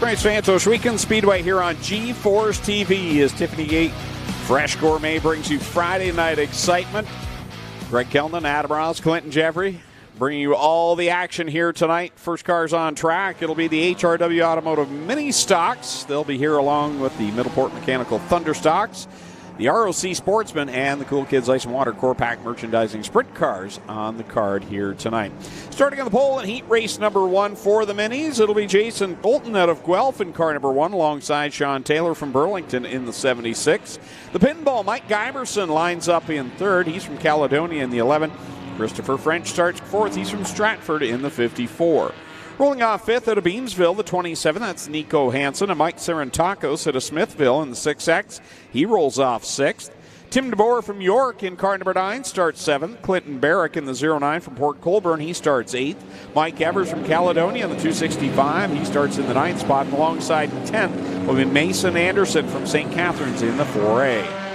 race fans, Ohsweken Speedway here on G-Force TV as Tiffany Gate Fresh Gourmet brings you Friday night excitement. Greg Kelton, Adam Ross, Clinton Jeffrey bringing you all the action here tonight. First cars on track. It'll be the HRW Automotive Mini Stocks. They'll be here along with the Middleport Mechanical Thunderstocks, the ROC Sportsman, and the Cool Kids Ice and Water Core Pack Merchandising Sprint cars on the card here tonight. Starting on the pole in heat race number 1 for the Minis, it'll be Jason Bolton out of Guelph in car number 1 alongside Sean Taylor from Burlington in the 76. The pinball, Mike Giberson lines up in 3rd. He's from Caledonia in the 11. Christopher French starts 4th. He's from Stratford in the 54. Rolling off 5th out of Beamsville, the 27, that's Nico Hansen. And Mike Sarantakos out of Smithville in the 6X. He rolls off 6th. Tim DeBoer from York in car number 9 starts 7th. Clinton Barrick in the 09 from Port Colborne, he starts 8th. Mike Evers from Caledonia in the 265, he starts in the 9th spot. And alongside 10th will be Mason Anderson from St. Catharines in the 4A.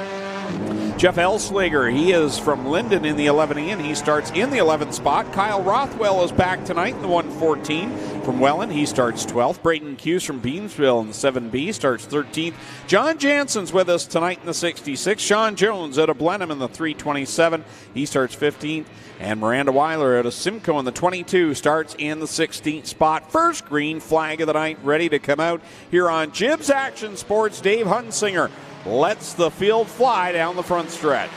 Jeff Elslager, he is from Linden in the 11E, and he starts in the 11th spot. Kyle Rothwell is back tonight in the 114 from Welland. He starts 12th. Braden Hughes from Beamsville in the 7B starts 13th. John Jansen's with us tonight in the 66. Sean Jones out of Blenheim in the 327. He starts 15th. And Miranda Weiler out of Simcoe in the 22 starts in the 16th spot. First green flag of the night ready to come out here on JIBS Action Sports. Dave Hunsinger lets the field fly down the front stretch.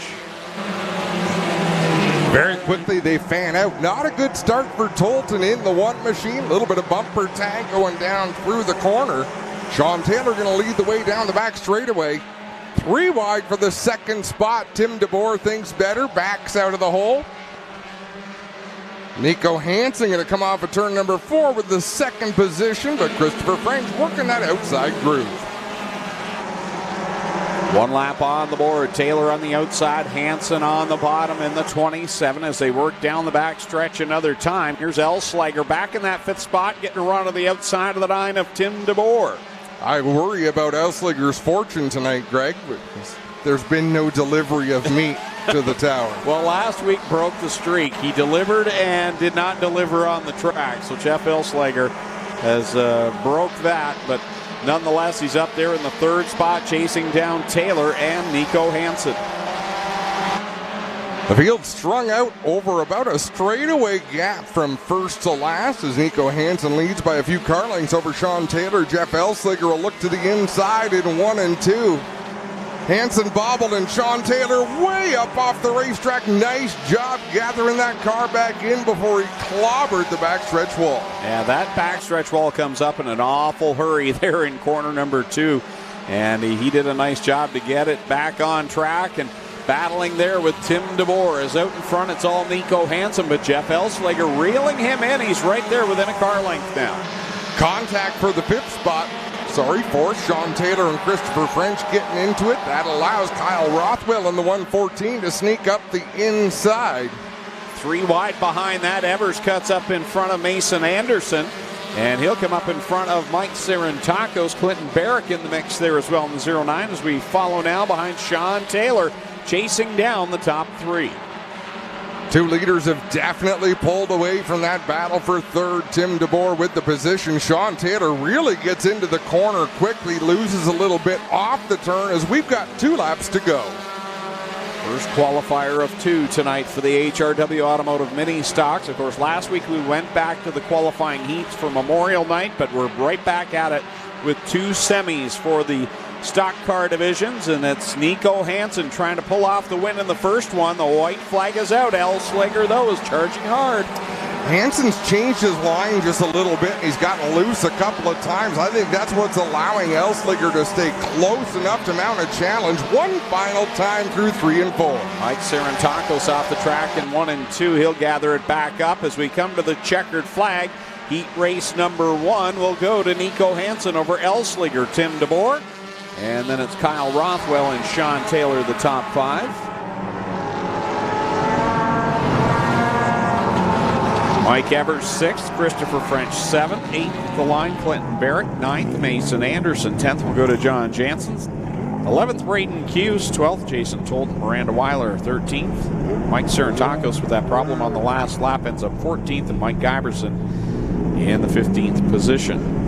Very quickly they fan out. Not a good start for Tolton in the 1 machine. A little bit of bumper tag going down through the corner. Sean Taylor going to lead the way down the back straightaway. 3 wide for the 2nd spot. Tim DeBoer thinks better. Backs out of the hole. Nico Hansen going to come off of turn number 4 with the 2nd position, but Christopher French working that outside groove. 1 lap on the board. Taylor on the outside, Hansen on the bottom in the 27 as they work down the back stretch another time. Here's Elslager back in that 5th spot, getting a run on the outside of the 9 of Tim DeBoer. I worry about Elslager's fortune tonight, Greg. There's been no delivery of meat to the tower. Well, last week broke the streak. He delivered and did not deliver on the track. So Jeff Elslager has broke that, but nonetheless, he's up there in the 3rd spot, chasing down Taylor and Nico Hansen. The field strung out over about a straightaway gap from first to last as Nico Hansen leads by a few car lengths over Sean Taylor. Jeff Elslager will look to the inside in 1 and 2. Hansen bobbled and Sean Taylor way up off the racetrack. Nice job gathering that car back in before he clobbered the backstretch wall. Yeah, that backstretch wall comes up in an awful hurry there in corner number 2. And he did a nice job to get it back on track and battling there with Tim DeBoer. As out in front, it's all Nico Hansen, but Jeff Elslager reeling him in. He's right there within a car length now. Contact for the 5th spot. For Sean Taylor and Christopher French getting into it. That allows Kyle Rothwell in the 114 to sneak up the inside. 3 wide behind that. Evers cuts up in front of Mason Anderson, and he'll come up in front of Mike Sarantakos. Clinton Barrick in the mix there as well in the 09 as we follow now behind Sean Taylor, chasing down the top 3. 2 leaders have definitely pulled away from that battle for 3rd. Tim DeBoer with the position. Sean Taylor really gets into the corner quickly, loses a little bit off the turn as we've got 2 laps to go. First qualifier of 2 tonight for the HRW Automotive Mini Stocks. Of course, last week we went back to the qualifying heats for Memorial Night, but we're right back at it with 2 semis for the stock car divisions, and it's Nico Hansen trying to pull off the win in the first one. The white flag is out. Elslager, though, is charging hard. Hansen's changed his line just a little bit. He's gotten loose a couple of times. I think that's what's allowing Elslager to stay close enough to mount a challenge one final time through 3 and 4. Mike Sarantakos off the track in 1 and 2. He'll gather it back up as we come to the checkered flag. Heat race number 1 will go to Nico Hansen over Elslager. Tim DeBoer. And then it's Kyle Rothwell and Sean Taylor, the top 5. Mike Evers 6th, Christopher French 7th, 8th the line, Clinton Barrick 9th, Mason Anderson 10th will go to John Jansen, 11th Braden Hughes, 12th Jason Tolton, Miranda Weiler 13th. Mike Sarantakos with that problem on the last lap ends up 14th, and Mike Giberson in the 15th position.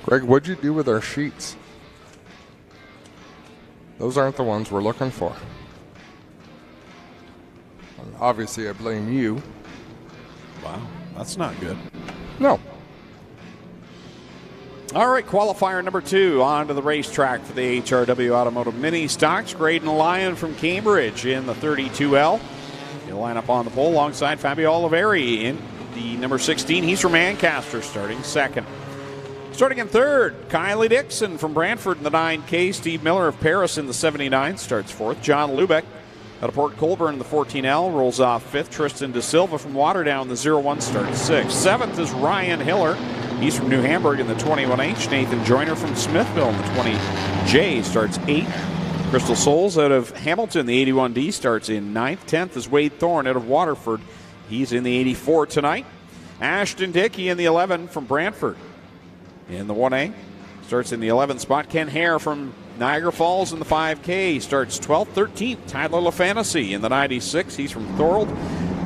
Greg, what'd you do with our sheets? Those aren't the ones we're looking for. And obviously, I blame you. Wow, that's not good. No. All right, qualifier number 2 onto the racetrack for the HRW Automotive Mini Stocks. Graydon Lyon from Cambridge in the 32L. He'll line up on the pole alongside Fabio Oliveri in the number 16. He's from Ancaster, starting second. Starting in third, Kylie Dixon from Brantford in the 9K. Steve Miller of Paris in the 79 starts fourth. John Lubeck out of Port Colborne in the 14L rolls off fifth. Tristan De Silva from Waterdown in the 01 starts sixth. Seventh is Ryan Hiller. He's from New Hamburg in the 21H. Nathan Joyner from Smithville in the 20J starts eighth. Crystal Souls out of Hamilton, the 81D, starts in ninth. 10th is Wade Thorne out of Waterford. He's in the 84 tonight. Ashton Dickey in the 11 from Brantford. In the 1A, starts in the 11th spot. Ken Hare from Niagara Falls in the 5K starts 12th. 13th, Tyler LaFantasy in the 96. He's from Thorold.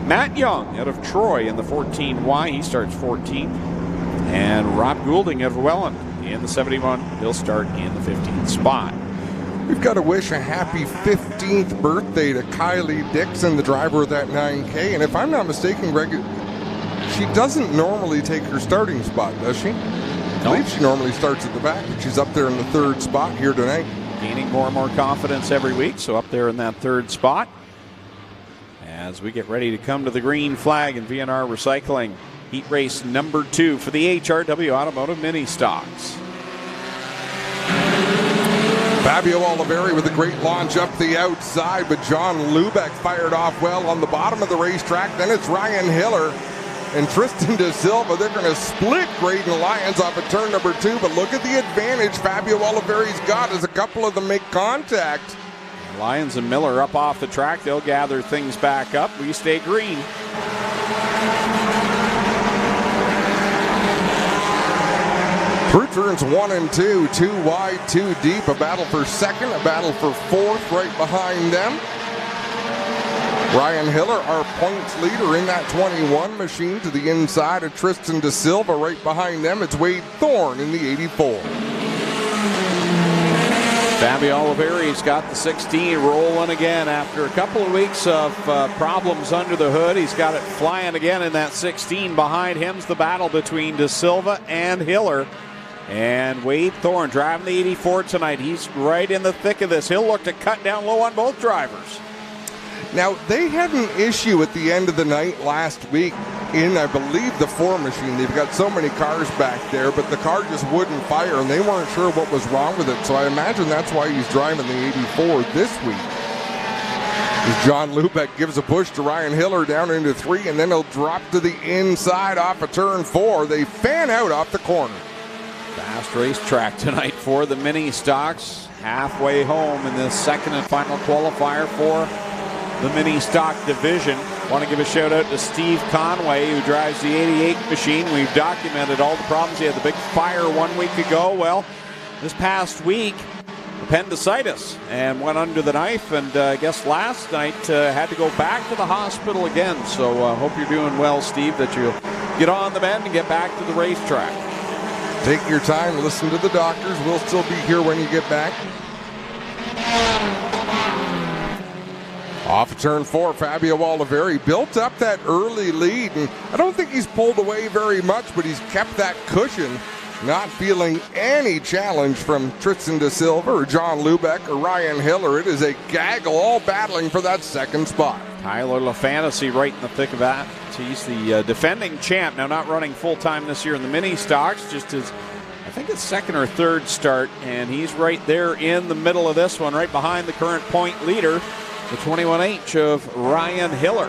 Matt Young out of Troy in the 14Y. He starts 14th. And Rob Goulding out of Welland in the 71. He'll start in the 15th spot. We've got to wish a happy 15th birthday to Kylie Dixon, the driver of that 9K. And if I'm not mistaken, Greg, she doesn't normally take her starting spot, does she? I believe she normally starts at the back, but she's up there in the third spot here tonight. Gaining more and more confidence every week, so up there in that third spot. As we get ready to come to the green flag in VNR Recycling, heat race number 2 for the HRW Automotive Mini Stocks. Fabio Oliveri with a great launch up the outside, but John Lubeck fired off well on the bottom of the racetrack. Then it's Ryan Hiller and Tristan De Silva. They're going to split Graydon Lyons off of turn number 2, but look at the advantage Fabio Oliveri's got as a couple of them make contact. Lyons and Miller up off the track. They'll gather things back up. We stay green. Through turns 1 and 2, 2 wide, 2 deep. A battle for second, a battle for fourth right behind them. Ryan Hiller, our points leader in that 21 machine, to the inside of Tristan De Silva. Right behind them, it's Wade Thorne in the 84. Fabio Oliveri's got the 16 rolling again after a couple of weeks of problems under the hood. He's got it flying again in that 16. Behind him's the battle between De Silva and Hiller. And Wade Thorne driving the 84 tonight. He's right in the thick of this. He'll look to cut down low on both drivers. Now, they had an issue at the end of the night last week in, I believe, the 4 machine. They've got so many cars back there, but the car just wouldn't fire, and they weren't sure what was wrong with it. So I imagine that's why he's driving the 84 this week. As John Lubeck gives a push to Ryan Hiller down into 3, and then he'll drop to the inside off of turn 4. They fan out off the corner. Fast racetrack tonight for the Mini Stocks. Halfway home in this second and final qualifier for the Mini Stock division. Want to give a shout out to Steve Conway, who drives the 88 machine. We've documented all the problems. He had the big fire 1 week ago. Well, this past week, appendicitis, and went under the knife, and I guess last night had to go back to the hospital again. So I hope you're doing well, Steve, that you'll get on the mend and get back to the racetrack. Take your time, listen to the doctors. We'll still be here when you get back. Off of turn 4, Fabio Oliveri built up that early lead, and I don't think he's pulled away very much, but he's kept that cushion, not feeling any challenge from Tristan De Silva or John Lubeck or Ryan Hiller. It is a gaggle, all battling for that second spot. Tyler LaFantasy right in the thick of that. He's the defending champ, now not running full-time this year in the Mini Stocks, just his, I think it's second or third start, and he's right there in the middle of this one, right behind the current point leader, the 21H of Ryan Hiller.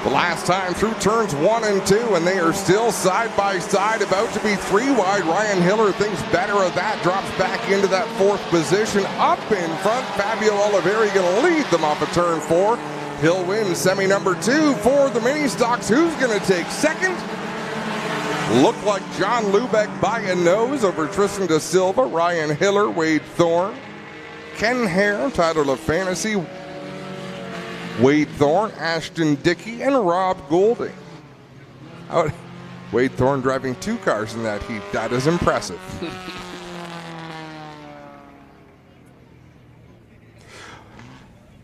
The last time through turns 1 and 2, and they are still side by side, about to be 3 wide. Ryan Hiller thinks better of that, drops back into that 4th position. Up in front, Fabio Oliveri going to lead them off of turn 4. He'll win semi number 2 for the Mini Stocks. Who's going to take second? Looked like John Lubeck by a nose over Tristan De Silva, Ryan Hiller, Wade Thorne, Ken Hare, Tyler LaFantasy, Wade Thorne, Ashton Dickey, and Rob Goulding. Wade Thorne driving 2 cars in that heat. That is impressive.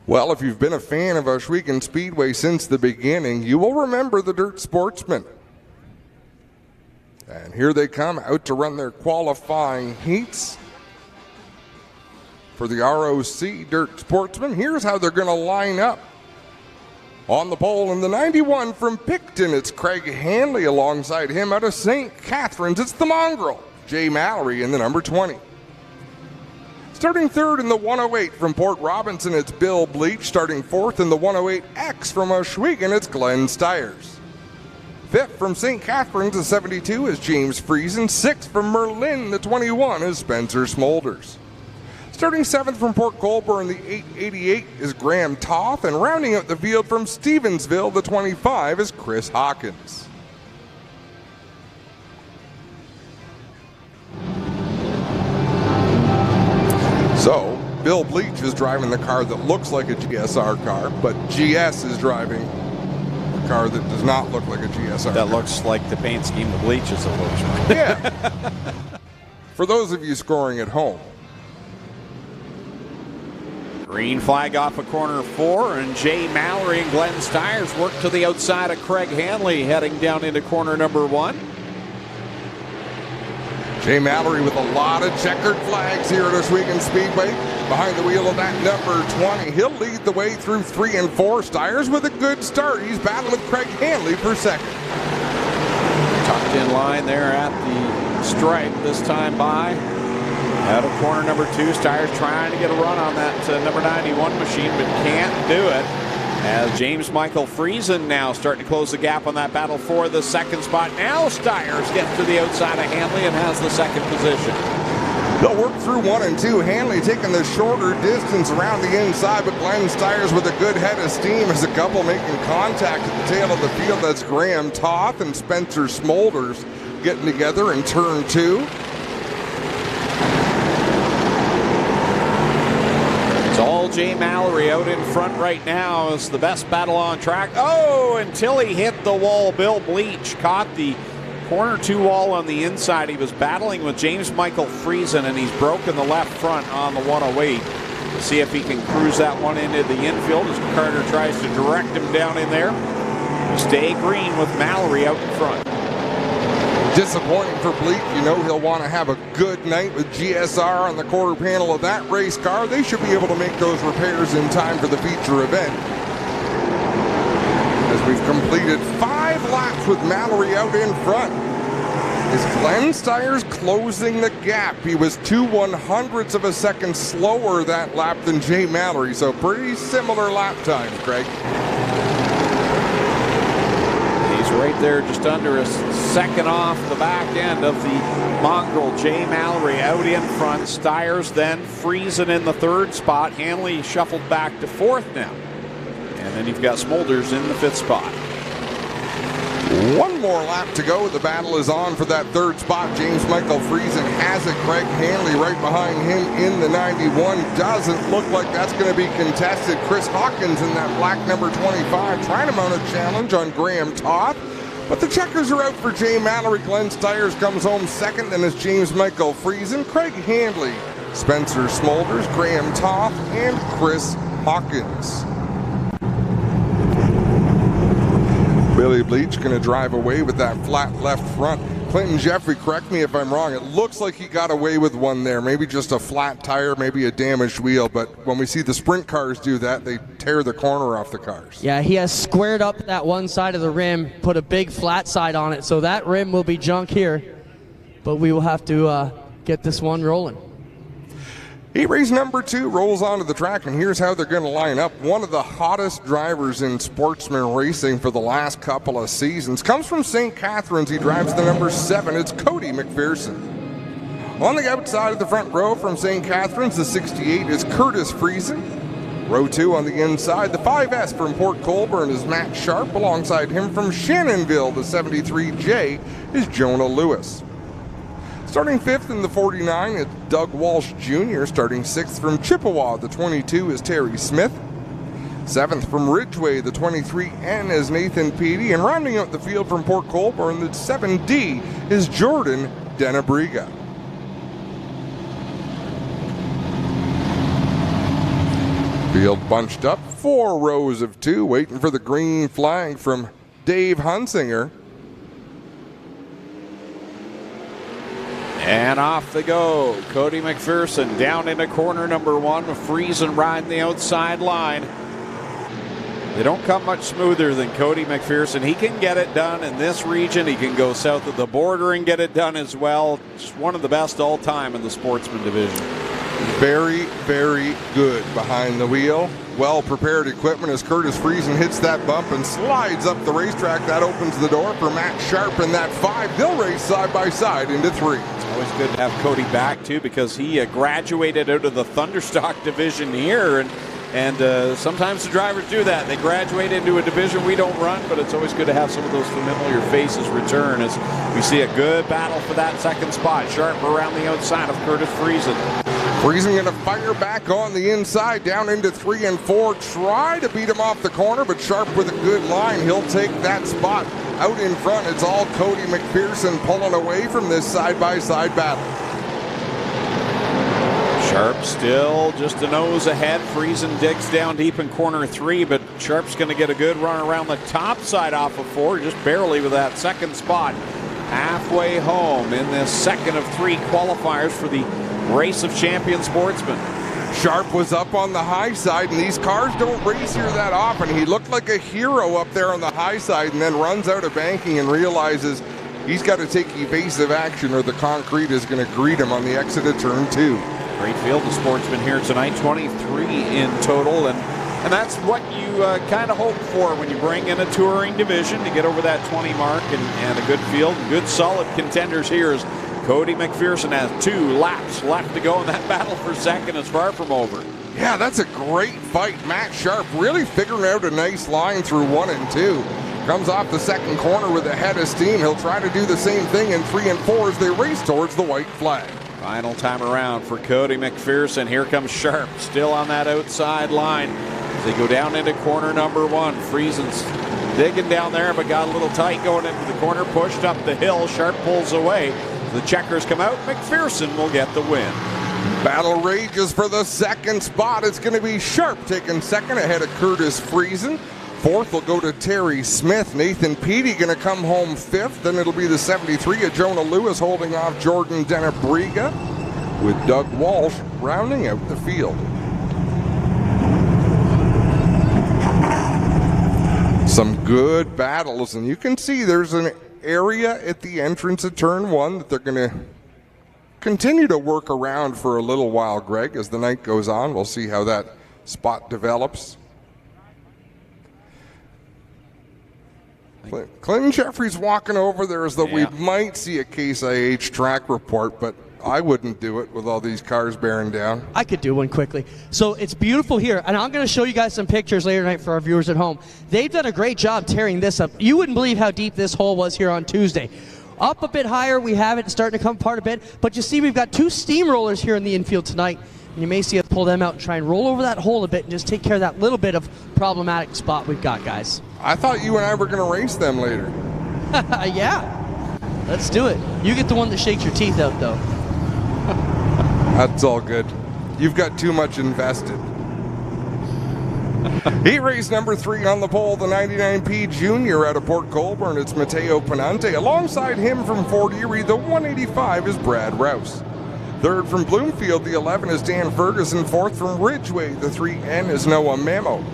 Well, if you've been a fan of Ohsweken Speedway since the beginning, you will remember the Dirt Sportsman. And here they come out to run their qualifying heats for the ROC Dirt Sportsman. Here's how they're going to line up. On the pole in the 91 from Picton, it's Craig Hanley. Alongside him out of St. Catharines, it's the Mongrel, Jay Mallory in the number 20. Starting third in the 108 from Port Robinson, it's Bill Bleach. Starting fourth in the 108X from Ohsweken, it's Glenn Stiers. Fifth from St. Catharines, the 72 is James Friesen. Sixth from Merlin, the 21 is Spencer Smolders. Starting seventh from Port Colborne, the 888 is Graham Toth. And rounding out the field from Stevensville, the 25 is Chris Hawkins. So, Bill Bleach is driving the car that looks like a GSR car, but GS is driving a car that does not look like a GSR That car. looks like the paint scheme the Bleach is a little. Yeah. For those of you scoring at home. Green flag off of corner 4, and Jay Mallory and Glenn Stiers work to the outside of Craig Hanley, heading down into corner number 1. Jay Mallory with a lot of checkered flags here at Ohsweken Speedway. Behind the wheel of that number 20. He'll lead the way through 3 and 4. Stiers with a good start. He's battling with Craig Hanley for second. Tucked in line there at the stripe this time by. Out of corner number 2, Stiers trying to get a run on that number 91 machine, but can't do it. As James Michael Friesen now starting to close the gap on that battle for the second spot. Now Stiers gets to the outside of Hanley and has the second position. They'll work through 1 and 2. Hanley taking the shorter distance around the inside, but Glenn Stiers with a good head of steam as a couple making contact at the tail of the field. That's Graham Toth and Spencer Smolders getting together in turn 2. It's all Jay Mallory out in front right now as the best battle on track. Oh, until he hit the wall. Bill Bleach caught the corner 2 wall on the inside. He was battling with James Michael Friesen, and he's broken the left front on the 108. We'll see if he can cruise that one into the infield as Carter tries to direct him down in there. Stay green with Mallory out in front. Disappointing for Bleak. You know he'll want to have a good night with GSR on the quarter panel of that race car. They should be able to make those repairs in time for the feature event. As we've completed 5 laps with Mallory out in front. Is Glenn Stiers closing the gap? He was 2/100ths of a second slower that lap than Jay Mallory, so pretty similar lap times, Craig. He's right there just under a second off the back end of the Mongrel. Jay Mallory out in front. Stiers then Friesen in the 3rd spot. Hanley shuffled back to 4th now. And then you've got Smolders in the 5th spot. 1 more lap to go. The battle is on for that 3rd spot. James Michael Friesen has it. Craig Hanley right behind him in the 91. Doesn't look like that's going to be contested. Chris Hawkins in that black number 25 trying to mount a challenge on Graham Toth. But the checkers are out for Jay Mallory. Glenn Stiers comes home second. Then it's James Michael Friesen, Craig Hanley, Spencer Smolders, Graham Toth, and Chris Hawkins. Billy Bleach going to drive away with that flat left front. Clinton Jeffrey, correct me if I'm wrong, it looks like he got away with one there. Maybe just a flat tire, maybe a damaged wheel, but when we see the sprint cars do that, they tear the corner off the cars. Yeah, he has squared up that one side of the rim, put a big flat side on it, so that rim will be junk here, but we will have to get this one rolling. Heat race number 2 rolls onto the track, and here's how they're going to line up. One of the hottest drivers in Sportsman racing for the last couple of seasons comes from St. Catharines. He drives the number 7. It's Cody McPherson. On the outside of the front row from St. Catharines, the 68 is Curtis Friesen. Row 2 on the inside, the 5S from Port Colborne is Matt Sharp. Alongside him from Shannonville, the 73J is Jonah Lewis. Starting 5th in the 49, it's Doug Walsh Jr. Starting 6th from Chippewa, the 22 is Terry Smith. 7th from Ridgeway, the 23N is Nathan Peaty. And rounding out the field from Port Colborne, the 7D is Jordan Denabriga. Field bunched up, 4 rows of 2, waiting for the green flag from Dave Hunsinger. And off they go. Cody McPherson down into corner number 1. Friesen riding the outside line. They don't come much smoother than Cody McPherson. He can get it done in this region. He can go south of the border and get it done as well. Just one of the best all time in the Sportsman division. Very, very good behind the wheel. Well-prepared equipment as Curtis Friesen hits that bump and slides up the racetrack. That opens the door for Matt Sharp in that 5. They'll race side by side into 3. It's always good to have Cody back, too, because he graduated out of the Thunderstock division here. And sometimes the drivers do that. They graduate into a division we don't run, but it's always good to have some of those familiar faces return as we see a good battle for that second spot. Sharp around the outside of Curtis Friesen. Friesen going to fire back on the inside, down into 3 and 4. Try to beat him off the corner, but Sharp with a good line. He'll take that spot. Out in front, it's all Cody McPherson pulling away from this side-by-side battle. Sharp still just a nose ahead. Friesen digs down deep in corner 3, but Sharp's going to get a good run around the top side off of 4, just barely with that second spot. Halfway home in this second of 3 qualifiers for the Race of Champion Sportsmen. Sharp was up on the high side, and these cars don't race here that often. He looked like a hero up there on the high side and then runs out of banking and realizes he's got to take evasive action or the concrete is going to greet him on the exit of turn 2. Great field of Sportsmen here tonight, 23 in total, and that's what you kind of hope for when you bring in a touring division to get over that 20 mark, and a good field, good solid contenders here as Cody McPherson has 2 laps left to go, and that battle for second is far from over. Yeah, that's a great fight. Matt Sharp really figuring out a nice line through 1 and 2. Comes off the second corner with a head of steam. He'll try to do the same thing in 3 and 4 as they race towards the white flag. Final time around for Cody McPherson. Here comes Sharp, still on that outside line. As they go down into corner number 1. Friesen's digging down there, but got a little tight going into the corner. Pushed up the hill. Sharp pulls away. The checkers come out. McPherson will get the win. Battle rages for the second spot. It's going to be Sharp taking second ahead of Curtis Friesen. 4th will go to Terry Smith. Nathan Peaty going to come home 5th. Then it'll be the 73 of Jonah Lewis holding off Jordan Denabriga, with Doug Walsh rounding out the field. Some good battles, and you can see there's an area at the entrance of turn 1 that they're going to continue to work around for a little while, Greg, as the night goes on. We'll see how that spot develops. Clinton Jeffries walking over there as though we might see a Case IH track report, but I wouldn't do it with all these cars bearing down. I could do one quickly. So it's beautiful here, and I'm going to show you guys some pictures later tonight for our viewers at home. They've done a great job tearing this up. You wouldn't believe how deep this hole was here on Tuesday. Up a bit higher, we have it starting to come apart a bit, but you see we've got 2 steamrollers here in the infield tonight, and you may see us pull them out and try and roll over that hole a bit and just take care of that little bit of problematic spot we've got, guys. I thought you and I were going to race them later. Yeah, let's do it. You get the one that shakes your teeth out, though. That's all good. You've got too much invested. Heat race number 3 on the pole, the 99P Junior out of Port Colborne. It's Mateo Penante. Alongside him from Fort Erie, the 185 is Brad Rouse. 3rd from Bloomfield, the 11 is Dan Ferguson. 4th from Ridgeway, the 3N is Noah Mamo.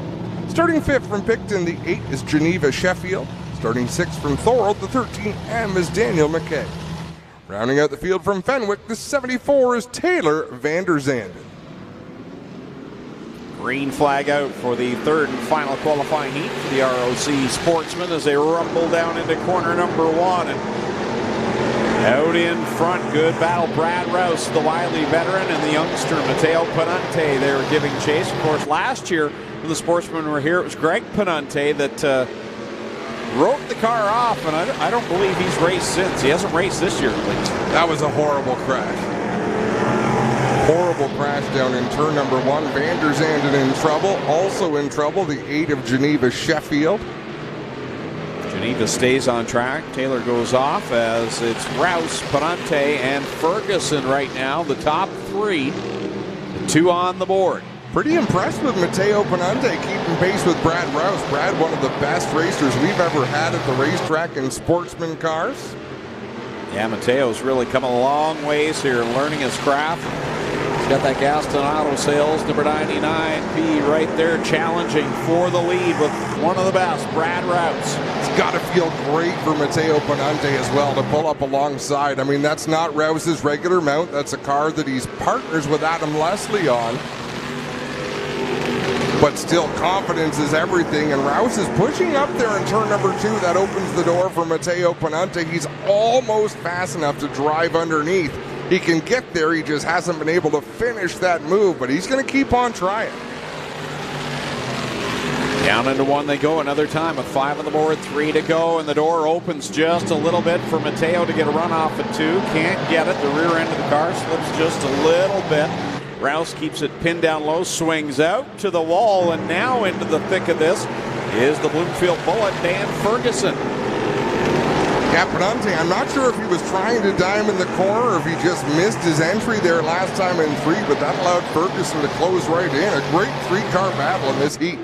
Starting 5th from Picton, the 8 is Geneva Sheffield. Starting 6th from Thorold, the 13M is Daniel McKay. Rounding out the field from Fenwick, the 74 is Taylor Vanderzanden. Green flag out for the 3rd and final qualifying heat for the ROC Sportsmen as they rumble down into corner number 1. And out in front, good battle. Brad Rouse, the wily veteran, and the youngster Mateo Penante. They were giving chase. Of course, last year when the Sportsmen were here, it was Greg Penante that wrote the car off, and I don't believe he's raced since. He hasn't raced this year, at least. That was a horrible crash. Horrible crash down in turn number 1. Van der Zanden in trouble. Also in trouble, the 8 of Geneva Sheffield. Geneva stays on track. Taylor goes off as it's Rouse, Panante, and Ferguson right now, the top 3. The 2 on the board. Pretty impressed with Matteo Panante keeping pace with Brad Rouse. Brad, one of the best racers we've ever had at the racetrack in Sportsman cars. Yeah, Mateo's really come a long ways here, learning his craft. He's got that Gaston Auto Sales, number 99P right there, challenging for the lead with one of the best, Brad Rouse. It's got to feel great for Matteo Panante as well to pull up alongside. I mean, that's not Rouse's regular mount. That's a car that he's partners with Adam Leslie on. But still, confidence is everything, and Rouse is pushing up there in turn number 2. That opens the door for Matteo Panante. He's almost fast enough to drive underneath. He can get there, he just hasn't been able to finish that move, but he's going to keep on trying. Down into 1 they go another time with 5 on the board, 3 to go, and the door opens just a little bit for Matteo to get a run off at 2. Can't get it. The rear end of the car slips just a little bit. Rouse keeps it pinned down low, swings out to the wall, and now into the thick of this is the Bloomfield Bullet, Dan Ferguson. Yeah, Panante, I'm not sure if he was trying to dime in the corner or if he just missed his entry there last time in 3, but that allowed Ferguson to close right in. A great 3-car battle in this heat.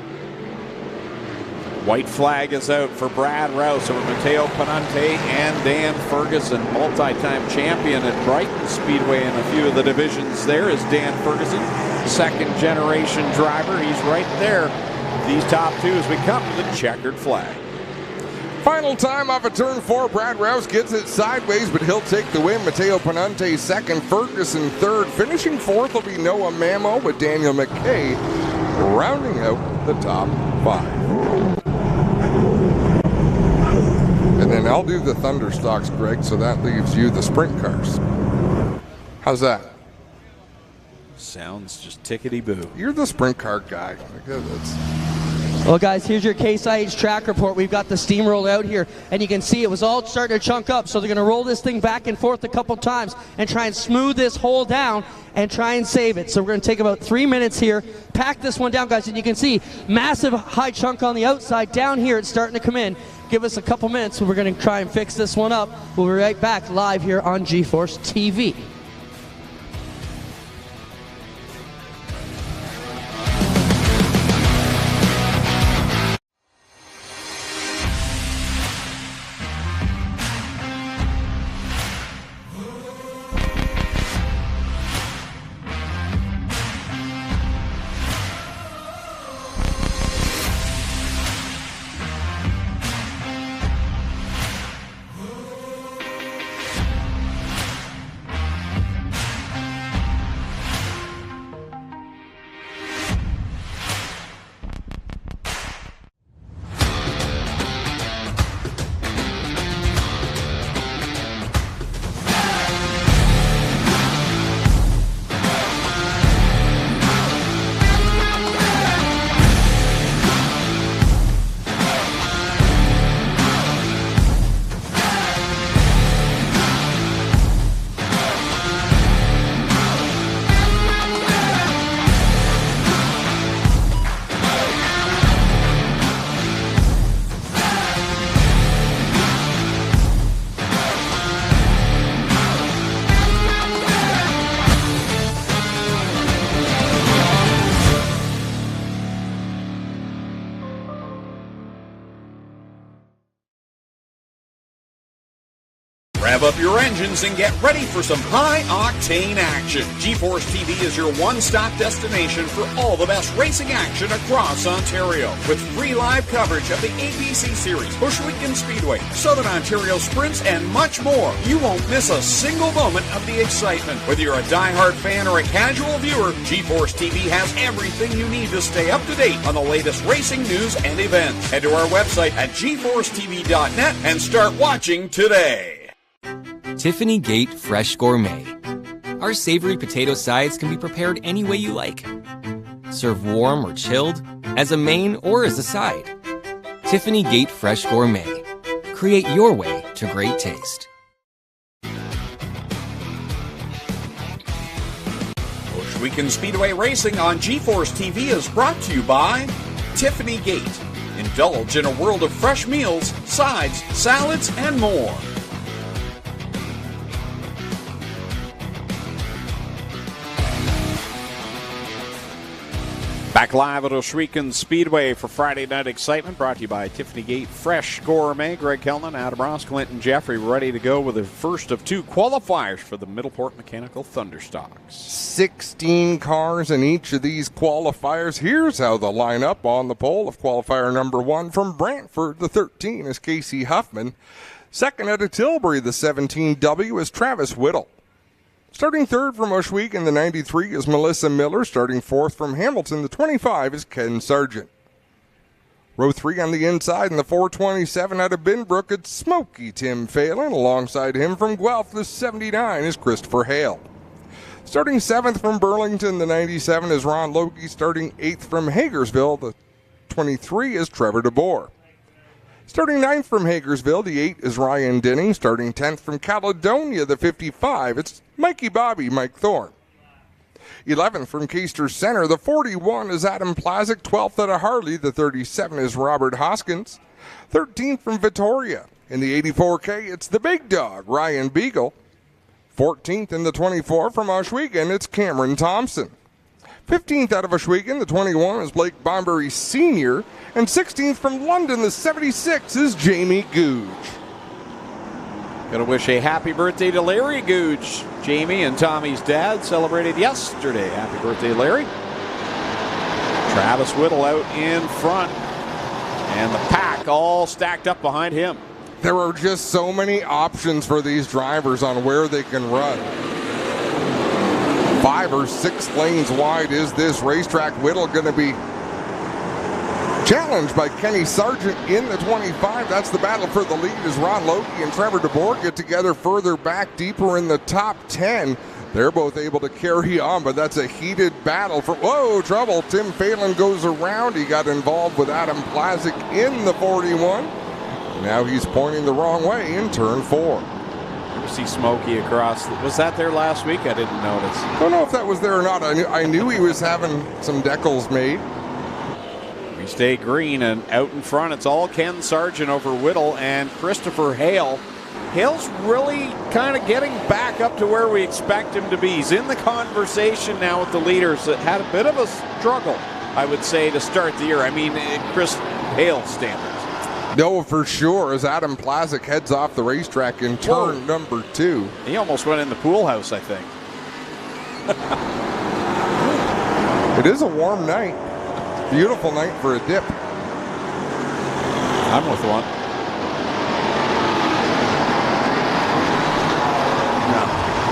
White flag is out for Brad Rouse over Matteo Panante and Dan Ferguson, multi-time champion at Brighton Speedway in a few of the divisions. There is Dan Ferguson, second-generation driver. He's right there. These top 2 as we come to the checkered flag. Final time off of turn 4. Brad Rouse gets it sideways, but he'll take the win. Matteo Panante second, Ferguson third. Finishing 4th will be Noah Mamo, with Daniel McKay rounding out the top 5. And then I'll do the Thunderstocks, Greg, so that leaves you the sprint cars. How's that? Sounds just tickety-boo. You're the sprint car guy. Well, guys, here's your Case IH track report. We've got the steam rolled out here, and you can see it was all starting to chunk up, so they're going to roll this thing back and forth a couple times and try and smooth this hole down and try and save it. So we're going to take about 3 minutes here, pack this one down, guys, and you can see massive high chunk on the outside. Down here, it's starting to come in. Give us a couple minutes, we're going to try and fix this one up. We'll be right back live here on G-Force TV. Rev up your engines and get ready for some high-octane action. G-Force TV is your one-stop destination for all the best racing action across Ontario. With free live coverage of the ABC Series, Ohsweken Speedway, Southern Ontario Sprints, and much more. You won't miss a single moment of the excitement. Whether you're a die-hard fan or a casual viewer, G-Force TV has everything you need to stay up to date on the latest racing news and events. Head to our website at gforcetv.net and start watching today. Tiffany Gate Fresh Gourmet. Our savory potato sides can be prepared any way you like. Serve warm or chilled, as a main or as a side. Tiffany Gate Fresh Gourmet. Create your way to great taste. Ohsweken Speedway Racing on G-Force TV is brought to you by Tiffany Gate. Indulge in a world of fresh meals, sides, salads, and more. Back live at Ohsweken Speedway for Friday Night Excitement, brought to you by Tiffany Gate Fresh Gourmet. Greg Kellnan, Adam Ross, Clinton Jeffrey ready to go with the first of 2 qualifiers for the Middleport Mechanical Thunderstocks. 16 cars in each of these qualifiers. Here's how they'll line up on the pole of qualifier number 1 from Brantford. The 13 is Casey Huffman. Second out of Tilbury, the 17W is Travis Whittle. Starting third from Ohsweken, the 93 is Melissa Miller. Starting fourth from Hamilton, the 25 is Ken Sargent. Row 3 on the inside, and the 427 out of Binbrook, it's Smoky Tim Phelan. Alongside him from Guelph, the 79 is Christopher Hale. Starting 7th from Burlington, the 97 is Ron Logie. Starting 8th from Hagersville, the 23 is Trevor DeBoer. Starting 9th from Hagersville, the 8 is Ryan Dinning. Starting 10th from Caledonia, the 55, it's Mikey Bobby, Mike Thorne. 11th from Caister Center, the 41 is Adam Plazik. 12th out of Harley, the 37 is Robert Hoskins. 13th from Victoria. In the 84K, it's the big dog, Ryan Beagle. 14th in the 24 from Ohsweken, it's Cameron Thompson. 15th out of Ohsweken, the 21 is Blake Bombury Sr., and 16th from London, the 76 is Jamie Googe. Gonna wish a happy birthday to Larry Googe. Jamie and Tommy's dad celebrated yesterday. Happy birthday, Larry. Travis Whittle out in front, and the pack all stacked up behind him. There are just so many options for these drivers on where they can run. 5 or 6 lanes wide is this racetrack. Whittle going to be challenged by Kenny Sargent in the 25. That's the battle for the lead as Ron Logie and Trevor DeBoer get together further back, deeper in the top 10. They're both able to carry on, but that's a heated battle for, whoa, trouble. Tim Phelan goes around. He got involved with Adam Plazik in the 41. Now he's pointing the wrong way in turn 4. You see Smokey across. Was that there last week? I didn't notice. I don't know if that was there or not. I knew he was having some decals made. We stay green, and out in front, it's all Ken Sargent over Whittle and Christopher Hale. Hale's really kind of getting back up to where we expect him to be. He's in the conversation now with the leaders that had a bit of a struggle, I would say, to start the year. I mean, Chris Hale standards. No, for sure, as Adam Plazik heads off the racetrack in turn number 2. He almost went in the pool house, I think. It is a warm night. Beautiful night for a dip. I'm with one.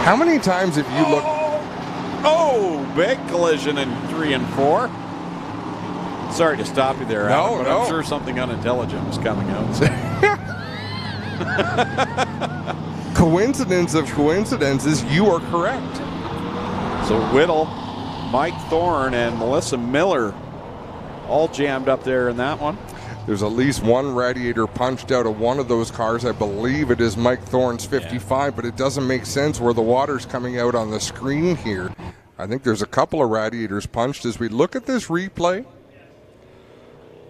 How many times have you looked? Oh, big collision in 3 and 4. Sorry to stop you there, Adam, but I'm sure something unintelligent was coming out. Coincidence of coincidences, you are correct. So Whittle, Mike Thorne, and Melissa Miller all jammed up there in that one. There's at least one radiator punched out of one of those cars. I believe it is Mike Thorne's 55, but it doesn't make sense where the water's coming out on the screen here. I think there's a couple of radiators punched. As we look at this replay,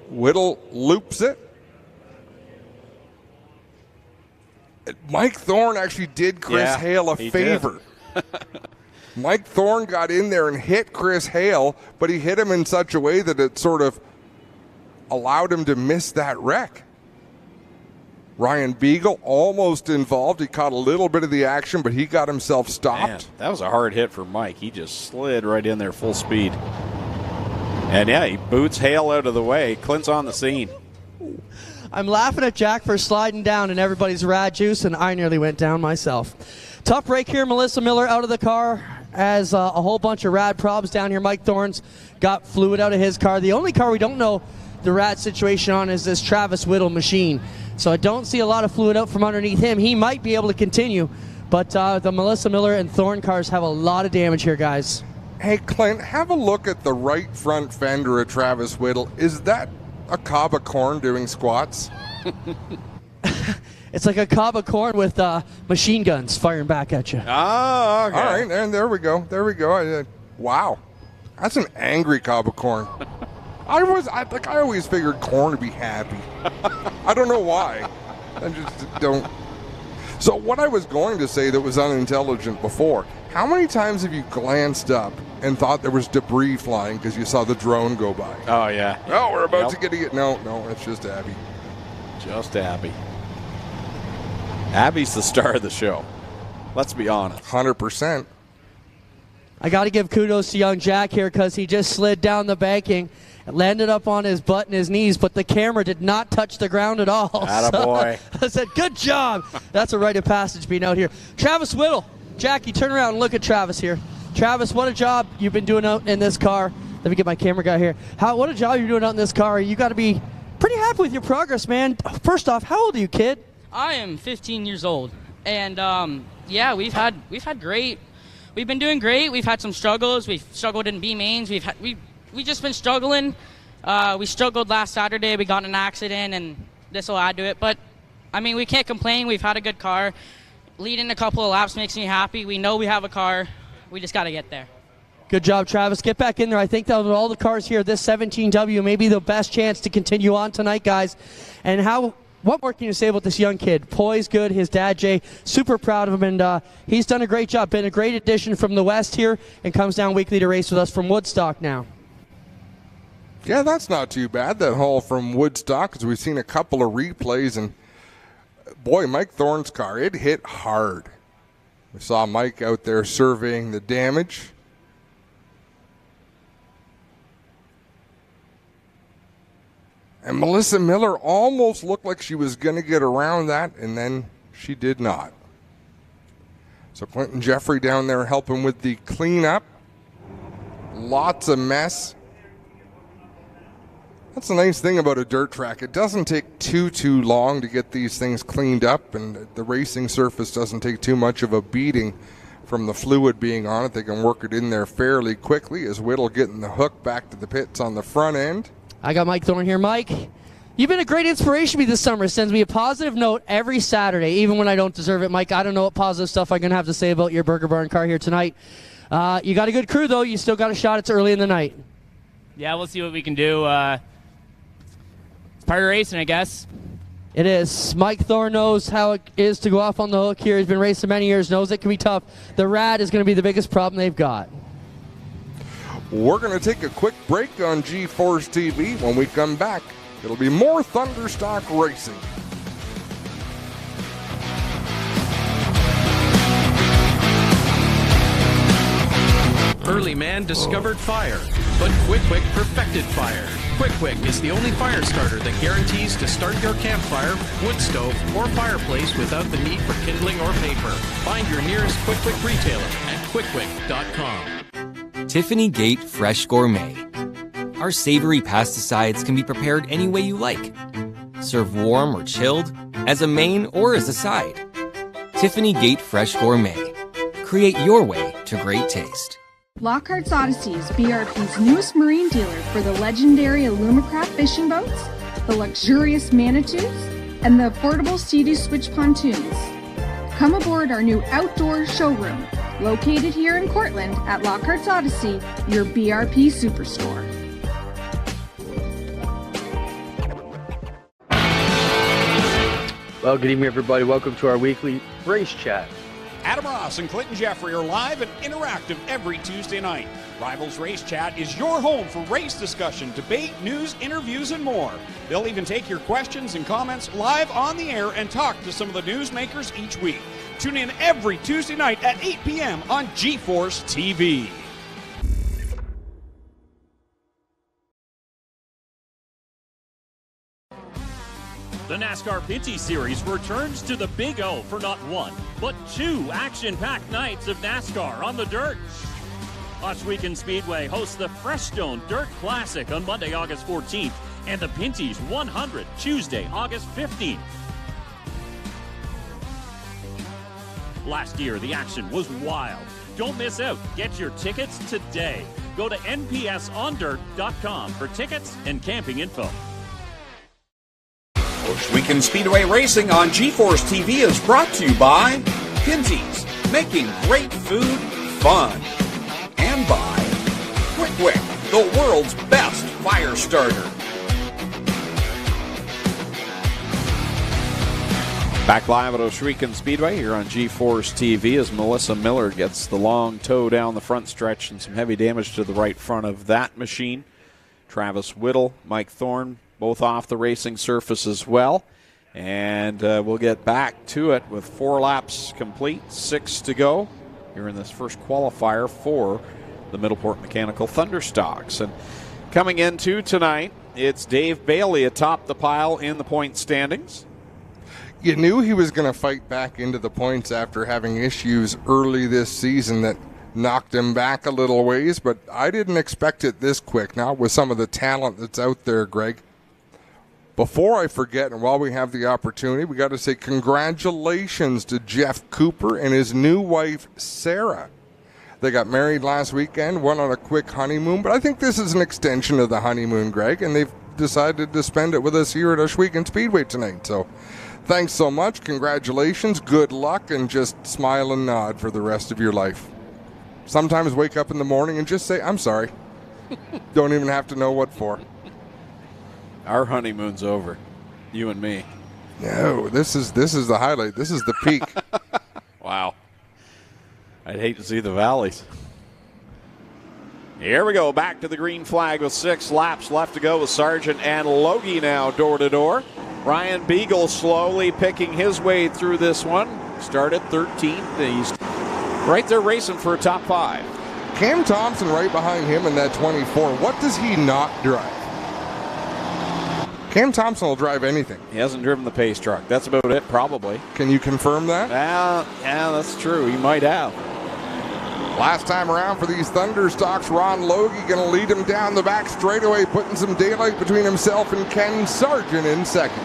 Whittle loops it. Mike Thorne actually did Chris Hale a favor. Mike Thorne got in there and hit Chris Hale, but he hit him in such a way that it sort of allowed him to miss that wreck. Ryan Beagle almost involved. He caught a little bit of the action, but he got himself stopped. Man, that was a hard hit for Mike. He just slid right in there full speed. And yeah, he boots Hale out of the way. Clint's on the scene. I'm laughing at Jack for sliding down in everybody's rad juice, and I nearly went down myself. Tough break here. Melissa Miller out of the car as a whole bunch of rad probs down here. Mike Thorne's got fluid out of his car. The only car we don't know the rad situation on is this Travis Whittle machine. So I don't see a lot of fluid out from underneath him. He might be able to continue, but the Melissa Miller and Thorne cars have a lot of damage here, guys. Hey, Clint, have a look at the right front fender of Travis Whittle. Is that a cob of corn doing squats? It's like a cob of corn with machine guns firing back at you. Oh, okay. All right, and there we go. There we go. Wow. That's an angry cob of corn. I always figured corn to be happy. I don't know why. I just don't. So what I was going to say that was unintelligent before, how many times have you glanced up and thought there was debris flying because you saw the drone go by? Oh, yeah. Oh, we're about to get it. No, it's just Abby. Just Abby. Abby's the star of the show. Let's be honest. 100%. I got to give kudos to young Jack here because he just slid down the banking, landed up on his butt and his knees, but the camera did not touch the ground at all. Attaboy. So I said, good job. That's a rite of passage being out here. Travis Whittle. Jackie, turn around and look at Travis here. Travis, what a job you've been doing out in this car. Let me get my camera guy here. What a job you're doing out in this car. You got to be pretty happy with your progress, man. First off, how old are you, kid? I am 15 years old, and yeah, we've been doing great. We've had some struggles. We've struggled in B-mains. We've just been struggling. We struggled last Saturday. We got in an accident, and this will add to it. But I mean, we can't complain. We've had a good car. Leading a couple of laps makes me happy. We know we have a car. We just got to get there. Good job, Travis. Get back in there. I think that with all the cars here, this 17W may be the best chance to continue on tonight, guys. And what more can you say about this young kid? Poise good. His dad, Jay, super proud of him, and he's done a great job. Been a great addition from the West here and comes down weekly to race with us from Woodstock now. Yeah, that's not too bad, that haul from Woodstock, because we've seen a couple of replays, and boy, Mike Thorne's car, it hit hard. We saw Mike out there surveying the damage. And Melissa Miller almost looked like she was going to get around that, and then she did not. So Clinton Jeffrey down there helping with the cleanup. Lots of mess. That's the nice thing about a dirt track. It doesn't take too long to get these things cleaned up, and the racing surface doesn't take too much of a beating from the fluid being on it. They can work it in there fairly quickly as Whittle getting the hook back to the pits on the front end. I got Mike Thorne here. Mike, you've been a great inspiration to me this summer. Sends me a positive note every Saturday, even when I don't deserve it. Mike, I don't know what positive stuff I'm going to have to say about your Burger Barn car here tonight. You got a good crew, though. You still got a shot. It's early in the night. Yeah, we'll see what we can do. It's part of racing, I guess. It is. Mike Thorne knows how it is to go off on the hook here. He's been racing many years, knows it can be tough. The rad is going to be the biggest problem they've got. We're going to take a quick break on G-Force TV. When we come back, it'll be more Thunderstock racing. Early man discovered fire, but Quick perfected fire. Quick is the only fire starter that guarantees to start your campfire, wood stove, or fireplace without the need for kindling or paper. Find your nearest Quick retailer at quickquick.com. Tiffany Gate Fresh Gourmet. Our savory pasticides can be prepared any way you like. Serve warm or chilled, as a main or as a side. Tiffany Gate Fresh Gourmet. Create your way to great taste. Lockhart's Odyssey is BRP's newest marine dealer for the legendary Alumacraft fishing boats, the luxurious Manitous, and the affordable Sea-Doo Switch pontoons. Come aboard our new outdoor showroom, located here in Cortland at Lockhart's Odyssey, your BRP superstore. Well, good evening, everybody. Welcome to our weekly race chat. Adam Ross and Clinton Jeffrey are live and interactive every Tuesday night. Rivals Race Chat is your home for race discussion, debate, news, interviews, and more. They'll even take your questions and comments live on the air and talk to some of the newsmakers each week. Tune in every Tuesday night at 8 p.m. on G-Force TV. The NASCAR Pinty Series returns to the Big O for not one, but two action-packed nights of NASCAR on the dirt. Ohsweken Speedway hosts the Freshstone Dirt Classic on Monday, August 14th, and the Pinty's 100 Tuesday, August 15th. Last year, the action was wild. Don't miss out. Get your tickets today. Go to npsondirt.com for tickets and camping info. Ohsweken Speedway Racing on G-Force TV is brought to you by Pinty's, making great food fun, and by Quick, the world's best fire starter. Back live at Ohsweken Speedway here on G-Force TV as Melissa Miller gets the long tow down the front stretch and some heavy damage to the right front of that machine. Travis Whittle, Mike Thorne, both off the racing surface as well. And we'll get back to it with 4 laps complete, 6 to go here in this first qualifier for the Middleport Mechanical Thunderstocks. And coming into tonight, it's Dave Bailey atop the pile in the point standings. You knew he was going to fight back into the points after having issues early this season that knocked him back a little ways, but I didn't expect it this quick, not with some of the talent that's out there, Greg. Before I forget, and while we have the opportunity, we got to say congratulations to Jeff Cooper and his new wife, Sarah. They got married last weekend, went on a quick honeymoon, but I think this is an extension of the honeymoon, Greg, and they've decided to spend it with us here at Ohsweken Speedway tonight, so thanks so much. Congratulations. Good luck. And just smile and nod for the rest of your life. Sometimes wake up in the morning and just say, I'm sorry. Don't even have to know what for. Our honeymoon's over. You and me. No, this is the highlight. This is the peak. Wow. I'd hate to see the valleys. Here we go. Back to the green flag with 6 laps left to go with Sargent and Logie now door to door. Ryan Beagle slowly picking his way through this one. Started 13th. He's right there racing for a top 5. Cam Thompson right behind him in that 24. What does he not drive? Cam Thompson will drive anything. He hasn't driven the pace truck. That's about it, probably. Can you confirm that? Yeah, that's true. He might have. Last time around for these Thunderstocks, Ron Logie going to lead him down the back straightaway, putting some daylight between himself and Ken Sargent in second.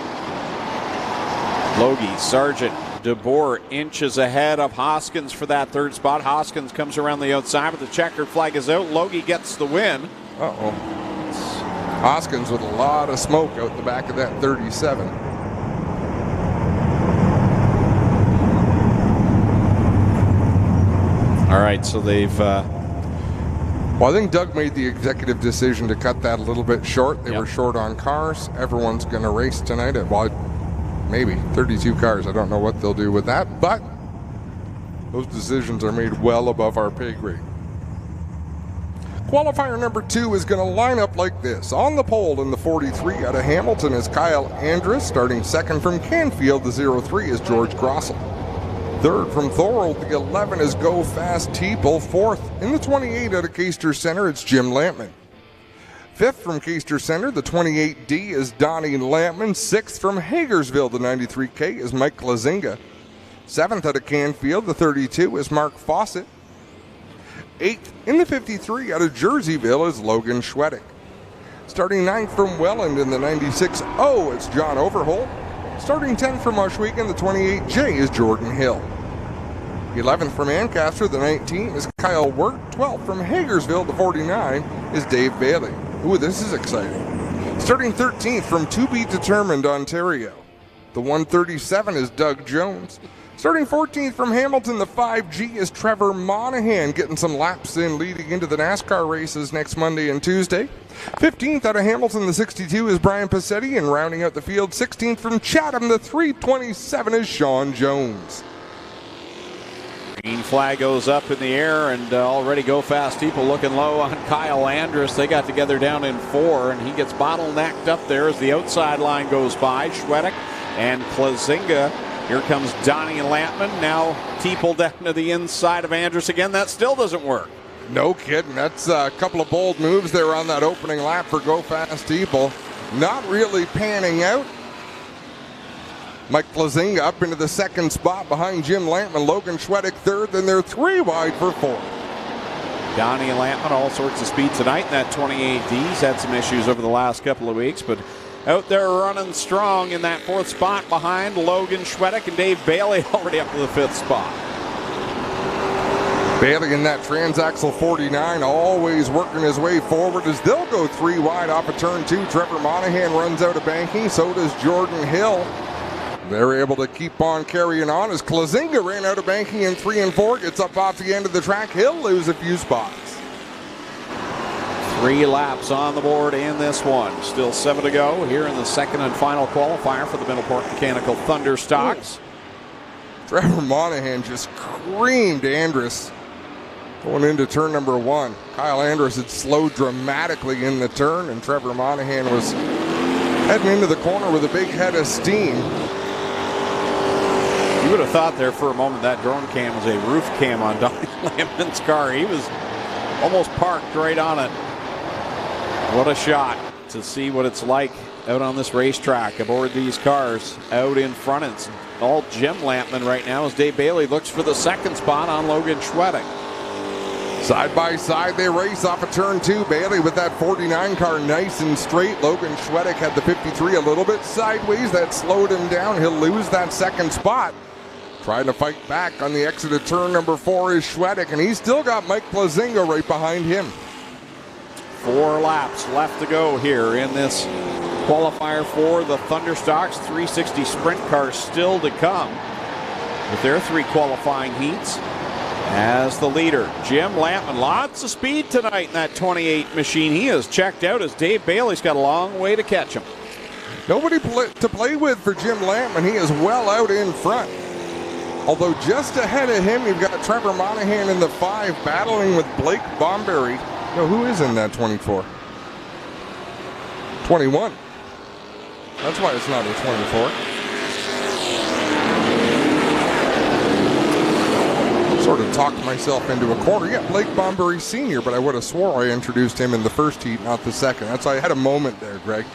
Logie, Sargent, DeBoer inches ahead of Hoskins for that 3rd spot. Hoskins comes around the outside, but the checkered flag is out. Logie gets the win. Uh-oh. Hoskins with a lot of smoke out the back of that 37. All right, so they've... Well, I think Doug made the executive decision to cut that a little bit short. They were short on cars. Everyone's going to race tonight at, well, maybe 32 cars. I don't know what they'll do with that, but those decisions are made well above our pay grade. Qualifier number 2 is going to line up like this. On the pole in the 43 out of Hamilton is Kyle Andrus. Starting second from Canfield, the 03 is George Grossel. Third from Thorold, the 11 is Go Fast Teeple. Fourth in the 28 out of Caister Center, it's Jim Lampman. Fifth from Caister Center, the 28D is Donnie Lampman. Sixth from Hagersville, the 93K is Mike Klazinga. Seventh out of Canfield, the 32 is Mark Fawcett. Eighth in the 53 out of Jerseyville is Logan Schwedick. Starting 9th from Welland in the 96O, it's John Overholt. Starting 10th from Ohsweken, the 28J is Jordan Hill. 11th from Ancaster, the 19 is Kyle Wirt. 12th from Hagersville, the 49 is Dave Bailey. Ooh, this is exciting. Starting 13th from To Be Determined, Ontario. The 137 is Doug Jones. Starting 14th from Hamilton, the 5G is Trevor Monahan, getting some laps in leading into the NASCAR races next Monday and Tuesday. 15th out of Hamilton, the 62 is Brian Passetti, and rounding out the field, 16th from Chatham, the 327 is Sean Jones. Green flag goes up in the air, and already Go Fast People looking low on Kyle Andrus. They got together down in 4, and he gets bottlenecked up there as the outside line goes by. Schwedick and Klazinga. Here comes Donnie Lampman. Now Teeple down to the inside of Andrus again. That still doesn't work. No kidding. That's a couple of bold moves there on that opening lap for Go Fast Teeple. Not really panning out. Mike Klazinga up into the 2nd spot behind Jim Lampman. Logan Schwedick 3rd, then they're 3 wide for 4th. Donnie Lampman, all sorts of speed tonight in that 28D. He's had some issues over the last couple of weeks, but out there running strong in that 4th spot behind Logan Schwedick and Dave Bailey already up to the 5th spot. Bailey in that transaxle 49 always working his way forward as they'll go 3 wide off of turn 2. Trevor Monahan runs out of banking, so does Jordan Hill. They're able to keep on carrying on as Klazinga ran out of banking in 3 and 4, gets up off the end of the track. He'll lose a few spots. 3 laps on the board in this one. Still 7 to go here in the second and final qualifier for the Middleport Mechanical Thunderstocks. Trevor Monahan just creamed Andrus going into turn number 1. Kyle Andrus had slowed dramatically in the turn, and Trevor Monahan was heading into the corner with a big head of steam. You would have thought there for a moment that drone cam was a roof cam on Donnie Lampman's car. He was almost parked right on it. What a shot to see what it's like out on this racetrack aboard these cars out in front. It's all Jim Lampman right now as Dave Bailey looks for the second spot on Logan Schwetting. Side by side they race off of turn 2. Bailey with that 49 car nice and straight. Logan Schwetting had the 53 a little bit sideways. That slowed him down. He'll lose that second spot. Trying to fight back on the exit of turn number 4 is Schwetting, and he's still got Mike Plazinga right behind him. 4 laps left to go here in this qualifier for the Thunderstocks. 360 sprint cars still to come with their 3 qualifying heats. As the leader, Jim Lampman, lots of speed tonight in that 28 machine. He is checked out as Dave Bailey's got a long way to catch him. Nobody to play with for Jim Lampman. He is well out in front. Although just ahead of him, you've got Trevor Monahan in the 5 battling with Blake Bomberry. No, who is in that 24? 21. That's why it's not a 24. Sort of talked myself into a corner. Yeah, Blake Bomberry Sr., but I would have swore I introduced him in the first heat, not the second. That's why I had a moment there, Greg.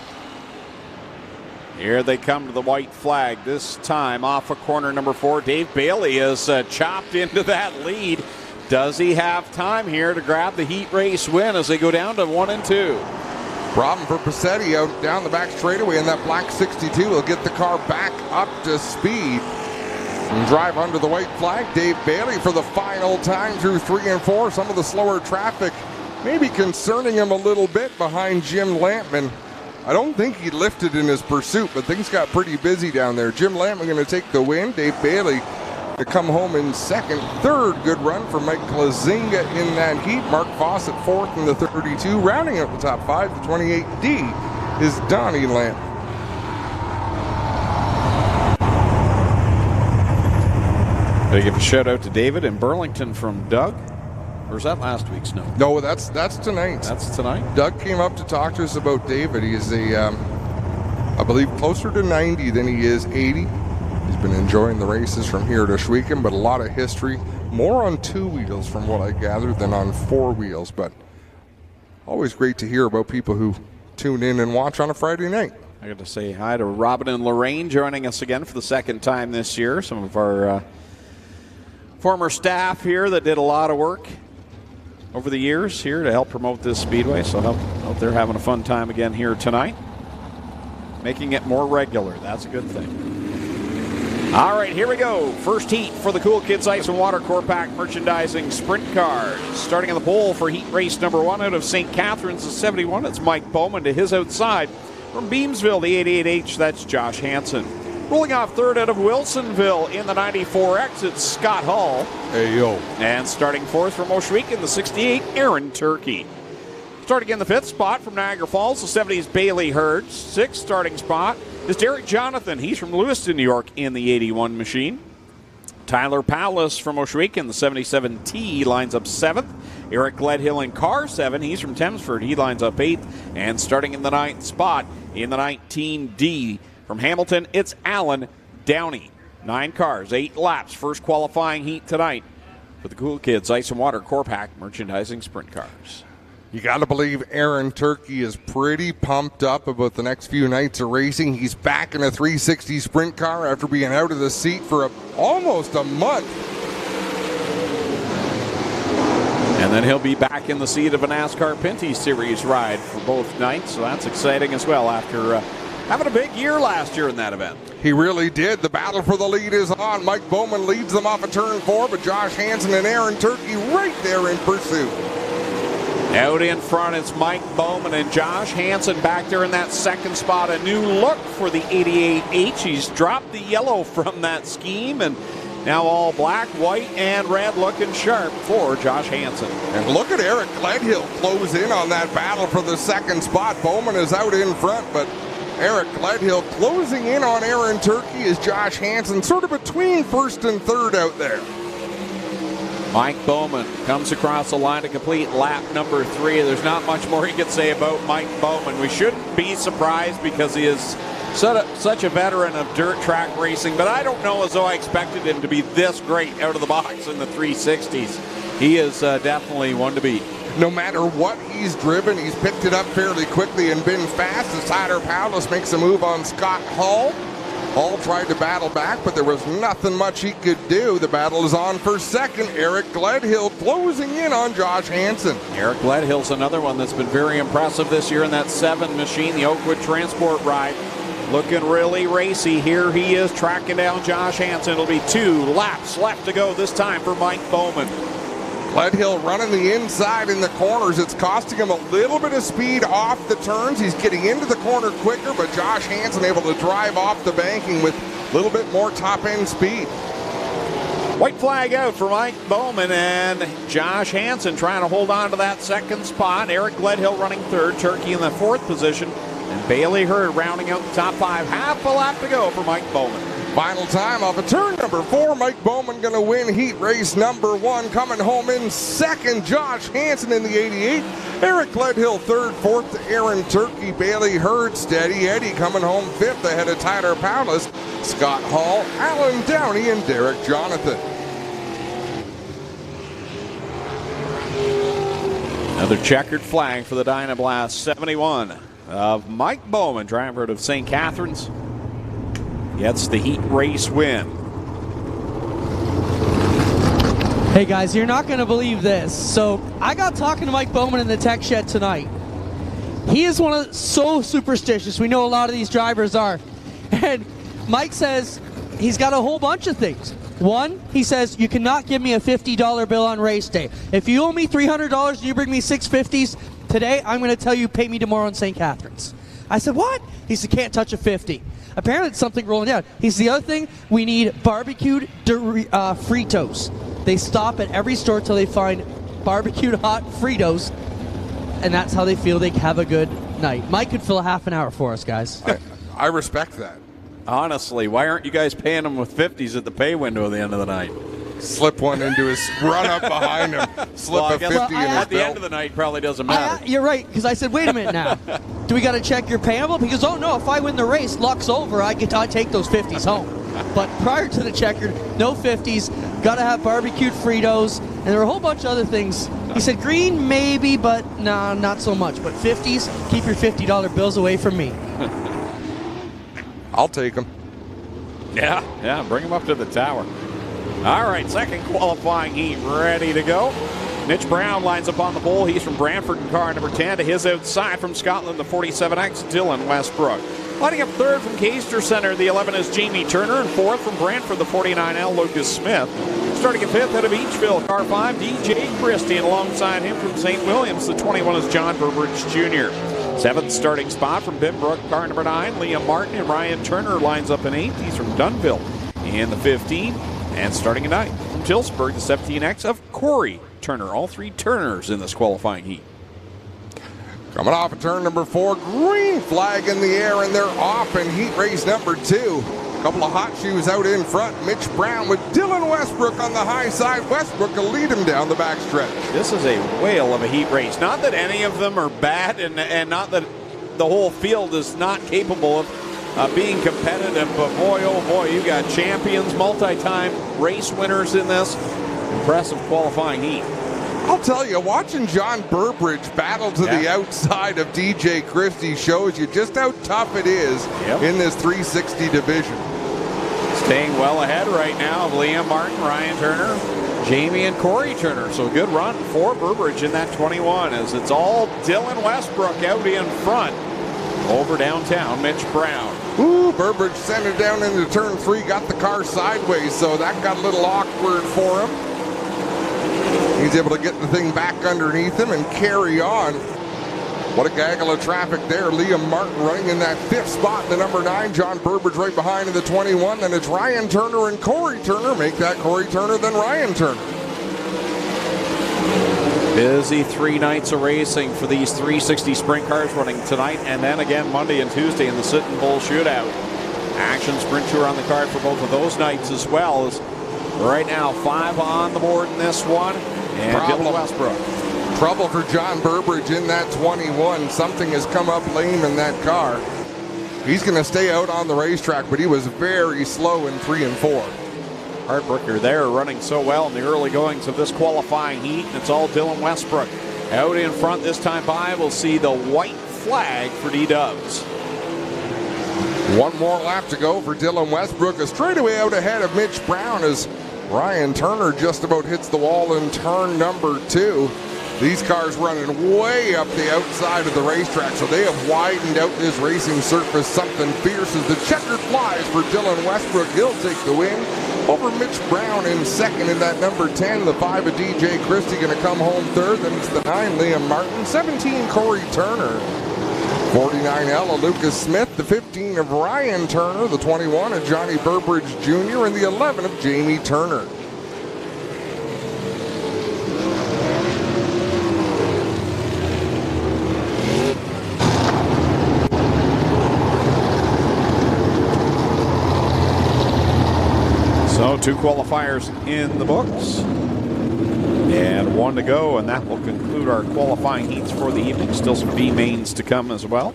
Here they come to the white flag, this time off of corner number 4. Dave Bailey is chopped into that lead. Does he have time here to grab the heat race win as they go down to 1 and 2? Problem for Passetti out down the back straightaway in that black 62. Will get the car back up to speed and drive under the white flag. Dave Bailey for the final time through 3 and 4. Some of the slower traffic maybe concerning him a little bit behind Jim Lampman. I don't think he lifted in his pursuit, but things got pretty busy down there. Jim Lampman going to take the win. Dave Bailey to come home in second. Third good run for Mike Plazinga in that heat. Mark Fawcett fourth in the 32. Rounding out the top 5, the 28D is Donnie Lampman. Gotta give a shout out to David in Burlington from Doug. Or is that last week's note? No, that's tonight. That's tonight? Doug came up to talk to us about David. He is I believe, closer to 90 than he is 80. He's been enjoying the races from here to Ohsweken, but a lot of history. More on 2 wheels from what I gathered than on 4 wheels. But always great to hear about people who tune in and watch on a Friday night. I got to say hi to Robin and Lorraine joining us again for the second time this year. Some of our former staff here that did a lot of work over the years here to help promote this speedway. So I hope they're having a fun time again here tonight. Making it more regular. That's a good thing. All right, here we go. First heat for the Cool Kids Ice and Water Core Pack Merchandising Sprint Cars. Starting on the pole for heat race number 1 out of St. Catharines, the 71. It's Mike Bowman to his outside. From Beamsville, the 88H, that's Josh Hansen. Rolling off third out of Wilsonville in the 94X, it's Scott Hall. Hey, yo. And starting fourth from Ohsweken, the 68, Aaron Turkey. Starting in the 5th spot from Niagara Falls, the 70's Bailey Hurd. 6th starting spot is Derek Jonathan. He's from Lewiston, New York in the 81 machine. Tyler Powless from Ohsweken, the 77T, lines up 7th. Eric Gledhill in car 7. He's from Thamesford. He lines up 8th. And starting in the 9th spot in the 19D from Hamilton, it's Alan Downey. 9 cars, 8 laps. First qualifying heat tonight for the Cool Kids Ice and Water Core Pack Merchandising Sprint Cars. You got to believe Aaron Turkey is pretty pumped up about the next few nights of racing. He's back in a 360 sprint car after being out of the seat for almost a month. And then he'll be back in the seat of a NASCAR Pinty Series ride for both nights, so that's exciting as well after having a big year last year in that event. He really did. The battle for the lead is on. Mike Bowman leads them off of turn 4, but Josh Hansen and Aaron Turkey right there in pursuit. Out in front, it's Mike Bowman and Josh Hansen back there in that 2nd spot. A new look for the 88H. He's dropped the yellow from that scheme and Now all black, white, and red looking sharp for Josh Hansen. And look at Eric Gledhill close in on that battle for the second spot. Bowman is out in front, but Eric Gledhill closing in on Aaron Turkey as Josh Hansen sort of between first and third out there. Mike Bowman comes across the line to complete lap number 3. There's not much more he could say about Mike Bowman. We shouldn't be surprised because he is such a veteran of dirt track racing, but I don't know as though I expected him to be this great out of the box in the 360s. He is definitely one to beat. No matter what he's driven, he's picked it up fairly quickly and been fast as Tyler Powless makes a move on Scott Hall. Hall tried to battle back, but there was nothing much he could do. The battle is on for second. Eric Gledhill closing in on Josh Hansen. Eric Gledhill's another one that's been very impressive this year in that 7 machine, the Oakwood Transport ride. Looking really racy. Here he is tracking down Josh Hansen. It'll be 2 laps left to go this time for Mike Bowman. Gledhill running the inside in the corners. It's costing him a little bit of speed off the turns. He's getting into the corner quicker, but Josh Hansen able to drive off the banking with a little bit more top-end speed. White flag out for Mike Bowman, and Josh Hansen trying to hold on to that second spot. Eric Gledhill running third, Turkey in the 4th position, and Bailey Hurd rounding out the top 5. Half a lap to go for Mike Bowman. Final time off of turn number 4. Mike Bowman going to win heat race number 1. Coming home in second, Josh Hansen in the 88. Eric Gledhill third, 4th to Aaron Turkey. Bailey Hurd steady. Eddie coming home 5th ahead of Tyler Powless. Scott Hall, Alan Downey, and Derek Jonathan. Another checkered flag for the Dynablast 71 of Mike Bowman, driver of St. Catharines. Gets the heat race win. Hey guys, you're not going to believe this. So I got talking to Mike Bowman in the tech shed tonight. He is so superstitious. We know a lot of these drivers are. And Mike says he's got a whole bunch of things. One, he says, you cannot give me a $50 bill on race day. If you owe me $300 and you bring me 650s, today I'm going to tell you pay me tomorrow in St. Catharines. I said, what? He said, can't touch a 50. Apparently it's something rolling down. He's the other thing, we need barbecued Fritos. They stop at every store till they find barbecued hot Fritos, and that's how they feel they have a good night. Mike could fill a half an hour for us, guys. I respect that. Honestly, why aren't you guys paying him with 50s at the pay window at the end of the night? Slip one into his run up behind him. Slip a 50 in his belt. At the end of the night, probably doesn't matter. You're right, because I said, wait a minute now. Do we got to check your payable? Because, oh no, if I win the race, luck's over. I take those 50s home. But prior to the checker, no 50s. Got to have barbecued Fritos. And there were a whole bunch of other things. He said green, maybe, but nah, not so much. But 50s, keep your $50 bills away from me. I'll take them. Yeah, bring them up to the tower. All right, second qualifying heat ready to go. Mitch Brown lines up on the pole. He's from Brantford in car number 10. To his outside from Scotland, the 47X, Dylan Westbrook. Lining up third from Caister Center, the 11 is Jamie Turner. And fourth from Brantford, the 49L, Lucas Smith. Starting at fifth out of Beachville, car 5, DJ Christie. And alongside him from St. Williams, the 21 is John Burbridge Jr. Seventh starting spot from Binbrook, car number 9, Liam Martin. And Ryan Turner lines up in 8th. He's from Dunville in the 15. And starting at 9th from Tillsburg, the 17X of Corey Turner. All 3 Turners in this qualifying heat. Coming off of turn number 4, green flag in the air, and they're off in heat race number 2. A couple of hot shoes out in front. Mitch Brown with Dylan Westbrook on the high side. Westbrook will lead him down the backstretch. This is a whale of a heat race. Not that any of them are bad, and not that the whole field is not capable of being competitive, but boy, oh boy, you got champions, multi-time race winners in this impressive qualifying heat. I'll tell you, watching John Burbridge battle to the outside of DJ Christie shows you just how tough it is in this 360 division. Staying well ahead right now of Liam Martin, Ryan Turner, Jamie and Corey Turner. So good run for Burbridge in that 21 as it's all Dylan Westbrook out in front. Over downtown, Mitch Brown. Ooh, Burbridge sent it down into turn 3, got the car sideways, so that got a little awkward for him. He's able to get the thing back underneath him and carry on. What a gaggle of traffic there. Liam Martin running in that 5th spot in the number 9. John Burbridge right behind in the 21. Then it's Ryan Turner and Corey Turner. Make that Corey Turner, then Ryan Turner. Busy 3 nights of racing for these 360 sprint cars running tonight and then again Monday and Tuesday in the Sit-in Bull Shootout. Action Sprint Tour on the card for both of those nights as well. As right now 5 on the board in this one. And Dylan Westbrook. Trouble for John Burbridge in that 21. Something has come up lame in that car. He's going to stay out on the racetrack, but he was very slow in 3 and 4. Heartbreaker there, running so well in the early goings of this qualifying heat. And it's all Dylan Westbrook out in front this time by. We'll see the white flag for D-Dubs. 1 more lap to go for Dylan Westbrook. A straightaway out ahead of Mitch Brown as Ryan Turner just about hits the wall in turn number 2. These cars running way up the outside of the racetrack, so they have widened out this racing surface something fierce as the checkered flies for Dylan Westbrook. He'll take the win over Mitch Brown in second in that number 10. The 5 of DJ Christie going to come home third. Then it's the 9, Liam Martin. 17, Corey Turner. 49, Ella Lucas Smith. The 15 of Ryan Turner. The 21 of Johnny Burbridge Jr. And the 11 of Jamie Turner. So 2 qualifiers in the books and 1 to go, and that will conclude our qualifying heats for the evening. Still some B-mains to come as well.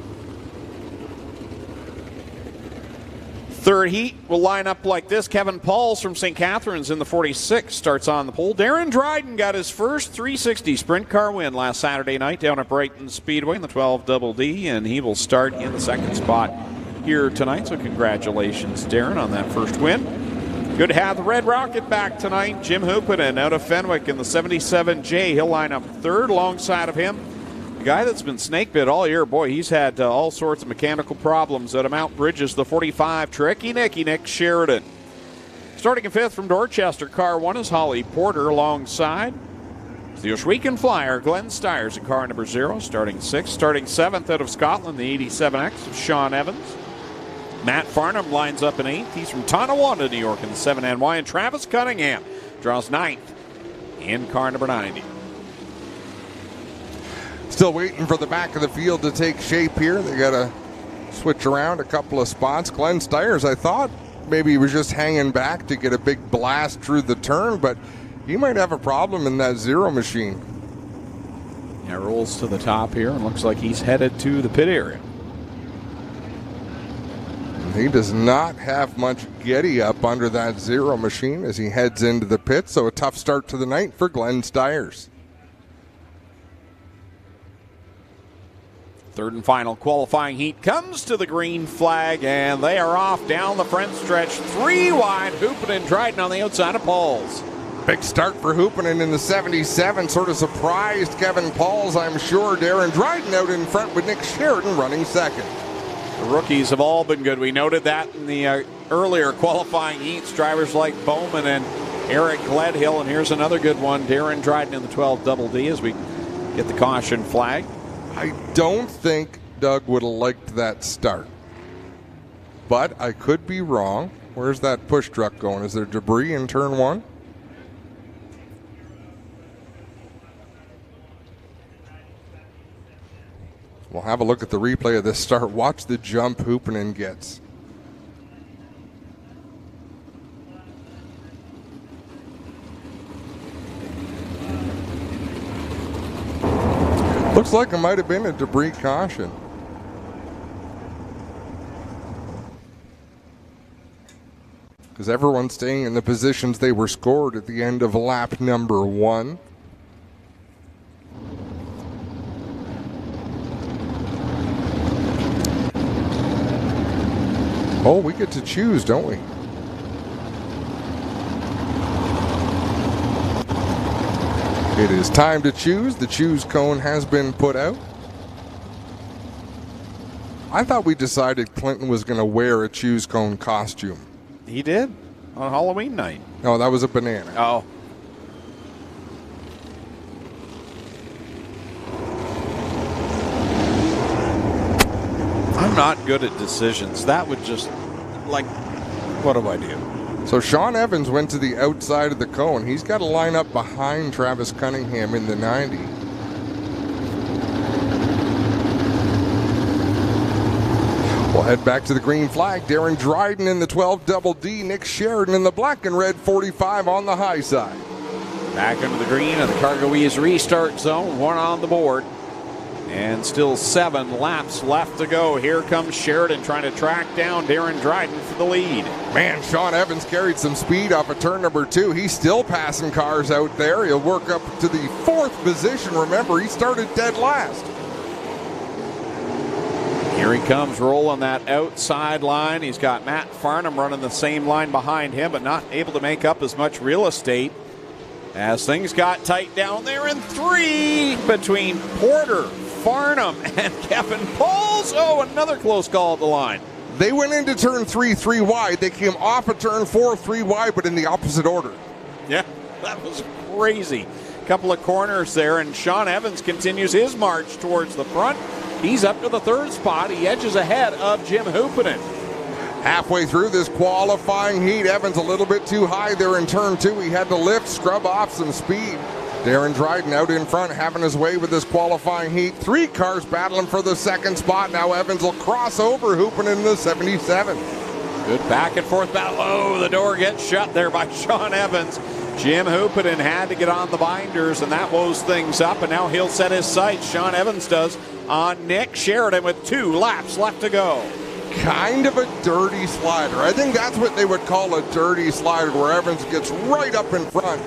Third heat will line up like this. Kevin Pauls from St. Catharines in the 46 starts on the pole. Darren Dryden got his first 360 sprint car win last Saturday night down at Brighton Speedway in the 12 Double D, and he will start in the 2nd spot here tonight. So congratulations, Darren, on that first win. Good to have the Red Rocket back tonight. Jim Hoopanen out of Fenwick in the 77J. He'll line up 3rd alongside of him. The guy that's been snake bit all year. Boy, he's had all sorts of mechanical problems at Mount Bridges. The 45, Tricky Nick Sheridan. Starting in 5th from Dorchester, car 1 is Holly Porter alongside. It's the Ohsweken Flyer, Glenn Stiers in car number 0. Starting 6th. Starting 7th out of Scotland, the 87X of Sean Evans. Matt Farnham lines up in 8th. He's from Tonawanda, New York in the 7NY. And Travis Cunningham draws 9th in car number 90. Still waiting for the back of the field to take shape here. They got to switch around a couple of spots. Glenn Stiers, I thought maybe he was just hanging back to get a big blast through the turn, but he might have a problem in that 0 machine. Yeah, rolls to the top here and looks like he's headed to the pit area. He does not have much Getty up under that 0 machine as he heads into the pit, so a tough start to the night for Glenn Stiers. 3rd and final qualifying heat comes to the green flag, and they are off down the front stretch. 3 wide, Hoopanen and Dryden on the outside of Pauls. Big start for Hoopanen in the 77, sort of surprised Kevin Pauls, I'm sure. Darren Dryden out in front with Nick Sheridan running 2nd. The rookies have all been good. We noted that in the earlier qualifying heats. Drivers like Bowman and Eric Gledhill. And here's another good one. Darren Dryden in the 12 Double D as we get the caution flag. I don't think Doug would have liked that start. But I could be wrong. Where's that push truck going? Is there debris in turn 1? We'll have a look at the replay of this start. Watch the jump Hoopanen gets. Looks like it might have been a debris caution. Because everyone's staying in the positions they were scored at the end of lap number 1. Oh, we get to choose, don't we? It is time to choose. The choose cone has been put out. I thought we decided Clinton was going to wear a choose cone costume. He did on Halloween night. Oh, that was a banana. Oh. not good at decisions. That would just, like, what do I do? So Sean Evans went to the outside of the cone. He's got to line up behind Travis Cunningham in the 90. We'll head back to the green flag. Darren Dryden in the 12 double D. Nick Sheridan in the black and red 45 on the high side. Back into the green of the Cargoese restart zone. One on the board. And still 7 laps left to go. Here comes Sheridan trying to track down Darren Dryden for the lead. Man, Sean Evans carried some speed off of turn number 2. He's still passing cars out there. He'll work up to the 4th position. Remember, he started dead last. Here he comes rolling that outside line. He's got Matt Farnham running the same line behind him, but not able to make up as much real estate as things got tight down there in 3 between Porter, Farnham, and Kevin Pauls. Oh, another close call at the line. They went into turn 3 wide. They came off of turn 4 3 wide, but in the opposite order. Yeah, that was crazy. Couple of corners there, and Sean Evans continues his march towards the front. He's up to the 3rd spot. He edges ahead of Jim Hoopinen. Halfway through this qualifying heat, Evans a little bit too high there in turn 2. He had to lift, scrub off some speed. Darren Dryden out in front, having his way with this qualifying heat. 3 cars battling for the 2nd spot. Now Evans will cross over Hoopinen in the 77. Good back and forth battle. Oh, the door gets shut there by Sean Evans. Jim Hoopinen had to get on the binders, and that woes things up, and now he'll set his sights, Sean Evans does, on Nick Sheridan with 2 laps left to go. Kind of a dirty slider. I think that's what they would call a dirty slider, where Evans gets right up in front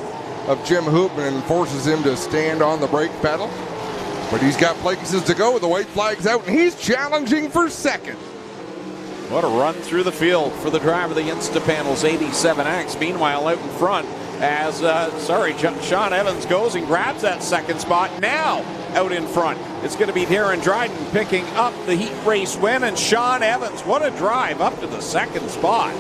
of Jim Hoopinen and forces him to stand on the brake pedal. But he's got places to go. The white flag's out, and he's challenging for 2nd. What a run through the field for the driver of the Instapanels 87X. Meanwhile, out in front, as Sean Evans goes and grabs that 2nd spot. Now out in front, it's going to be Darren Dryden picking up the heat race win, and Sean Evans, what a drive up to the 2nd spot.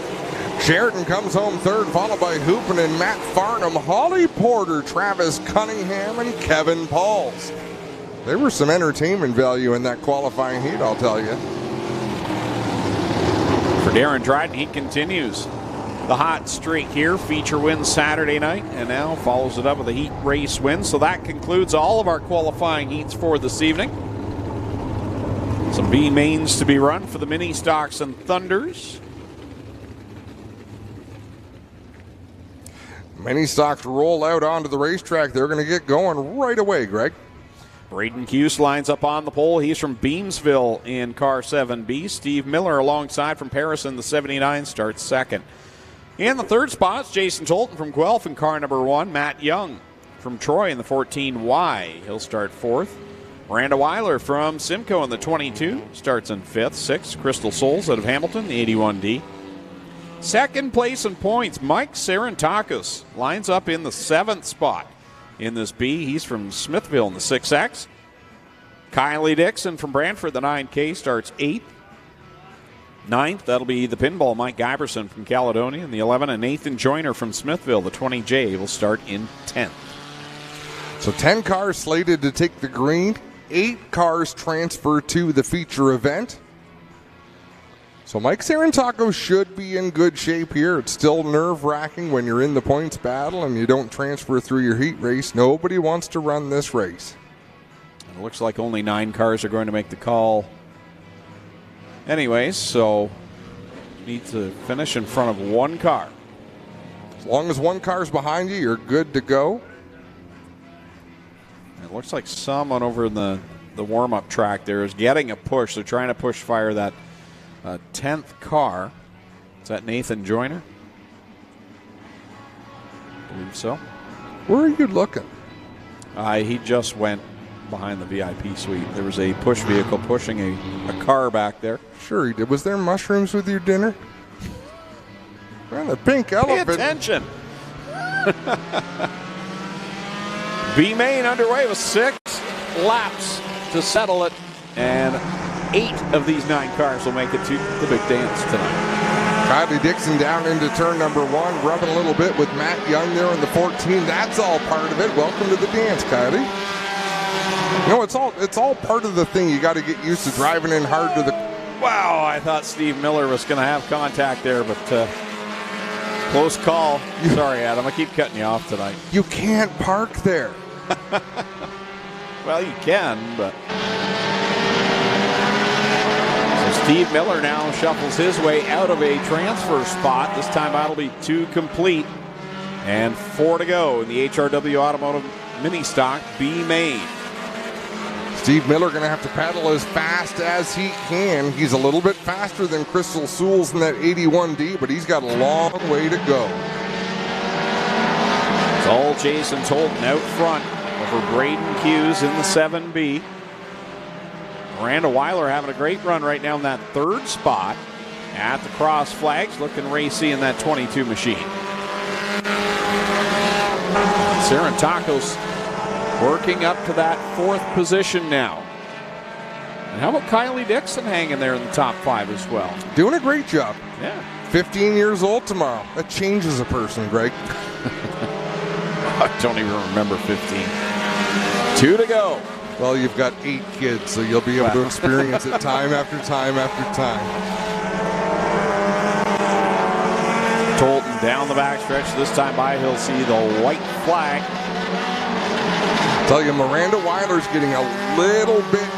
Sheridan comes home 3rd, followed by Hoopinen, Matt Farnham, Holly Porter, Travis Cunningham, and Kevin Pauls. There was some entertainment value in that qualifying heat, I'll tell you. For Darren Dryden, he continues the hot streak here. Feature win Saturday night, and now follows it up with a heat race win. So that concludes all of our qualifying heats for this evening. Some B-mains to be run for the mini stocks and Thunders. Many stocks roll out onto the racetrack. They're going to get going right away, Greg. Braden Cuse lines up on the pole. He's from Beamsville in car 7B. Steve Miller alongside from Paris in the 79 starts 2nd. In the 3rd spot, Jason Tolton from Guelph in car number 1. Matt Young from Troy in the 14Y. He'll start 4th. Miranda Weiler from Simcoe in the 22 starts in 5th. 6th, Crystal Souls out of Hamilton, the 81D. 2nd place in points, Mike Sarantakis lines up in the 7th spot in this B. He's from Smithville in the 6X. Kylie Dixon from Brantford, the 9K, starts 8th. 9th, that'll be the pinball Mike Giberson from Caledonia in the 11, and Nathan Joyner from Smithville, the 20J, will start in 10th. So 10 cars slated to take the green, 8 cars transfer to the feature event. So Mike Sarantaco should be in good shape here. It's still nerve-wracking when you're in the points battle and you don't transfer through your heat race. Nobody wants to run this race. It looks like only 9 cars are going to make the call anyways, so need to finish in front of 1 car. As long as 1 car's behind you, you're good to go. It looks like someone over in the warm-up track there is getting a push. They're trying to push fire that 10th car. Is that Nathan Joyner? I believe so. Where are you looking? He just went behind the VIP suite. There was a push vehicle pushing a car back there. Sure he did. Was there mushrooms with your dinner? Man, the pink elephant. Pay attention. B-main underway with 6 laps to settle it, and 8 of these 9 cars will make it to the big dance tonight. Kylie Dixon down into turn number 1, rubbing a little bit with Matt Young there in the 14. That's all part of it. Welcome to the dance, Kylie. You know, it's all part of the thing. You got to get used to driving in hard to the Wow, I thought Steve Miller was going to have contact there, but close call. Sorry, Adam, I keep cutting you off tonight. You can't park there. Well, you can, but... So Steve Miller now shuffles his way out of a transfer spot. This time out will be 2 complete and 4 to go in the HRW Automotive Mini Stock B-main. Steve Miller going to have to paddle as fast as he can. He's a little bit faster than Crystal Sewells in that 81D, but he's got a long way to go. It's all Jason Tolton out front over Braden Hughes in the 7B. Miranda Weiler having a great run right now in that 3rd spot at the cross flags, looking racy in that 22 machine. Sarantakos working up to that 4th position now. And how about Kylie Dixon hanging there in the top 5 as well? Doing a great job. Yeah. 15 years old tomorrow. That changes a person, Greg. I don't even remember 15. 2 to go. Well, you've got 8 kids, so you'll be able to experience it time after time after time. Tolton down the backstretch. This time by, he'll see the white flag. Tell you, Miranda Weiler's getting a little bit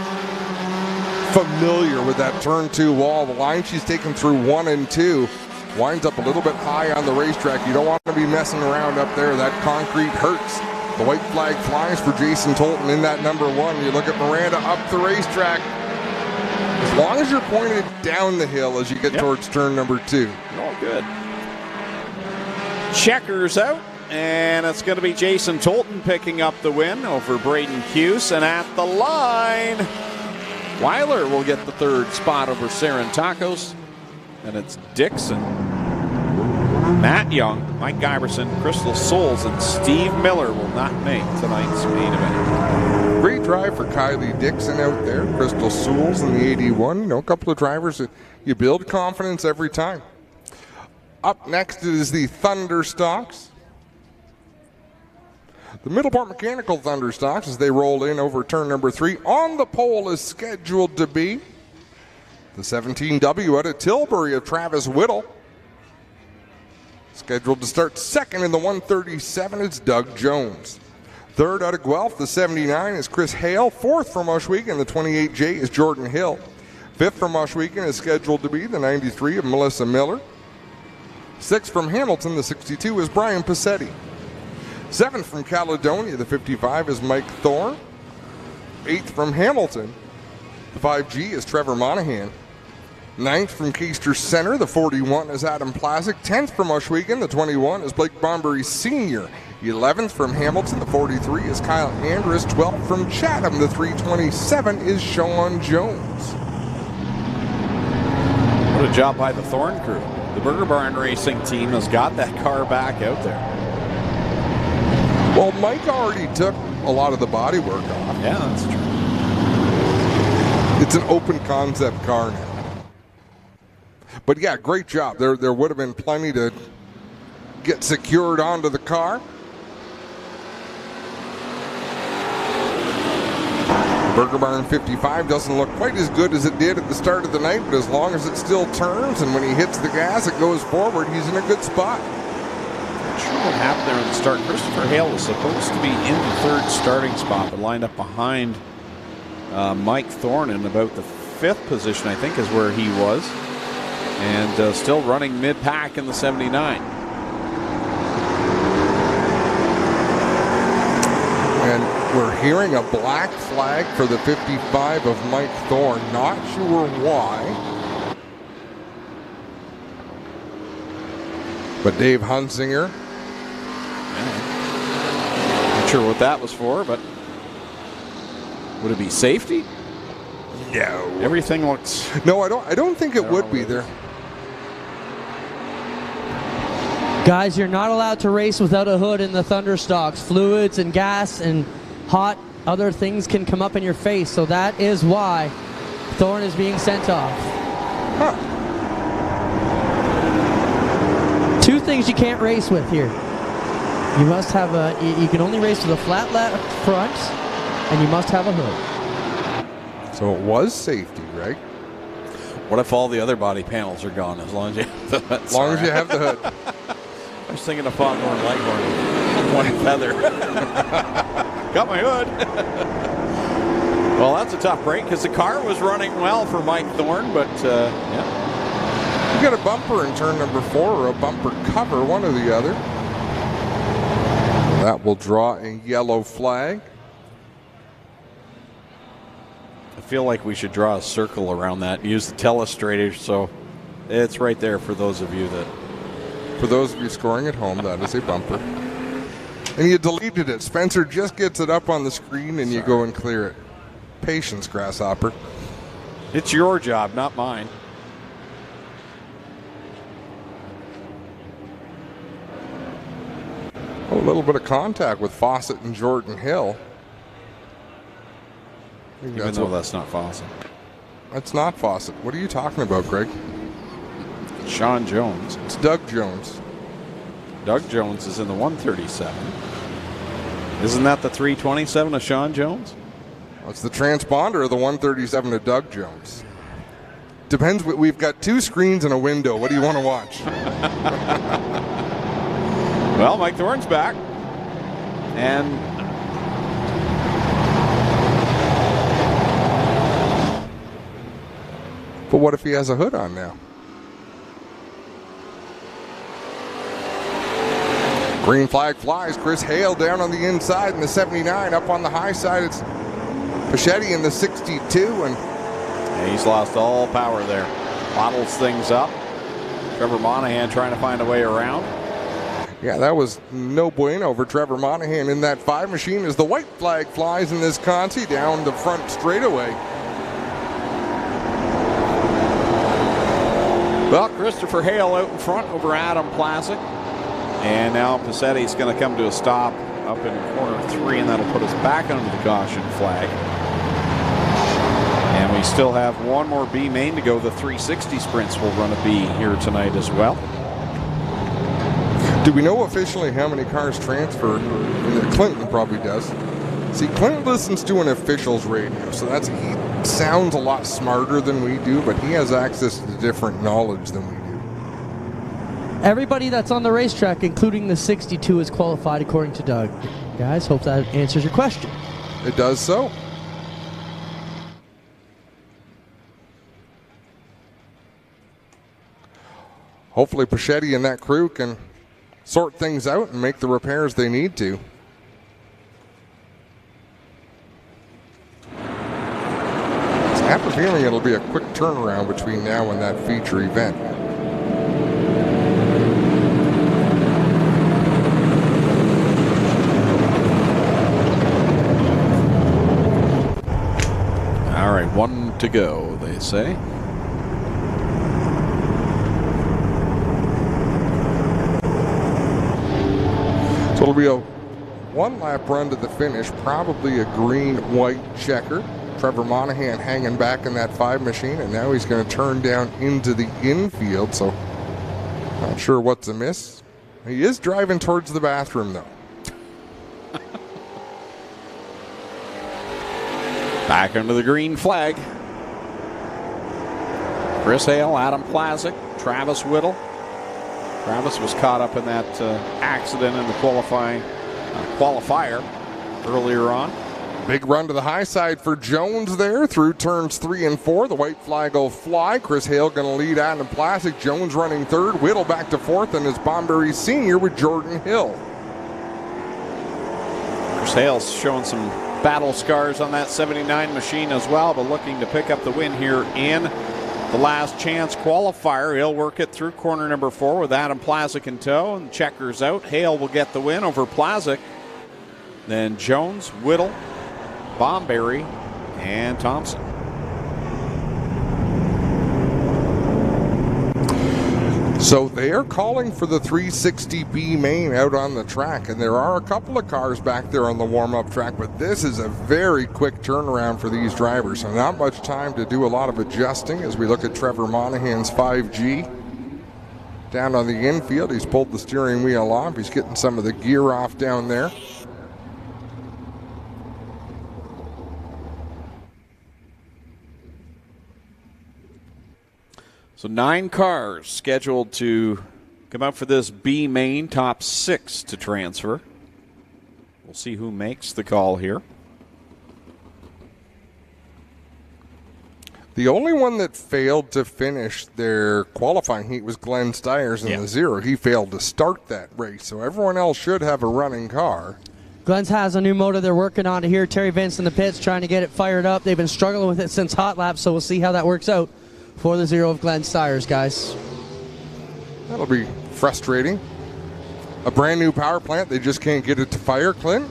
familiar with that turn 2 wall. The line she's taken through 1 and 2 winds up a little bit high on the racetrack. You don't want to be messing around up there. That concrete hurts. The white flag flies for Jason Tolton in that number 1. You look at Miranda up the racetrack. As long as you're pointed down the hill as you get towards turn number 2. All good. Checkers out. And it's going to be Jason Tolton picking up the win over Braden Hughes. And at the line, Weiler will get the 3rd spot over Sarantakos. And it's Dixon, Matt Young, Mike Giberson, Crystal Sewells, and Steve Miller will not make tonight's main event. Great drive for Kylie Dixon out there. Crystal Sewells in the 81. You know, a couple of drivers that you build confidence every time. Up next is the Thunderstocks. The Middleport Mechanical Thunderstocks as they roll in over turn number 3. On the pole is scheduled to be the 17W out of Tilbury of Travis Whittle. Scheduled to start 2nd in the 137 is Doug Jones. 3rd out of Guelph, the 79 is Chris Hale. 4th from Ohsweken, the 28J is Jordan Hill. 5th from Ohsweken is scheduled to be the 93 of Melissa Miller. 6th from Hamilton, the 62 is Brian Passetti. 7th from Caledonia, the 55 is Mike Thorne. 8th from Hamilton, the 5G is Trevor Monahan. 9th from Keister Center, the 41 is Adam Plazik. 10th from Ohsweken, the 21 is Blake Bombury Sr. 11th from Hamilton, the 43 is Kyle Andrus. 12th from Chatham, the 327 is Sean Jones. What a job by the Thorne crew. The Burger Barn Racing team has got that car back out there. Well, Mike already took a lot of the body work off. Yeah, that's true. It's an open concept car now. But yeah, great job. There would have been plenty to get secured onto the car. Burger Barn 55 doesn't look quite as good as it did at the start of the night, but as long as it still turns and when he hits the gas, it goes forward, he's in a good spot. Not sure what happened there at the start. Christopher Hale was supposed to be in the 3rd starting spot, but lined up behind Mike Thorne in about the 5th position, I think, is where he was. And still running mid-pack in the 79. And we're hearing a black flag for the 55 of Mike Thorne. Not sure why. But Dave Hunsinger. Not sure what that was for, but would it be safety? No. Everything looks... No, I don't think it would be there. Guys, you're not allowed to race without a hood in the Thunderstocks. Fluids and gas and hot other things can come up in your face, so that is why Thorne is being sent off. Huh. 2 things you can't race with here. You must have you can only race with a flat left front, and you must have a hood. So it was safety, right? What if all the other body panels are gone as long as you have the hood? As long as you have the hood. I was thinking of Foghorn Leghorn. One feather. Got my hood. Well, that's a tough break because the car was running well for Mike Thorne, but yeah. You got a bumper in turn number 4 or a bumper cover, one or the other. That will draw a yellow flag. I feel like we should draw a circle around that and use the telestrator so it's right there for those of you that... For those of you scoring at home, that is a bumper. And you deleted it. Spencer just gets it up on the screen and you go and clear it. Patience, Grasshopper. It's your job, not mine. A little bit of contact with Fawcett and Jordan Hill. Even though that's not Fawcett. That's not Fawcett. What are you talking about, Greg? Sean Jones. It's Doug Jones. Doug Jones is in the 137. Isn't that the 327 of Sean Jones? Well, it's the transponder of the 137 of Doug Jones. Depends. We've got 2 screens and a window. What do you want to watch? Well, Mike Thorne's back. And but what if he has a hood on now? Green flag flies. Chris Hale down on the inside in the 79. Up on the high side, it's Pachetti in the 62. And he's lost all power there. Bottles things up. Trevor Monahan trying to find a way around. Yeah, that was no bueno for Trevor Monahan in that 5 machine as the white flag flies in this Conti down the front straightaway. Well, Christopher Hale out in front over Adam Plasic. And now Passetti's going to come to a stop up in corner 3, and that'll put us back under the caution flag. And we still have one more B-main to go. The 360 sprints will run a B here tonight as well. Do we know officially how many cars transfer? Clinton probably does. See, Clinton listens to an official's radio, so he sounds a lot smarter than we do, but he has access to different knowledge than we do. Everybody that's on the racetrack, including the 62, is qualified according to Doug. Guys, hope that answers your question. It does so. Hopefully Pachetti and that crew can sort things out and make the repairs they need to. I have a feeling it'll be a quick turnaround between now and that feature event. All right, 1 to go, they say. So it'll be a 1-lap run to the finish, probably a green-white checker. Trevor Monahan hanging back in that 5 machine, and now he's going to turn down into the infield, so not sure what's amiss. He is driving towards the bathroom, though. Back under the green flag. Chris Hale, Adam Plasic, Travis Whittle. Travis was caught up in that accident in the qualifier earlier on. Big run to the high side for Jones there through turns 3 and 4. The white flag will fly. Chris Hale going to lead Adam Plasic. Jones running 3rd. Whittle back to 4th, and his Bomberry Senior with Jordan Hill. Chris Hale's showing some battle scars on that 79 machine as well, but looking to pick up the win here in the last chance qualifier. He'll work it through corner number 4 with Adam Plasic in tow, and checkers out. Hale will get the win over Plasic. Then Jones, Whittle, Bomberry, and Thompson. So they are calling for the 360 B-main out on the track, and there are a couple of cars back there on the warm-up track, but this is a very quick turnaround for these drivers, so not much time to do a lot of adjusting as we look at Trevor Monahan's 5G. Down on the infield, he's pulled the steering wheel off. He's getting some of the gear off down there. So 9 cars scheduled to come out for this B-main, top 6 to transfer. We'll see who makes the call here. The only one that failed to finish their qualifying heat was Glenn Stiers in the 0. He failed to start that race, so everyone else should have a running car. Glenn's has a new motor they're working on here. Terry Vince in the pits trying to get it fired up. They've been struggling with it since hot laps, so we'll see how that works out for the 0 of Glenn Stiers, guys. That'll be frustrating. A brand new power plant, they just can't get it to fire, Clint?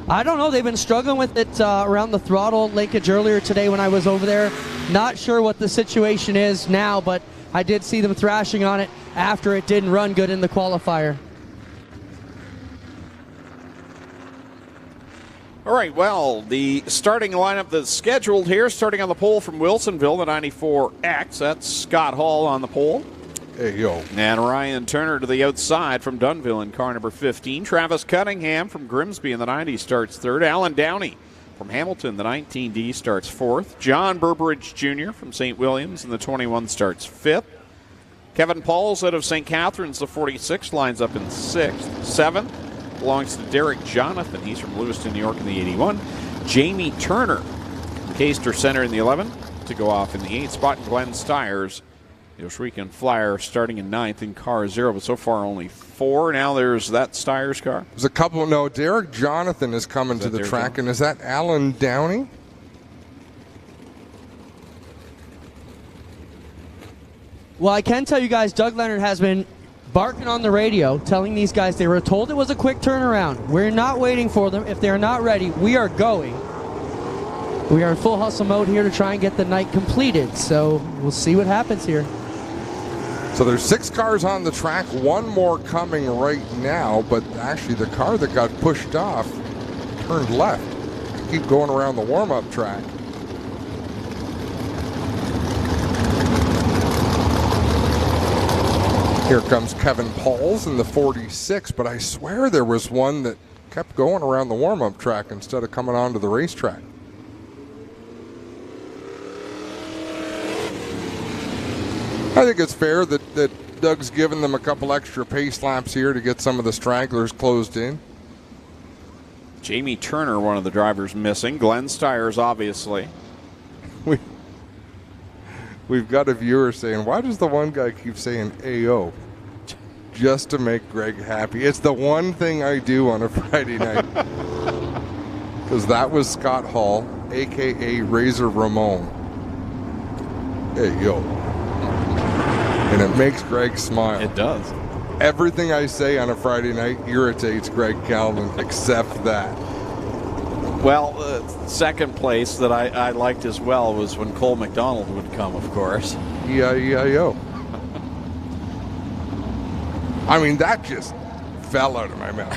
I don't know. They've been struggling with it around the throttle linkage earlier today when I was over there. Not sure what the situation is now, but I did see them thrashing on it after it didn't run good in the qualifier. All right, well, the starting lineup that's scheduled here, starting on the pole from Wilsonville, the 94X. That's Scott Hall on the pole. Hey, yo. And Ryan Turner to the outside from Dunville in car number 15. Travis Cunningham from Grimsby in the 90 starts third. Alan Downey from Hamilton, the 19D, starts fourth. John Burbridge Jr. from St. Williams in the 21 starts fifth. Kevin Pauls out of St. Catharines, the 46, lines up in sixth. Seventh belongs to Derek Jonathan. He's from Lewiston, New York in the 81. Jamie Turner from Caister Center in the 11 to go off in the 8th spot. Glenn Stiers, the Ohsweken Flyer, starting in 9th in car 0, but so far only 4. Now there's that Stiers car. There's a couple. No, Derek Jonathan is coming to the track, and is that Alan Downey? Well, I can tell you guys, Doug Leonard has been barking on the radio, telling these guys they were told it was a quick turnaround. We're not waiting for them. If they're not ready, we are going. We are in full hustle mode here to try and get the night completed, so we'll see what happens here. So there's 6 cars on the track, 1 more coming right now, but actually the car that got pushed off turned left. Keep going around the warm-up track. Here comes Kevin Pauls in the 46, but I swear there was one that kept going around the warm-up track instead of coming onto the racetrack. I think it's fair that Doug's given them a couple extra pace laps here to get some of the stragglers closed in. Jamie Turner, one of the drivers, missing. Glenn Stiers, obviously. We've got a viewer saying, why does the one guy keep saying AO? Just to make Greg happy. It's the one thing I do on a Friday night. Because that was Scott Hall, a.k.a. Razor Ramon. Hey, yo. And it makes Greg smile. It does. Everything I say on a Friday night irritates Greg Calvin, except that. Well, second place that I liked as well was when Cole McDonald would come, of course. E-I-E-I-O. I mean, that just fell out of my mouth.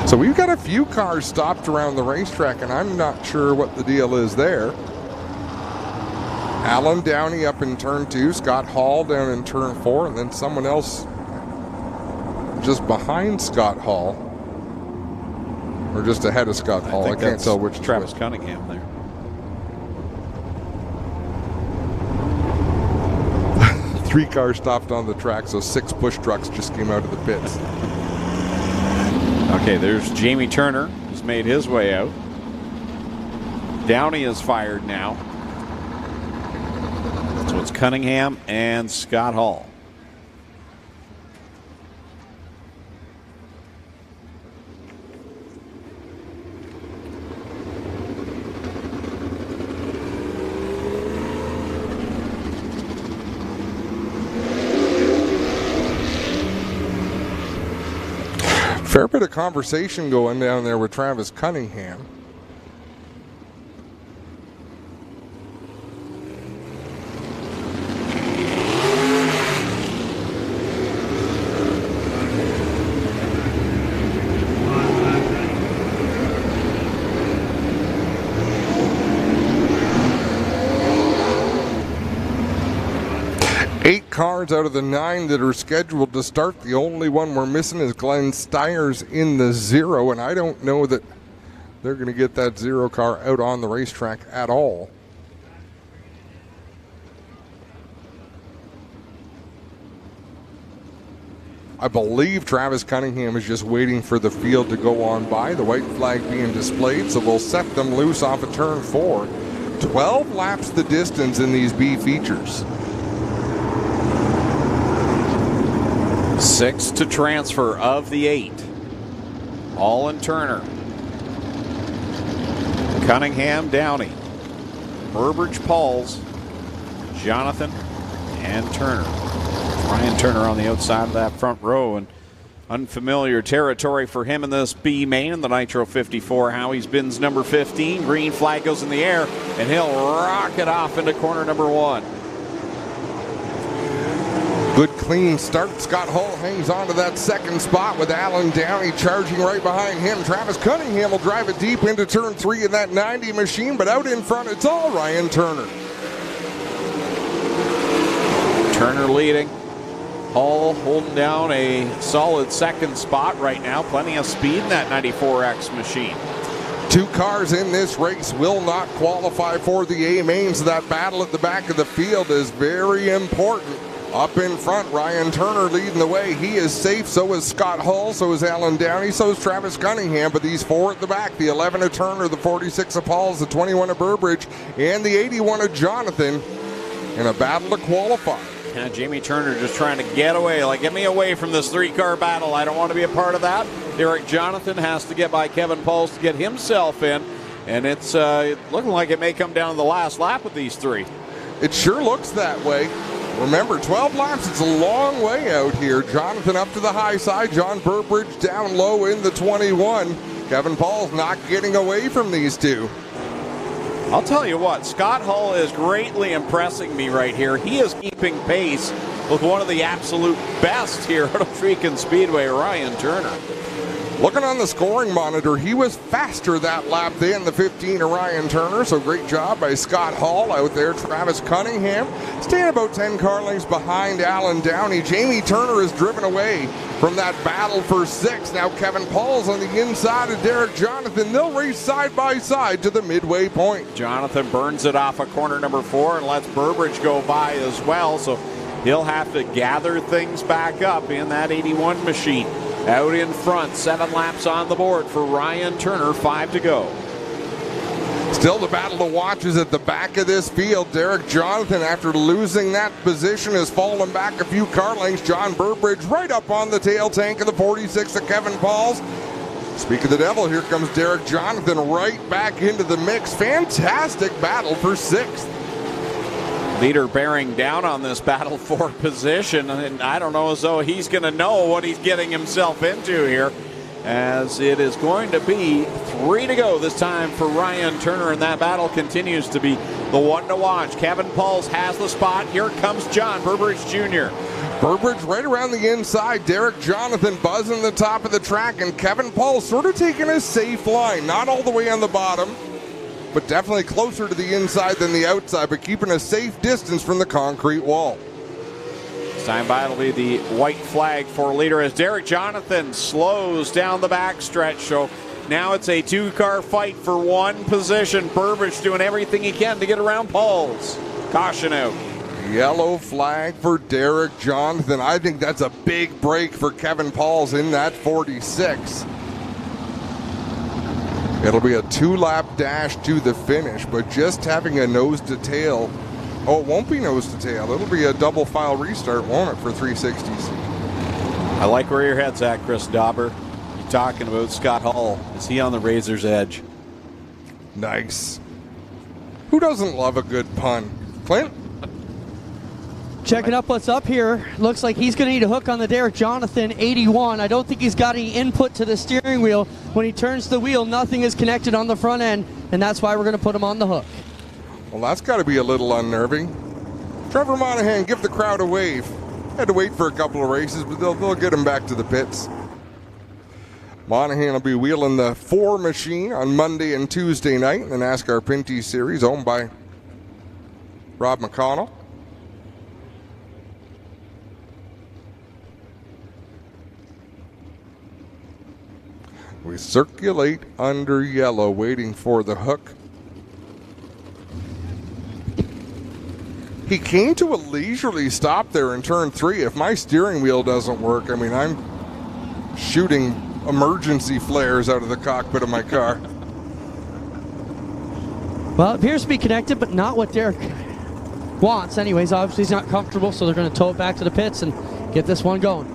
So we've got a few cars stopped around the racetrack, and I'm not sure what the deal is there. Alan Downey up in turn 2, Scott Hall down in turn 4, and then someone else just behind Scott Hall. Or just ahead of Scott Hall. I can't tell which. Travis Cunningham there. Three cars stopped on the track, so 6 push trucks just came out of the pits. Okay, there's Jamie Turner, who's made his way out. Downey is fired now. So it's Cunningham and Scott Hall. Fair bit of conversation going down there with Travis Cunningham. Cars out of the 9 that are scheduled to start. The only one we're missing is Glenn Stiers in the 0, and I don't know that they're going to get that 0 car out on the racetrack at all. I believe Travis Cunningham is just waiting for the field to go on by. The white flag being displayed, so we'll set them loose off of turn 4. 12 laps the distance in these B features. 6 to transfer of the 8. All in Turner. Cunningham, Downey. Burbridge, Pauls, Jonathan, and Turner. Ryan Turner on the outside of that front row, and unfamiliar territory for him in this B-main in the Nitro 54. Howie's Bins number 15. Green flag goes in the air, and he'll rocket off into corner number 1. Good clean start. Scott Hull hangs on to that second spot with Alan Downey charging right behind him. Travis Cunningham will drive it deep into turn 3 in that 90 machine, but out in front it's all Ryan Turner. Turner leading. Hull holding down a solid second spot right now. Plenty of speed in that 94X machine. 2 cars in this race will not qualify for the A-mains. That battle at the back of the field is very important. Up in front, Ryan Turner leading the way. He is safe, so is Scott Hull, so is Alan Downey, so is Travis Cunningham. But these 4 at the back, the 11 of Turner, the 46 of Pauls, the 21 of Burbridge, and the 81 of Jonathan in a battle to qualify. Jamie Turner just trying to get away, like, get me away from this 3-car battle. I don't want to be a part of that. Derek Jonathan has to get by Kevin Pauls to get himself in, and it's looking like it may come down to the last lap with these 3. It sure looks that way. Remember, 12 laps, it's a long way out here. Jonathan up to the high side, John Burbridge down low in the 21. Kevin Pauls not getting away from these 2. I'll tell you what, Scott Hull is greatly impressing me right here. He is keeping pace with one of the absolute best here at Ohsweken Speedway, Ryan Turner. Looking on the scoring monitor, he was faster that lap than the 15 of Ryan Turner, so great job by Scott Hull out there. Travis Cunningham staying about 10 car lengths behind Alan Downey. Jamie Turner is driven away from that battle for 6. Now Kevin Pauls on the inside of Derek Jonathan. They'll race side by side to the midway point. Jonathan burns it off of corner number 4 and lets Burbridge go by as well, so he'll have to gather things back up in that 81 machine. Out in front, 7 laps on the board for Ryan Turner, 5 to go. Still the battle to watch is at the back of this field. Derek Jonathan, after losing that position, has fallen back a few car lengths. John Burbridge right up on the tail tank of the 46 of Kevin Pauls. Speak of the devil, here comes Derek Jonathan right back into the mix. Fantastic battle for 6th. Leader bearing down on this battle for position, and I don't know as though he's going to know what he's getting himself into here, as it is going to be 3 to go this time for Ryan Turner, and that battle continues to be the one to watch. Kevin Pauls has the spot. Here comes John Burbridge Jr. Burbridge right around the inside. Derek Jonathan buzzing the top of the track, and Kevin Pauls sort of taking a safe line, not all the way on the bottom, but definitely closer to the inside than the outside, but keeping a safe distance from the concrete wall. This time by it'll be the white flag for leader as Derek Jonathan slows down the backstretch. So now it's a 2-car fight for 1 position. Burbridge doing everything he can to get around Pauls. Caution out. Yellow flag for Derek Jonathan. I think that's a big break for Kevin Pauls in that 46. It'll be a 2-lap dash to the finish, but just having a nose to tail. Oh, it won't be nose to tail. It'll be a double file restart, won't it, for 360s? I like where your head's at, Chris Dauber. You're talking about Scott Hull. Is he on the razor's edge? Nice. Who doesn't love a good pun? Clint? Checking up what's up here. Looks like he's going to need a hook on the Derek Jonathan 81. I don't think he's got any input to the steering wheel. When he turns the wheel, nothing is connected on the front end, and that's why we're going to put him on the hook. Well, that's got to be a little unnerving. Trevor Monahan, give the crowd a wave. Had to wait for a couple of races, but they'll get him back to the pits. Monahan will be wheeling the 4 machine on Monday and Tuesday night in the NASCAR Pinty Series, owned by Rob McConnell. We circulate under yellow, waiting for the hook. He came to a leisurely stop there in turn 3. If my steering wheel doesn't work, I mean, I'm shooting emergency flares out of the cockpit of my car. Well, it appears to be connected, but not what Derek wants. Anyways, obviously he's not comfortable, so they're going to tow it back to the pits and get this one going.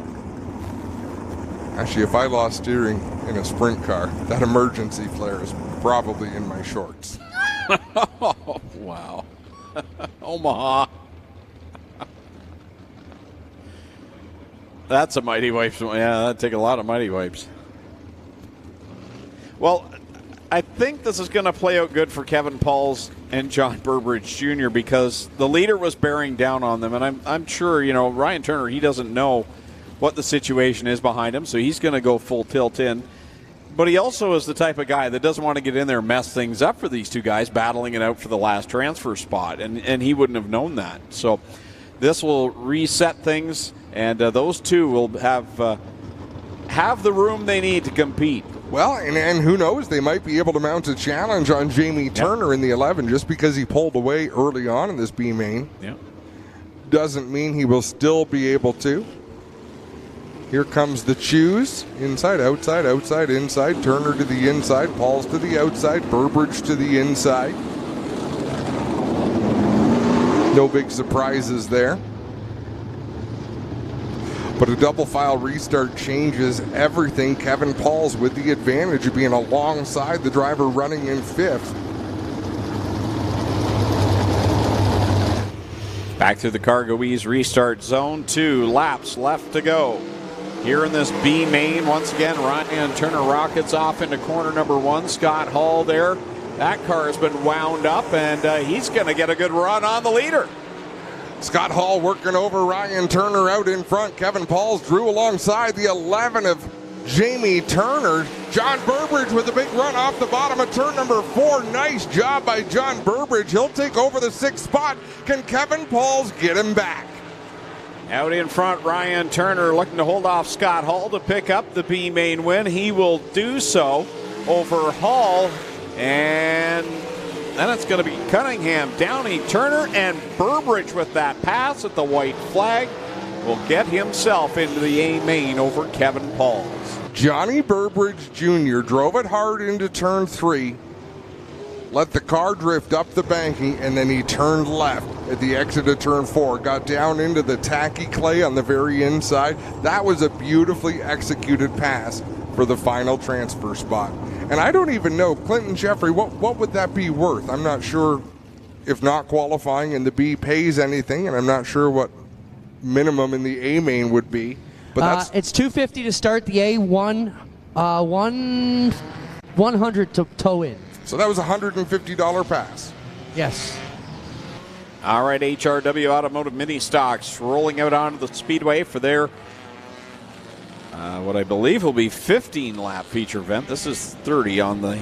Actually, if I lost steering in a sprint car, that emergency flare is probably in my shorts. Oh, wow. Omaha. That's a Mighty Wipes. Yeah, that'd take a lot of Mighty Wipes. Well, I think this is going to play out good for Kevin Pauls and John Burbridge Jr. because the leader was bearing down on them, and I'm sure, you know, Ryan Turner, he doesn't know what the situation is behind him, so he's going to go full tilt in. But he also is the type of guy that doesn't want to get in there and mess things up for these two guys battling it out for the last transfer spot, and he wouldn't have known that. So this will reset things, and those two will have the room they need to compete. Well, and who knows, they might be able to mount a challenge on Jamie Turner in the 11 just because he pulled away early on in this B-main. Yeah. Doesn't mean he will still be able to. Here comes the choose. Inside, outside, outside, inside. Turner to the inside. Pauls to the outside. Burbridge to the inside. No big surprises there. But a double file restart changes everything. Kevin Pauls with the advantage of being alongside the driver running in 5th. Back to the Cargo Ease restart zone. 2 laps left to go. Here in this B-main, once again, Ryan Turner rockets off into corner number 1. Scott Hall there. That car has been wound up, and he's going to get a good run on the leader. Scott Hall working over Ryan Turner out in front. Kevin Pauls drew alongside the 11 of Jamie Turner. John Burbridge with a big run off the bottom of turn number 4. Nice job by John Burbridge. He'll take over the 6th spot. Can Kevin Pauls get him back? Out in front, Ryan Turner looking to hold off Scott Hall to pick up the B-main win. He will do so over Hall, and then it's going to be Cunningham, Downey, Turner, and Burbridge with that pass at the white flag will get himself into the A-main over Kevin Pauls. Johnny Burbridge Jr. drove it hard into turn 3, let the car drift up the banking, and then he turned left at the exit of turn 4, got down into the tacky clay on the very inside. That was a beautifully executed pass for the final transfer spot. And I don't even know, Clinton Jeffrey, what would that be worth? I'm not sure if not qualifying in the B pays anything, and I'm not sure what minimum in the A-main would be. But that's it's $250 to start the A1, 100 to tow in. So that was a $150 pass. Yes. All right, HRW Automotive Mini Stocks rolling out onto the Speedway for their what I believe will be 15-lap feature event. This is 30 on the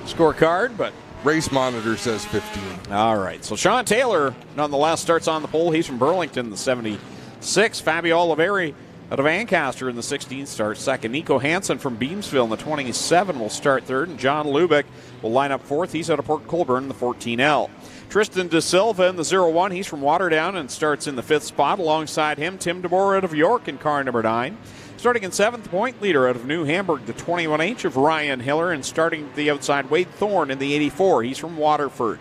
scorecard, but Race Monitor says 15. All right, so Sean Taylor, nonetheless, starts on the pole. He's from Burlington, the 76. Fabio Oliveri out of Ancaster in the 16 starts second. Nico Hansen from Beamsville in the 27 will start third, and John Lubick will line up fourth. He's out of Port Colborne in the 14L. Tristan De Silva in the 01. He's from Waterdown and starts in the 5th spot. Alongside him, Tim DeBoer out of York in car number 9. Starting in 7th, point leader out of New Hamburg, the 21H of Ryan Hiller, and starting the outside, Wade Thorne in the 84. He's from Waterford.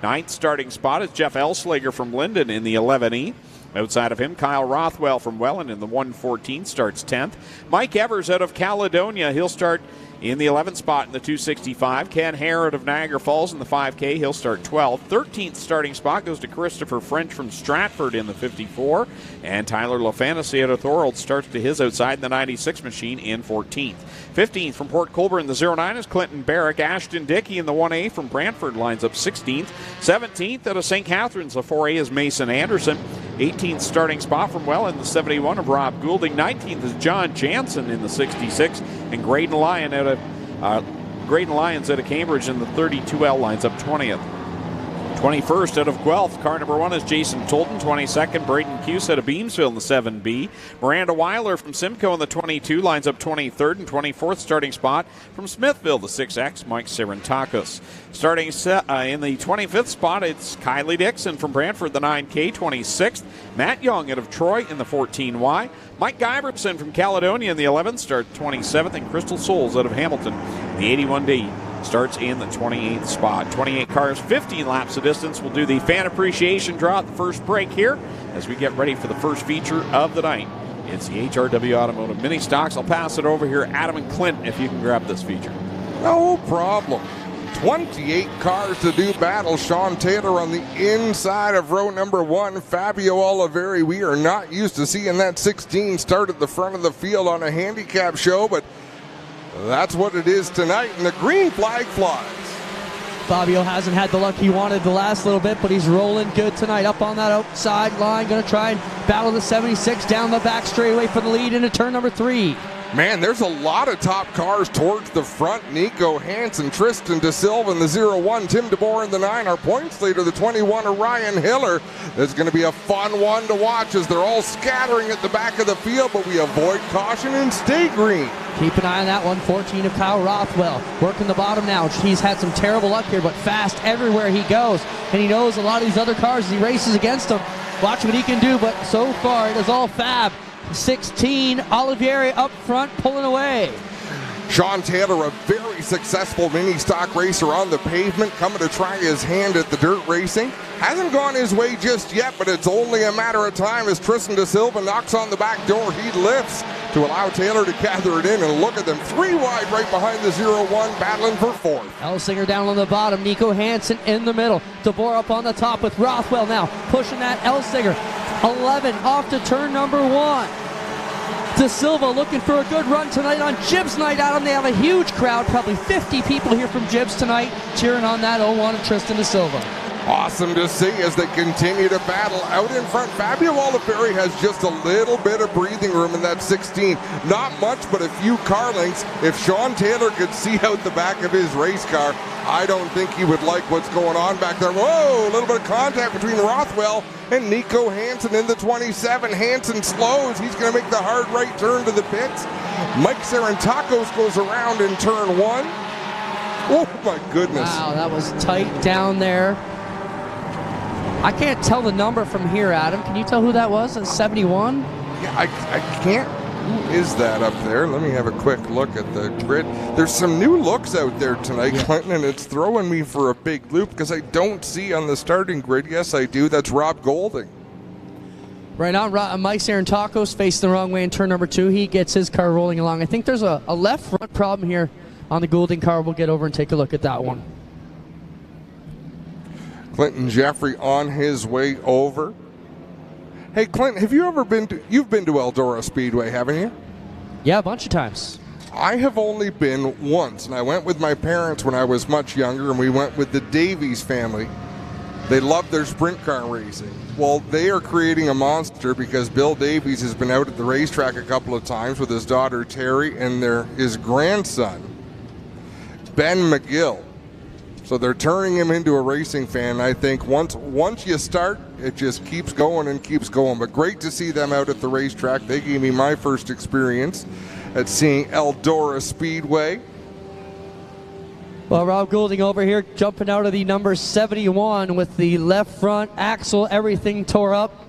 9th starting spot is Jeff Elslager from Linden in the 11E. Outside of him, Kyle Rothwell from Welland in the 114 starts 10th. Mike Evers out of Caledonia, he'll start in the 11th spot in the 265. Ken Hare out of Niagara Falls in the 5K, he'll start 12th. 13th starting spot goes to Christopher French from Stratford in the 54. And Tyler LaFantasy out of Thorold starts to his outside in the 96 machine in 14th. 15th from Port Colborne in the 09 is Clinton Barrick. Ashton Dickey in the 1A from Brantford lines up 16th. 17th out of St. Catharines, the 4A is Mason Anderson. 18th starting spot from Welland, the 71 of Rob Goulding. 19th is John Jansen in the 66. And Graydon Lyons out of Cambridge in the 32L lines up 20th. 21st out of Guelph, car number 1 is Jason Tolton. 22nd, Braden Cuse out of Beamsville in the 7B. Miranda Weiler from Simcoe in the 22 lines up 23rd, and 24th starting spot from Smithville, the 6X, Mike Serentakis. Starting in the 25th spot, it's Kylie Dixon from Brantford, the 9K, 26th. Matt Young out of Troy in the 14Y. Mike Guybertson from Caledonia in the 11th, start 27th, and Crystal Souls out of Hamilton, the 81D. Starts in the 28th spot. 28 cars, 15 laps of distance. We'll do the fan appreciation draw at the first break here as we get ready for the first feature of the night. It's the HRW Automotive Mini Stocks. I'll pass it over here, Adam and Clint, if you can grab this feature. No problem. 28 cars to do battle. Sean Taylor on the inside of row number 1. Fabio Oliveri. We are not used to seeing that 16 start at the front of the field on a handicap show, but that's what it is tonight, and the green flag flies. Fabio hasn't had the luck he wanted the last little bit, but he's rolling good tonight. Up on that outside line, going to try and battle the 76 down the back straightaway for the lead into turn number 3. Man, there's a lot of top cars towards the front. Nico Hansen, Tristan De Silva in the 01, Tim DeBoer in the 9. Our points leader, the 21, Ryan Hiller. There's going to be a fun one to watch as they're all scattering at the back of the field, but we avoid caution and stay green. Keep an eye on that one. 14 of Kyle Rothwell working the bottom now. He's had some terrible luck here, but fast everywhere he goes, and he knows a lot of these other cars as he races against them. Watch what he can do, but so far it is all Fab. 16, Olivieri up front, pulling away. Sean Taylor, a very successful mini stock racer on the pavement, coming to try his hand at the dirt racing. Hasn't gone his way just yet, but it's only a matter of time as Tristan De Silva knocks on the back door. He lifts to allow Taylor to gather it in, and look at them, 3 wide right behind the 01, battling for 4th. Elsinger down on the bottom, Nico Hansen in the middle. DeBoer up on the top with Rothwell now pushing that Elsinger. 11 off to turn number 1. De Silva looking for a good run tonight on JIBS night, Adam. They have a huge crowd, probably 50 people here from JIBS tonight, cheering on that 01 of Tristan De Silva. Awesome to see as they continue to battle. Out in front, Fabio Oliveri has just a little bit of breathing room in that 16. Not much, but a few car lengths. If Sean Taylor could see out the back of his race car, I don't think he would like what's going on back there. Whoa, a little bit of contact between Rothwell and Nico Hansen in the 27. Hansen slows. He's going to make the hard right turn to the pits. Mike Serentakis goes around in turn 1. Oh, my goodness. Wow, that was tight down there. I can't tell the number from here, Adam. Can you tell who that was? 71? Yeah, I can't. Who is that up there? Let me have a quick look at the grid. There's some new looks out there tonight, Clinton, and it's throwing me for a big loop because I don't see on the starting grid. Yes, I do. That's Rob Golding. Right on, Mike Serentakis facing the wrong way in turn number 2. He gets his car rolling along. I think there's a left front problem here on the Goulding car. We'll get over and take a look at that one. Clinton Jeffrey on his way over. Hey, Clinton, have you ever you've been to Eldora Speedway, haven't you? Yeah, a bunch of times. I have only been once, and I went with my parents when I was much younger, and we went with the Davies family. They love their sprint car racing. Well, they are creating a monster because Bill Davies has been out at the racetrack a couple of times with his daughter Terry and his grandson, Ben McGill. So they're turning him into a racing fan. I think once you start, it just keeps going and keeps going. But great to see them out at the racetrack. They gave me my first experience at seeing Eldora Speedway. Well, Rob Goulding over here jumping out of the number 71 with the left front axle, everything tore up,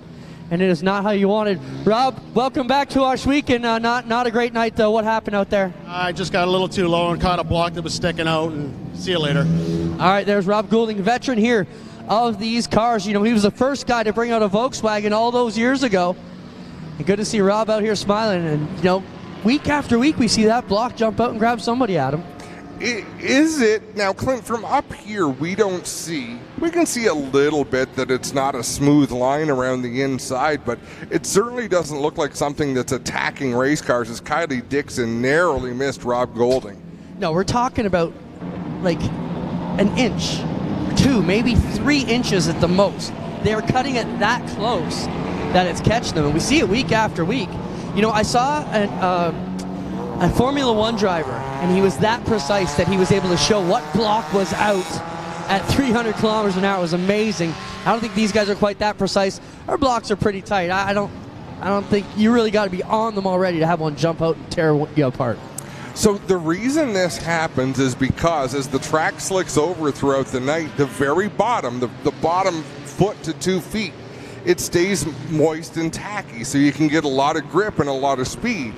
and it is not how you wanted. Rob, welcome back to Ohsweken. Not a great night, though. What happened out there? I just got a little too low and caught a block that was sticking out, and see you later. All right, there's Rob Goulding, veteran here of these cars. You know, he was the first guy to bring out a Volkswagen all those years ago. And good to see Rob out here smiling. And, you know, week after week we see that block jump out and grab somebody, Adam. Is it? Now, Clint, from up here, we can see a little bit that it's not a smooth line around the inside, but it certainly doesn't look like something that's attacking race cars as Kylie Dixon narrowly missed Rob Goulding. No, we're talking about like an inch, 2, maybe 3 inches at the most. They're cutting it that close that it's catching them, and we see it week after week. You know, I saw a Formula One driver, and he was that precise that he was able to show what block was out at 300 kilometers an hour. It was amazing. I don't think these guys are quite that precise. Our blocks are pretty tight. I don't think you really got to be on them already to have one jump out and tear you apart. So the reason this happens is because as the track slicks over throughout the night, the very bottom, the bottom foot to 2 feet, it stays moist and tacky, so you can get a lot of grip and a lot of speed.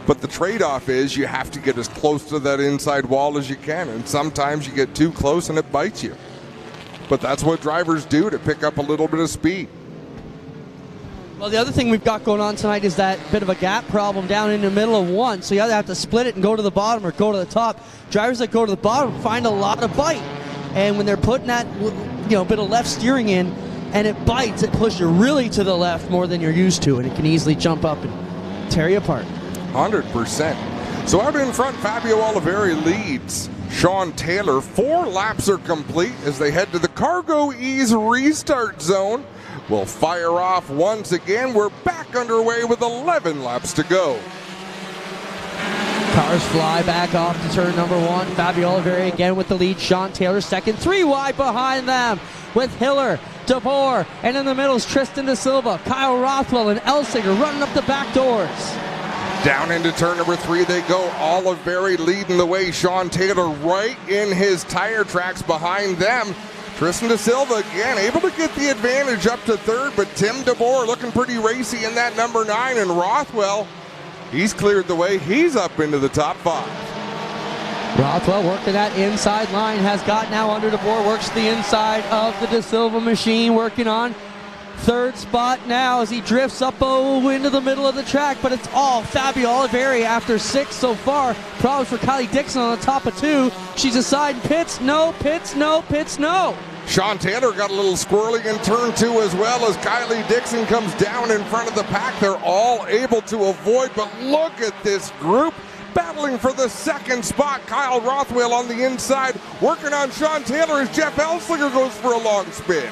But the trade-off is you have to get as close to that inside wall as you can, and sometimes you get too close and it bites you. But that's what drivers do to pick up a little bit of speed. Well, the other thing we've got going on tonight is that bit of a gap problem down in the middle of one, so you either have to split it and go to the bottom or go to the top. Drivers that go to the bottom find a lot of bite, and when they're putting that bit of left steering in and it bites, it pushes you really to the left more than you're used to, and it can easily jump up and tear you apart. 100%. So out in front, Fabio Oliveri leads Sean Taylor. 4 laps are complete as they head to the Cargo Ease restart zone. We'll fire off once again. We're back underway with 11 laps to go. Cars fly back off to turn number 1. Fabio Oliveri again with the lead. Sean Taylor second. 3 wide behind them with Hiller, DeBoer, and in the middle is Tristan Da Silva, Kyle Rothwell, and Elsinger running up the back doors. Down into turn number 3 they go. Oliveri leading the way. Sean Taylor right in his tire tracks behind them. Tristan Da Silva again able to get the advantage up to third, but Tim DeBoer looking pretty racy in that number 9, and Rothwell, he's cleared the way. He's up into the top 5. Rothwell working that inside line, has got now under DeBoer, works the inside of the Da Silva machine, working on third spot now as he drifts up into the middle of the track, but it's all Fabio Oliveri after 6 so far. Problems for Kylie Dixon on the top of 2. She's deciding pits, no, pits, no, pits, no. Sean Taylor got a little squirrely in turn 2 as well as Kylie Dixon comes down in front of the pack. They're all able to avoid, but look at this group battling for the second spot. Kyle Rothwell on the inside, working on Sean Taylor as Jeff Elsinger goes for a long spin.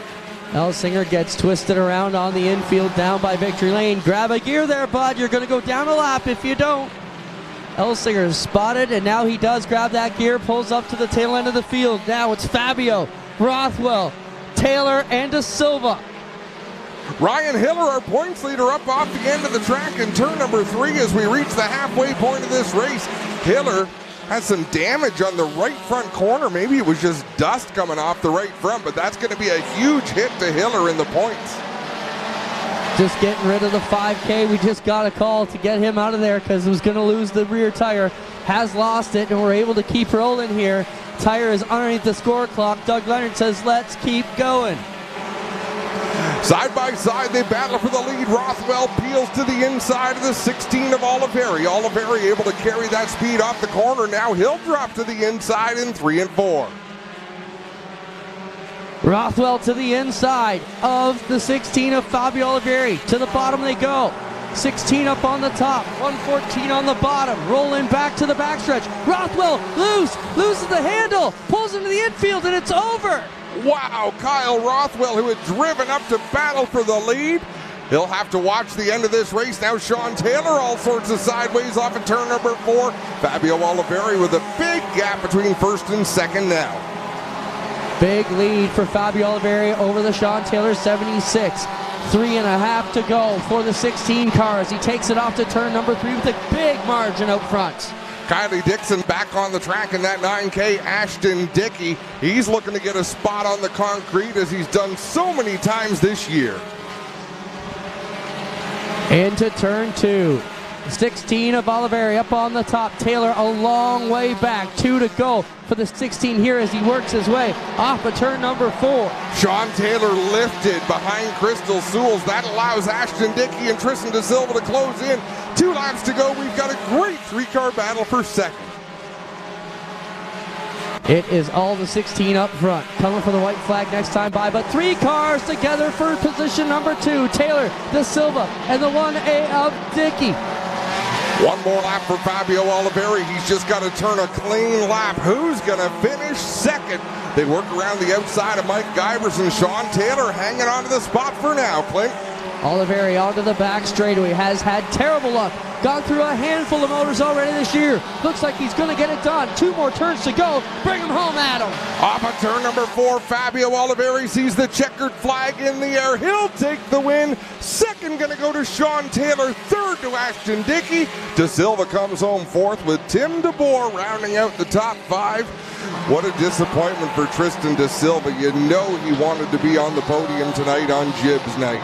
Elsinger gets twisted around on the infield down by Victory Lane. Grab a gear there, bud. You're going to go down a lap if you don't. Elsinger is spotted, and now he does grab that gear, pulls up to the tail end of the field. Now it's Fabio, Rothwell, Taylor, and Da Silva. Ryan Hiller, our points leader, up off the end of the track in turn number 3 as we reach the halfway point of this race. Hiller has some damage on the right front corner. Maybe it was just dust coming off the right front, but that's going to be a huge hit to Hiller in the points. Just getting rid of the 5K. We just got a call to get him out of there because he was going to lose the rear tire. Has lost it, and we're able to keep rolling here. Tire is underneath the score clock. Doug Leonard says, let's keep going. Side by side, they battle for the lead. Rothwell peels to the inside of the 16 of Oliveri. Oliveri able to carry that speed off the corner. Now he'll drop to the inside in 3 and 4. Rothwell to the inside of the 16 of Fabio Oliveri. To the bottom they go. 16 up on the top, 114 on the bottom. Rolling back to the backstretch. Rothwell loses the handle, pulls into the infield, and it's over. Wow, Kyle Rothwell, who had driven up to battle for the lead. He'll have to watch the end of this race. Now Sean Taylor all sorts of sideways off of turn number 4. Fabio Oliveri with a big gap between first and second now. Big lead for Fabio Oliveri over the Sean Taylor 76. 3.5 to go for the 16 cars. He takes it off to turn number 3 with a big margin out front. Kylie Dixon back on the track in that 9K. Ashton Dickey, he's looking to get a spot on the concrete as he's done so many times this year. Into turn 2. 16 of Oliveri up on the top. Taylor a long way back. 2 to go for the 16 here as he works his way off of turn number 4. Sean Taylor lifted behind Crystal Sewells. That allows Ashton Dickey and Tristan Da Silva to close in. 2 laps to go. We've got a great 3-car battle for second. It is all the 16 up front. Coming for the white flag next time by, but 3 cars together for position number 2. Taylor, Da Silva, and the 1A of Dickey. One more lap for Fabio Oliveri. He's just got to turn a clean lap. Who's going to finish second? They work around the outside of Mike Guyverson. Sean Taylor hanging on to the spot for now, Clint. Oliveri onto the back straightaway. Has had terrible luck Gone through a handful of motors already this year. Looks like he's going to get it done. 2 more turns to go. Bring him home, Adam. Off of turn number 4, Fabio Oliveri sees the checkered flag in the air. He'll take the win. Second going to go to Sean Taylor. Third to Ashton Dickey. De Silva comes home fourth with Tim DeBoer rounding out the top 5. What a disappointment for Tristan De Silva. You know he wanted to be on the podium tonight on JIBS night.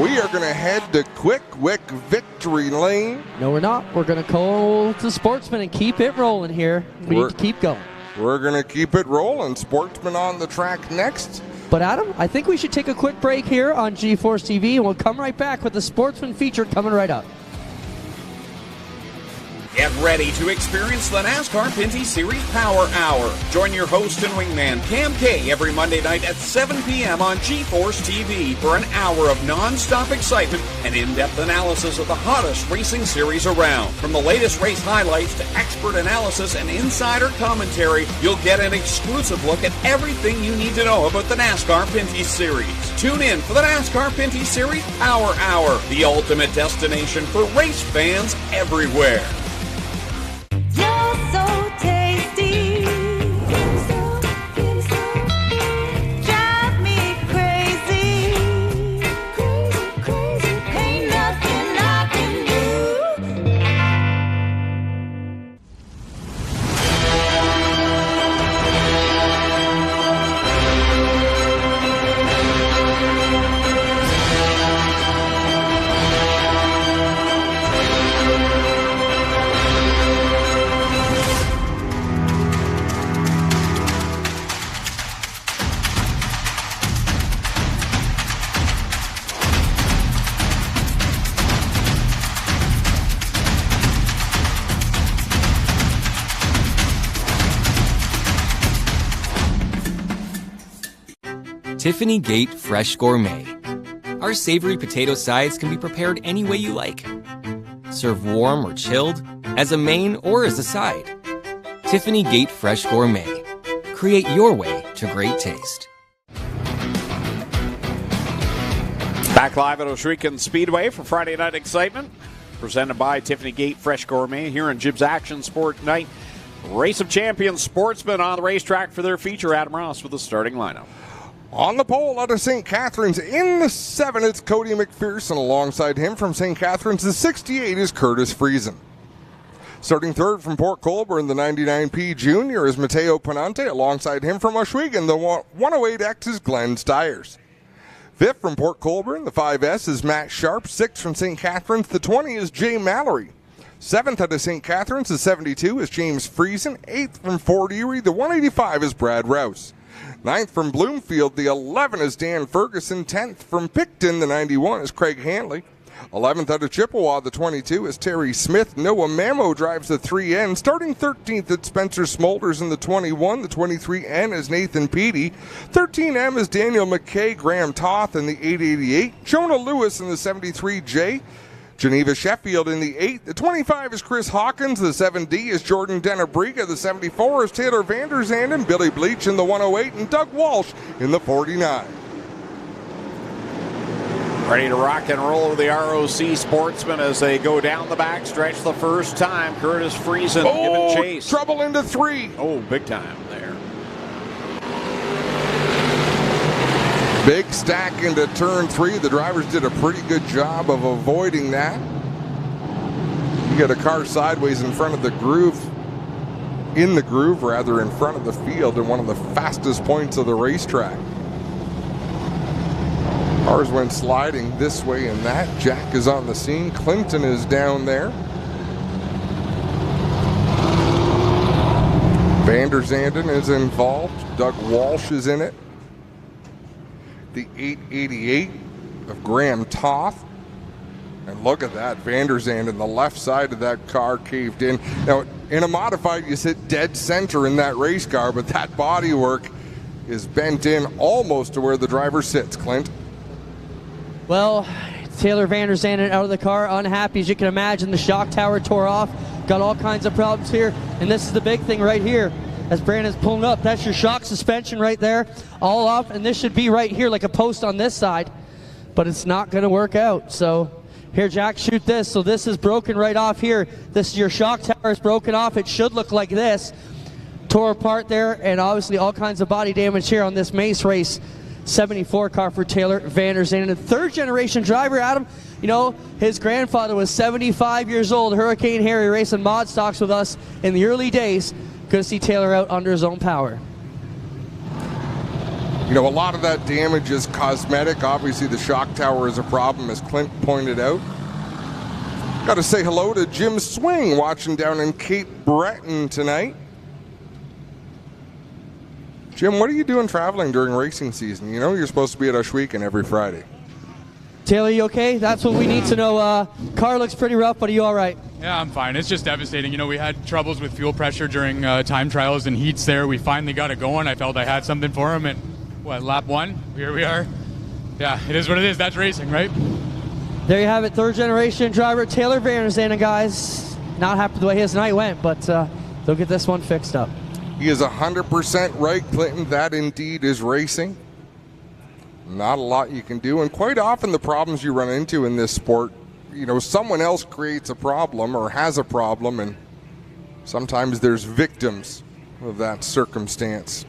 We are going to head to Quick Victory Lane. No, we're not. We're going to call to Sportsman and keep it rolling here. We need to keep going. We're going to keep it rolling. Sportsman on the track next. But Adam, I think we should take a quick break here on G-Force TV, and we'll come right back with the Sportsman feature coming right up. Get ready to experience the NASCAR Pinty Series Power Hour. Join your host and wingman, Cam K, every Monday night at 7 p.m. on G-Force TV for an hour of non-stop excitement and in-depth analysis of the hottest racing series around. From the latest race highlights to expert analysis and insider commentary, you'll get an exclusive look at everything you need to know about the NASCAR Pinty Series. Tune in for the NASCAR Pinty Series Power Hour, the ultimate destination for race fans everywhere. Tiffany Gate Fresh Gourmet. Our savory potato sides can be prepared any way you like. Serve warm or chilled, as a main or as a side. Tiffany Gate Fresh Gourmet. Create your way to great taste. Back live at Ohsweken Speedway for Friday Night Excitement. Presented by Tiffany Gate Fresh Gourmet here in JIBS Action Sport Night. Race of Champions Sportsman on the racetrack for their feature. Adam Ross with the starting lineup. On the pole out of St. Catharines in the 7, it's Cody McPherson. Alongside him from St. Catharines, the 68 is Curtis Friesen. Starting third from Port Colborne, the 99P Junior is Mateo Panante. Alongside him from Ohsweken, the 108X is Glenn Stiers. Fifth from Port Colborne, the 5S is Matt Sharp. Sixth from St. Catharines, the 20 is Jay Mallory. Seventh out of St. Catharines, the 72 is James Friesen. Eighth from Fort Erie, the 185 is Brad Rouse. Ninth from Bloomfield, the 11 is Dan Ferguson. 10th from Picton, the 91 is Craig Hanley. 11th out of Chippewa, the 22 is Terry Smith. Noah Mamo drives the 3N. Starting 13th at Spencer Smolders in the 21. The 23N is Nathan Peaty. 13M is Daniel McKay. Graham Toth in the 888. Jonah Lewis in the 73J. Geneva Sheffield in the 8. The 25 is Chris Hawkins. The 7D is Jordan Denabriga. The 74 is Taylor Vanderzanden. Billy Bleach in the 108. And Doug Walsh in the 49. Ready to rock and roll with the ROC Sportsman as they go down the back stretch the first time. Curtis Friesen giving chase. Trouble into 3. Oh, big time there. Big stack into turn 3. The drivers did a pretty good job of avoiding that. You got a car sideways in front of the groove, in front of the field in one of the fastest points of the racetrack. Cars went sliding this way and that. Jack is on the scene. Clinton is down there. Vanderzanden is involved. Doug Walsh is in it. The 888 of Graham Toth. And look at that, Vanderzanden, the left side of that car caved in. Now, in a modified, you sit dead center in that race car, but that bodywork is bent in almost to where the driver sits, Clint. Well, Taylor Vanderzanden out of the car, unhappy. As you can imagine, the shock tower tore off. Got all kinds of problems here. And this is the big thing right here. As Brandon's pulling up, that's your shock suspension right there, all off, and this should be right here like a post on this side, but it's not going to work out. So Here, Jack, shoot this. So this is broken right off here. This is your shock tower is broken off. It should look like this. Tore apart there, and obviously all kinds of body damage here on this Mace Race 74 car for Taylor Vanderzeen. And a third-generation driver, Adam. You know, his grandfather was 75 years old. Hurricane Harry racing mod stocks with us in the early days. Good to see Taylor out under his own power. You know, a lot of that damage is cosmetic. Obviously, the shock tower is a problem, as Clint pointed out. Got to say hello to Jim Swing watching down in Cape Breton tonight. Jim, what are you doing traveling during racing season? You know you're supposed to be at Ohsweken every Friday. Taylor, you okay? That's what we need to know. Car looks pretty rough, but are you all right? Yeah, I'm fine. It's just devastating. You know, we had troubles with fuel pressure during time trials and heats there. We finally got it going. I felt I had something for him, and lap 1, here we are. Yeah, it is what it is. That's racing, right? There you have it, third-generation driver Taylor Vanderzeen, and guys, not happy the way his night went, but they'll get this one fixed up. He is 100% right, Clinton. That indeed is racing. Not a lot you can do, and quite often the problems you run into in this sport, you know, someone else creates a problem or has a problem, and sometimes there's victims of that circumstance.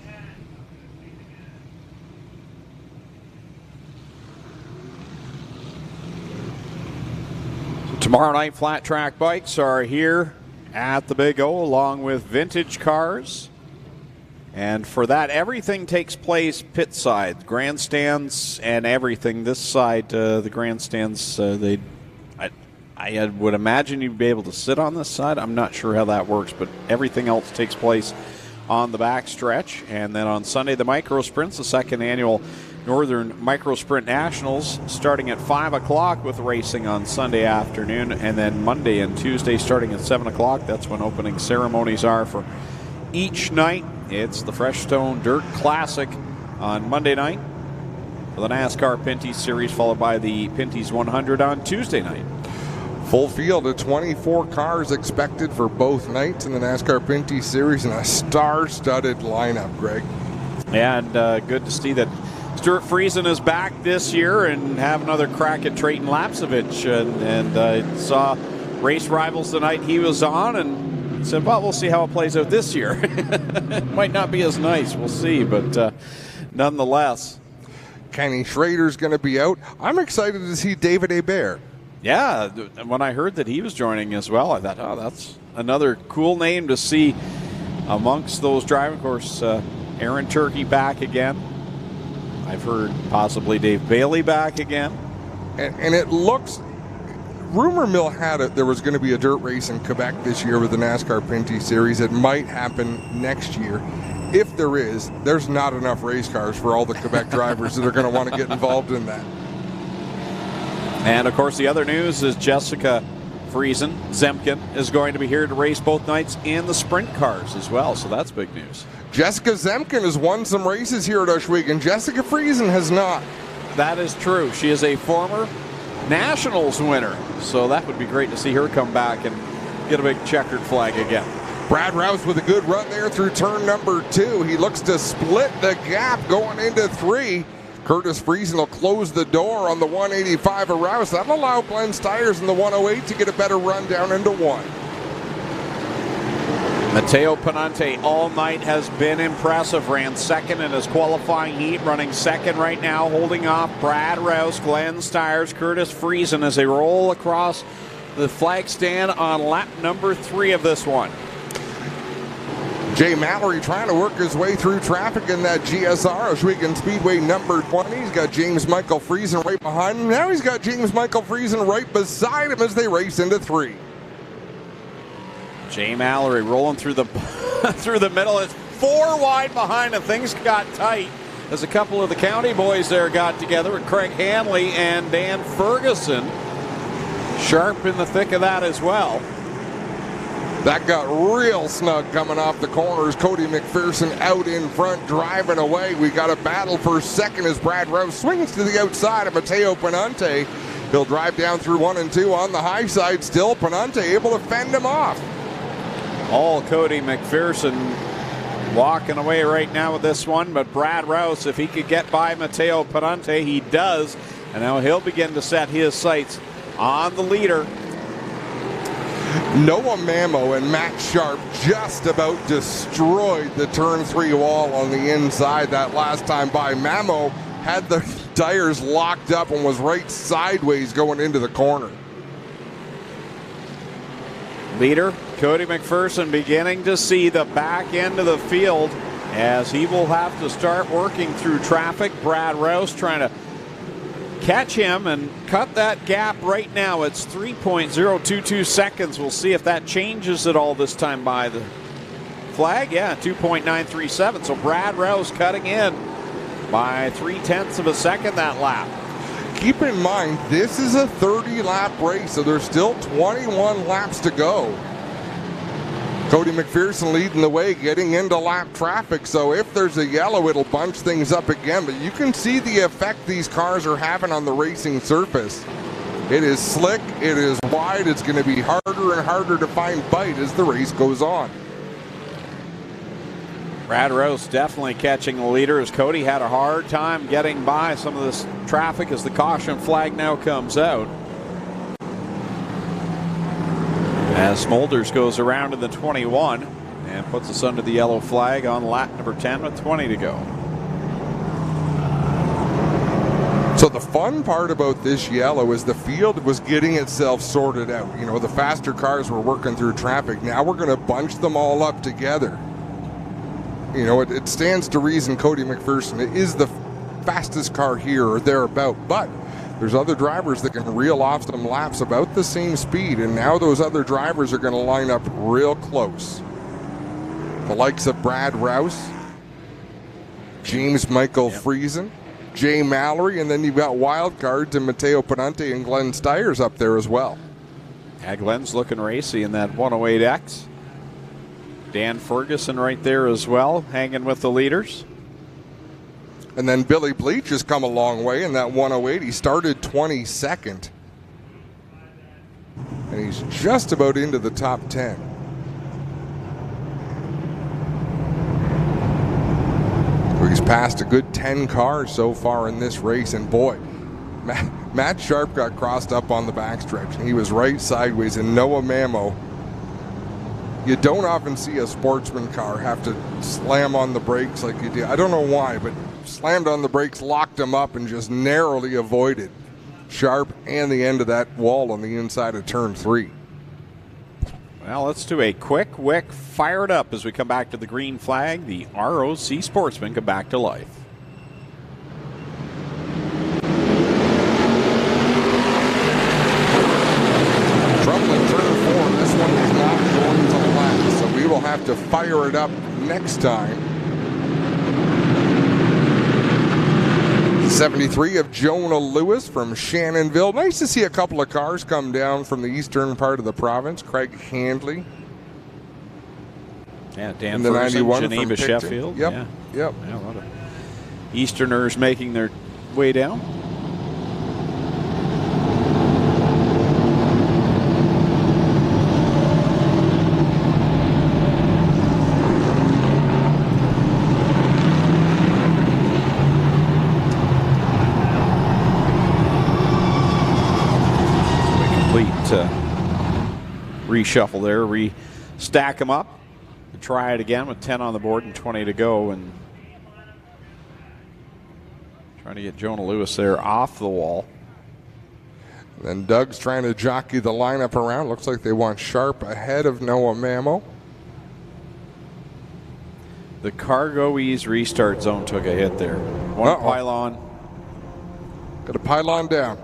Tomorrow night, flat track bikes are here at the Big O along with vintage cars. And for that, everything takes place pit side, grandstands and everything. This side, the grandstands, I would imagine you'd be able to sit on this side. I'm not sure how that works, but everything else takes place on the back stretch. And then on Sunday, the micro sprints, the second annual Northern Micro Sprint Nationals, starting at 5 o'clock with racing on Sunday afternoon. And then Monday and Tuesday starting at 7 o'clock. That's when opening ceremonies are for each night. It's the Freshstone Dirt Classic on Monday night for the NASCAR Pinty's Series, followed by the Pinty's 100 on Tuesday night. Full field of 24 cars expected for both nights in the NASCAR Pinty's Series, and a star-studded lineup, Greg. And good to see that Stuart Friesen is back this year and have another crack at Trayton Lapsevich. And I saw Race Rivals the night he was on and said, well, we'll see how it plays out this year. It might not be as nice. We'll see. But nonetheless. Kenny Schrader's going to be out. I'm excited to see David Hebert. Yeah, when I heard that he was joining as well, I thought, oh, that's another cool name to see amongst those driving. Of course, Aaron Turkey back again. I've heard possibly Dave Bailey back again. And it looks, rumor mill had it there was going to be a dirt race in Quebec this year with the NASCAR Pinty Series. It might happen next year. If there is, there's not enough race cars for all the Quebec drivers that are going to want to get involved in that. And, of course, the other news is Jessica Friesen, Zemken, is going to be here to race both nights in the sprint cars as well. So that's big news. Jessica Zemken has won some races here at Ohsweken. Jessica Friesen has not. That is true. She is a former Nationals winner. So that would be great to see her come back and get a big checkered flag again. Brad Rouse with a good run there through turn number 2. He looks to split the gap going into 3. Curtis Friesen will close the door on the 185 of Rouse. That'll allow Glenn Stiers in the 108 to get a better run down into 1. Matteo Panante all night has been impressive. Ran second in his qualifying heat, running second right now, holding off Brad Rouse, Glenn Stiers, Curtis Friesen as they roll across the flag stand on lap number 3 of this one. Jay Mallory trying to work his way through traffic in that GSR, Ohsweken Speedway number 20. He's got James Michael Friesen right behind him. Now he's got James Michael Friesen right beside him as they race into 3. Jay Mallory rolling through the through the middle. It's 4 wide behind him. Things got tight as a couple of the county boys there got together with Craig Hanley and Dan Ferguson. Sharp in the thick of that as well. That got real snug coming off the corners. Cody McPherson out in front, driving away. We got a battle for second as Brad Rouse swings to the outside of Matteo Panante. He'll drive down through 1 and 2 on the high side still. Panante able to fend him off. All Cody McPherson walking away right now with this one, but Brad Rouse, if he could get by Matteo Panante, he does. And now he'll begin to set his sights on the leader. Noah Mamo and Matt Sharp just about destroyed the turn 3 wall on the inside that last time by. Mamo had the tires locked up and was right sideways going into the corner. Leader, Cody McPherson, beginning to see the back end of the field as he will have to start working through traffic. Brad Rouse trying to catch him and cut that gap right now. It's 3.022 seconds. We'll see if that changes at all this time by the flag. Yeah, 2.937. So Brad Rouse cutting in by 0.3 of a second that lap. Keep in mind, this is a 30-lap race, so there's still 21 laps to go. Cody McPherson leading the way, getting into lap traffic, so if there's a yellow, it'll bunch things up again, but you can see the effect these cars are having on the racing surface. It is slick, it is wide, it's going to be harder and harder to find bite as the race goes on. Brad Rouse definitely catching the leader as Cody had a hard time getting by some of this traffic as the caution flag now comes out. As Smolders goes around in the 21 and puts us under the yellow flag on lap number 10 with 20 to go. So the fun part about this yellow is the field was getting itself sorted out. You know, the faster cars were working through traffic. Now we're going to bunch them all up together. You know, it stands to reason Cody McPherson is the fastest car here or thereabout, but there's other drivers that can reel off some laps about the same speed, and now those other drivers are going to line up real close. The likes of Brad Rouse, James Michael Friesen, Jay Mallory, and then you've got wild cards and Matteo Panante and Glenn Stiers up there as well. Yeah, Glenn's looking racy in that 108X. Dan Ferguson right there as well, hanging with the leaders. And then Billy Bleach has come a long way in that 108. He started 22nd. And he's just about into the top 10. So he's passed a good 10 cars so far in this race. And boy, Matt Sharp got crossed up on the backstretch. And he was right sideways. And Noah Mamo, you don't often see a Sportsman car have to slam on the brakes like you did. I don't know why, but slammed on the brakes, locked him up, and just narrowly avoided Sharp and the end of that wall on the inside of turn 3. Well, let's do a quick wick, fire it up as we come back to the green flag. The ROC Sportsman come back to life. Trouble in turn 4. This one is not going to last, so we will have to fire it up next time. 73 of Jonah Lewis from Shannonville. Nice to see a couple of cars come down from the eastern part of the province. Craig Handley. Yeah, Dan and the Ferguson, 91 Geneva Sheffield. Yep. Yeah. Yep. Yeah, a lot of Easterners making their way down. Reshuffle there, re-stack them up, and try it again with 10 on the board and 20 to go, and trying to get Jonah Lewis there off the wall. Then Doug's trying to jockey the lineup around. Looks like they want Sharp ahead of Noah Mamo. The Cargo Ease restart zone took a hit there. One pylon. Got a pylon down.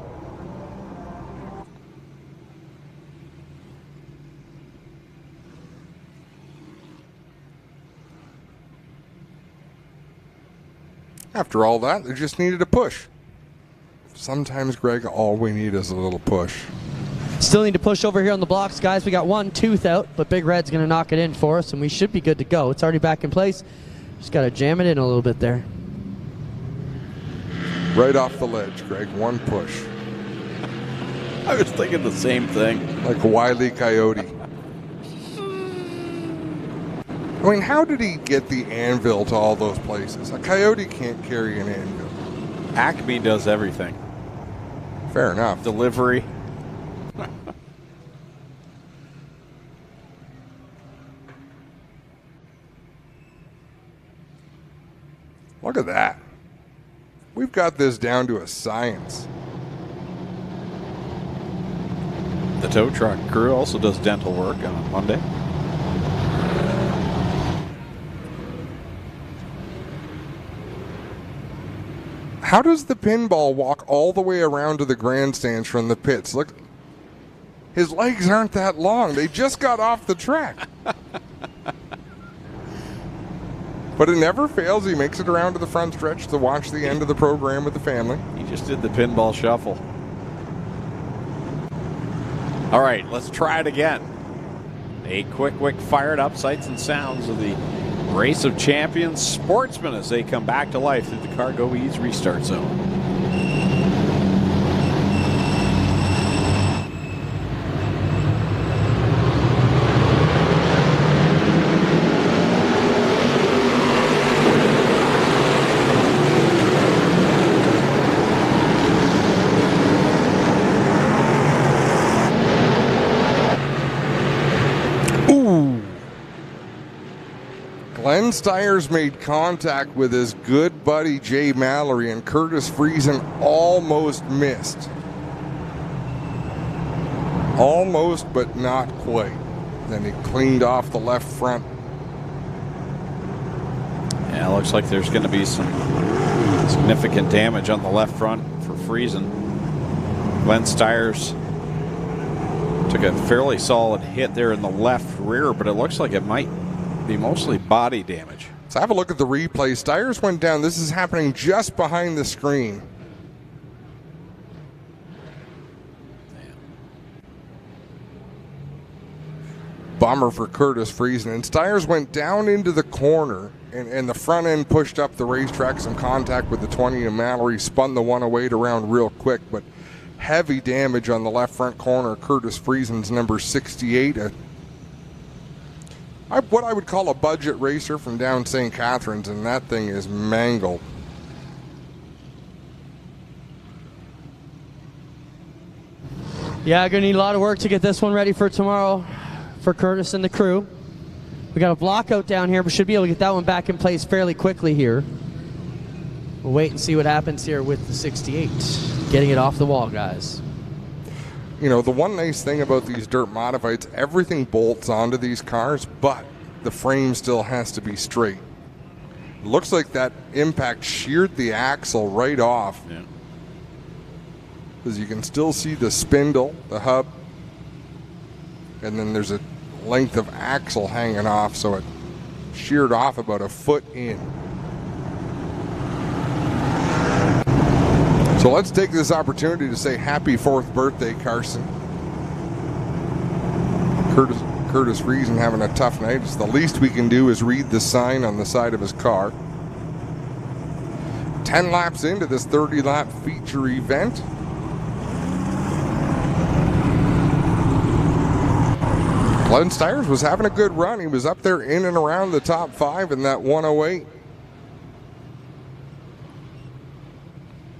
After all that, they just needed a push. Sometimes, Greg, all we need is a little push. Still need to push over here on the blocks, guys. We got one tooth out, but Big Red's going to knock it in for us, and we should be good to go. It's already back in place. Just got to jam it in a little bit there. Right off the ledge, Greg. One push. I was thinking the same thing. Like Wile E. Coyote. I mean, how did he get the anvil to all those places? A coyote can't carry an anvil. Acme does everything. Fair enough. Delivery. Look at that. We've got this down to a science. The tow truck crew also does dental work on Monday. How does the pinball walk all the way around to the grandstands from the pits? Look, his legs aren't that long. They just got off the track. But it never fails. He makes it around to the front stretch to watch the end of the program with the family. He just did the pinball shuffle. All right, let's try it again. A quick fired up sights and sounds of the Race of Champions Sportsman as they come back to life through the Cargo Ease restart zone. Glenn Stiers made contact with his good buddy Jay Mallory, and Curtis Friesen almost missed. Almost, but not quite. Then he cleaned off the left front. Yeah, it looks like there's going to be some significant damage on the left front for Friesen. Glenn Stiers took a fairly solid hit there in the left rear, but it looks like it might be mostly body damage. Let's have a look at the replay. Stiers went down. This is happening just behind the screen. Bummer for Curtis Friesen. And Stiers went down into the corner, and the front end pushed up the racetrack. Some contact with the 20, and Mallory spun the 108 around real quick, but heavy damage on the left front corner. Curtis Friesen's number 68. What I would call a budget racer from down St. Catharines, and that thing is mangled. Yeah, gonna need a lot of work to get this one ready for tomorrow for Curtis and the crew. We got a block out down here, but should be able to get that one back in place fairly quickly here. We'll wait and see what happens here with the 68. Getting it off the wall, guys. You know, the one nice thing about these dirt modifieds, everything bolts onto these cars, but the frame still has to be straight. It looks like that impact sheared the axle right off. Yeah. Because you can still see the spindle, the hub, and then there's a length of axle hanging off, so it sheared off about a foot in. So let's take this opportunity to say happy 4th birthday, Carson. Curtis Friesen having a tough night. It's the least we can do is read the sign on the side of his car. 10 laps into this 30-lap feature event. Glenn Stiers was having a good run. He was up there in and around the top 5 in that 108.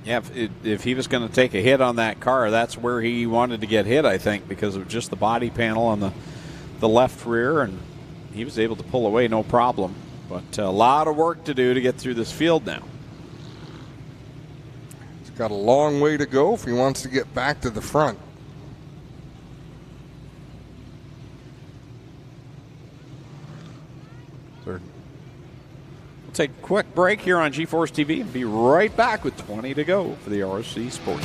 Yeah, if he was going to take a hit on that car, that's where he wanted to get hit, I think, because of just the body panel on the left rear, and he was able to pull away no problem. But a lot of work to do to get through this field now. He's got a long way to go if he wants to get back to the front. Take a quick break here on G-Force TV and be right back with 20 to go for the RC Sports.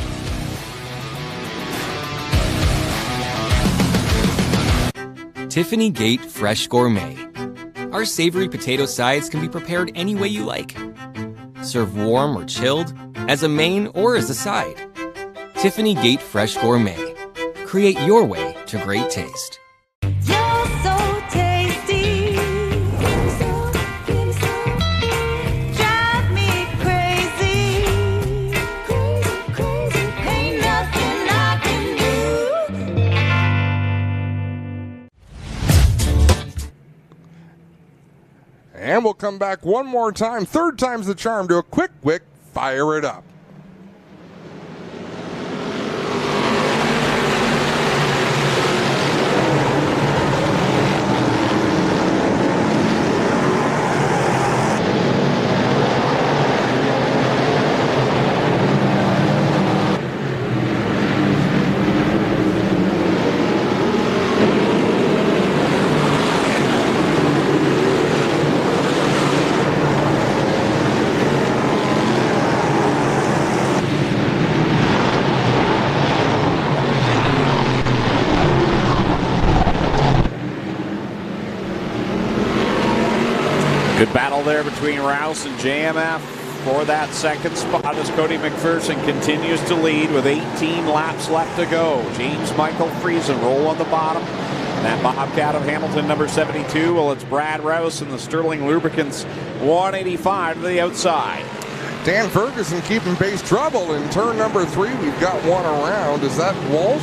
Tiffany Gate Fresh Gourmet. Our savory potato sides can be prepared any way you like. Serve warm or chilled, as a main or as a side. Tiffany Gate Fresh Gourmet. Create your way to great taste. And we'll come back one more time. 3rd time's the charm. Do a quick fire it up. Good battle there between Rouse and JMF for that second spot as Cody McPherson continues to lead with 18 laps left to go. James Michael Friesen roll on the bottom. And that Bobcat of Hamilton, number 72. Well, it's Brad Rouse and the Sterling Lubricants 185 to the outside. Dan Ferguson keeping base trouble in turn number 3. We've got one around. Is that Walsh?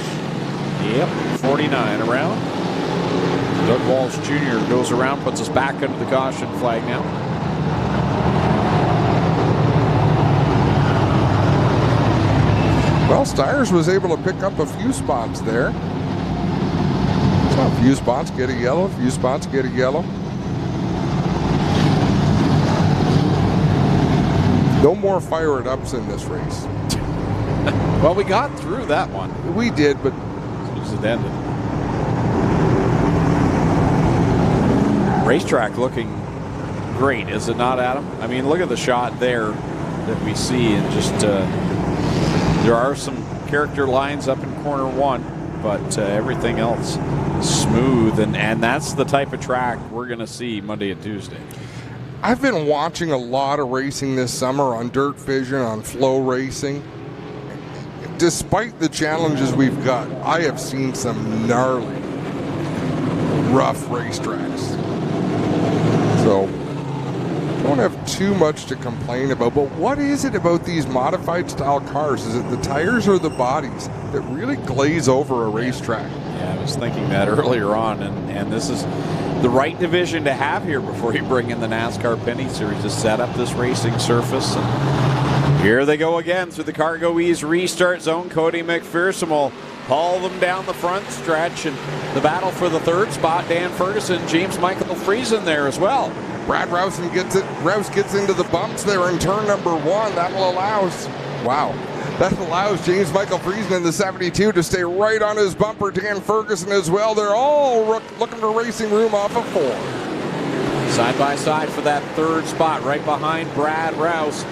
Yep, 49 around. Doug Walsh Jr. goes around, puts us back under the caution flag now. Well, Stiers was able to pick up a few spots there. So a few spots get a yellow, a few spots get a yellow. No more fire-it-ups in this race. Well, we got through that one. We did, but as it ended. Racetrack looking great, is it not, Adam? I mean, look at the shot there that we see, and just there are some character lines up in corner 1, but everything else smooth, and that's the type of track we're going to see Monday and Tuesday. I've been watching a lot of racing this summer on Dirt Vision, on Flow Racing. Despite the challenges we've got, I have seen some gnarly, rough racetracks. So, don't have too much to complain about, but what is it about these modified style cars? Is it the tires or the bodies that really glaze over a racetrack? Yeah, I was thinking that earlier on, and this is the right division to have here before you bring in the NASCAR Penny Series to set up this racing surface. And here they go again through the Cargo Ease restart zone. Cody McPherson will haul them down the front stretch, and the battle for the third spot, Dan Ferguson, James Michael Friesen there as well. Brad Rouse gets it. Rouse gets into the bumps there in turn number 1. That allows James Michael Friesen in the 72 to stay right on his bumper. Dan Ferguson as well. They're all looking for racing room off of 4. Side by side for that third spot, right behind Brad Rouse.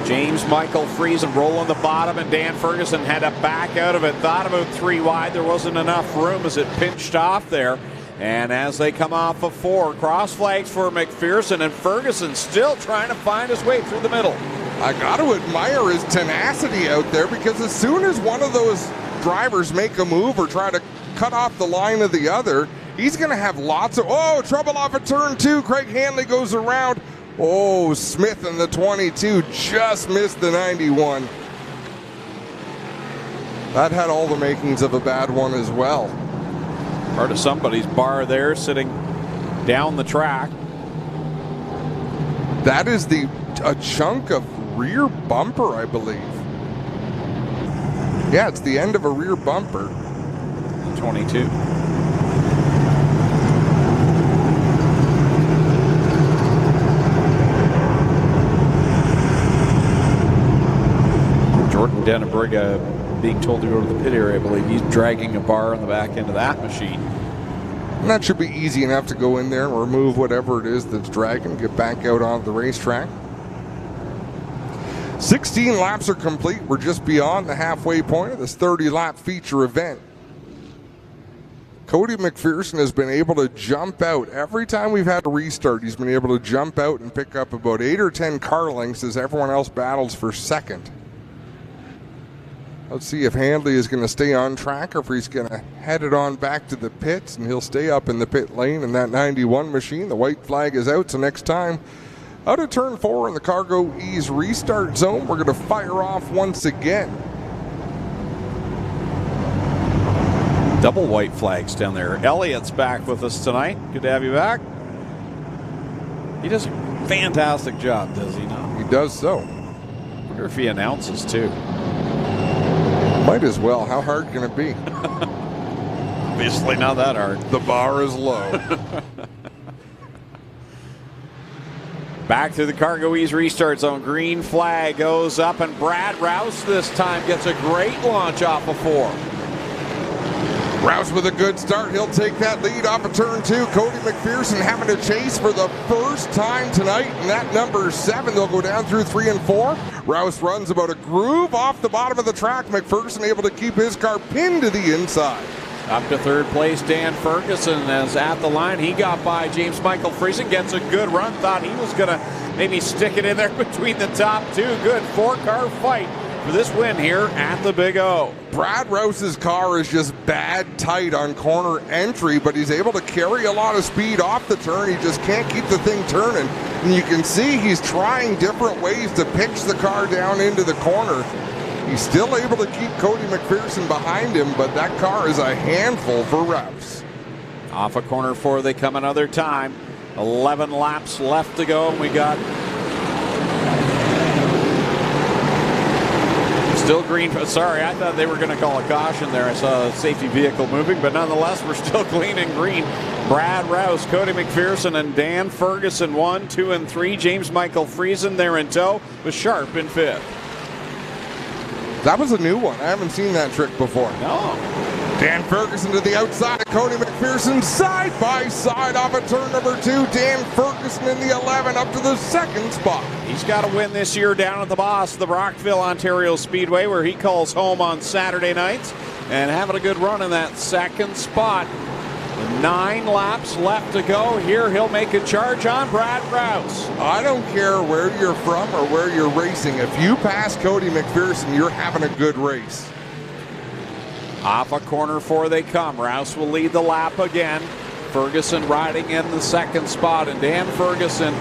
James Michael Friesen rolling the bottom, and Dan Ferguson had to back out of it. Thought about 3 wide. There wasn't enough room as it pinched off there. And as they come off of 4, cross flags for McPherson, and Ferguson still trying to find his way through the middle. I got to admire his tenacity out there, because as soon as one of those drivers make a move or try to cut off the line of the other, he's going to have lots of, trouble off of turn 2. Craig Hanley goes around. Oh, Smith in the 22 just missed the 91. That had all the makings of a bad one as well. Part of somebody's bar there sitting down the track. That is a chunk of rear bumper, I believe. Yeah, it's the end of a rear bumper. 22. Jordan Denabriga being told to go to the pit area. I believe he's dragging a bar on the back end of that machine. And that should be easy enough to go in there and remove whatever it is that's dragging, get back out onto the racetrack. 16 laps are complete. We're just beyond the halfway point of this 30-lap feature event. Cody McPherson has been able to jump out. Every time we've had a restart, he's been able to jump out and pick up about 8 or 10 car lengths as everyone else battles for second. Let's see if Handley is going to stay on track or if he's going to head it on back to the pits, and he'll stay up in the pit lane in that 91 machine. The white flag is out, so next time out of turn 4 in the Cargo Ease restart zone, we're going to fire off once again. Double white flags down there. Elliott's back with us tonight. Good to have you back. He does a fantastic job, does he not? He does so. I wonder if he announces too. Might as well. How hard can it be? Obviously not that hard. The bar is low. Back to the Cargo Ease restart zone. Green flag goes up, and Brad Rouse this time gets a great launch off of 4. Rouse with a good start. He'll take that lead off of turn 2. Cody McPherson having to chase for the first time tonight, and that number 7. They'll go down through 3 and 4. Rouse runs about a groove off the bottom of the track. McPherson able to keep his car pinned to the inside. Up to third place, Dan Ferguson is at the line. He got by James Michael Friesen, gets a good run. Thought he was going to maybe stick it in there between the top two. Good four-car fight for this win here at the Big O. Brad Rouse's car is just bad tight on corner entry, but he's able to carry a lot of speed off the turn. He just can't keep the thing turning. And you can see he's trying different ways to pitch the car down into the corner. He's still able to keep Cody McPherson behind him, but that car is a handful for Rouse. Off a corner four, they come another time. 11 laps left to go, and we got still green. Sorry, I thought they were going to call a caution there. I saw a safety vehicle moving, but nonetheless, we're still clean and green. Brad Rouse, Cody McPherson, and Dan Ferguson 1, 2, and 3. James Michael Friesen there in tow with Sharp in fifth. That was a new one. I haven't seen that trick before. No. Dan Ferguson to the outside of Cody McPherson, side by side off of turn number 2. Dan Ferguson in the 11 up to the second spot. He's got to win this year down at the boss, the Rockville, Ontario Speedway, where he calls home on Saturday nights, and having a good run in that second spot. 9 laps left to go. Here he'll make a charge on Brad Rouse. I don't care where you're from or where you're racing. If you pass Cody McPherson, you're having a good race. Off a corner four they come. Rouse will lead the lap again. Ferguson riding in the second spot, and Dan Ferguson,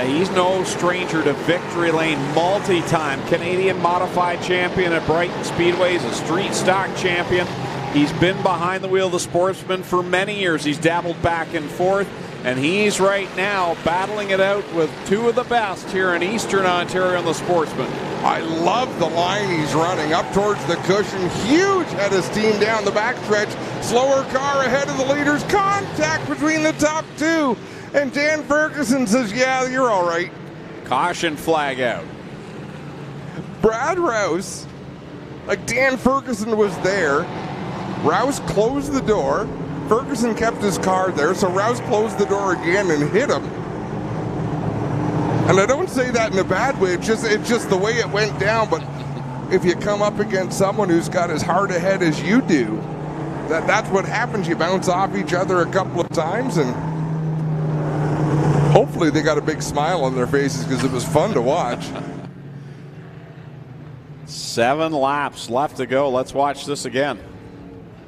he's no stranger to victory lane. Multi-time Canadian modified champion at Brighton Speedway. He's a street stock champion. He's been behind the wheel of the Sportsman for many years. He's dabbled back and forth, and he's right now battling it out with two of the best here in Eastern Ontario on the Sportsman. I love the line he's running up towards the cushion. Huge head of steam down the backstretch. Slower car ahead of the leaders. Contact between the top two. And Dan Ferguson says, yeah, you're all right. Caution flag out. Brad Rouse, like Dan Ferguson was there. Rouse closed the door. Ferguson kept his car there, so Rouse closed the door again and hit him. And I don't say that in a bad way, it's just the way it went down. But if you come up against someone who's got as hard a head as you do, that's what happens. You bounce off each other a couple of times, and hopefully they got a big smile on their faces because it was fun to watch. 7 laps left to go. Let's watch this again.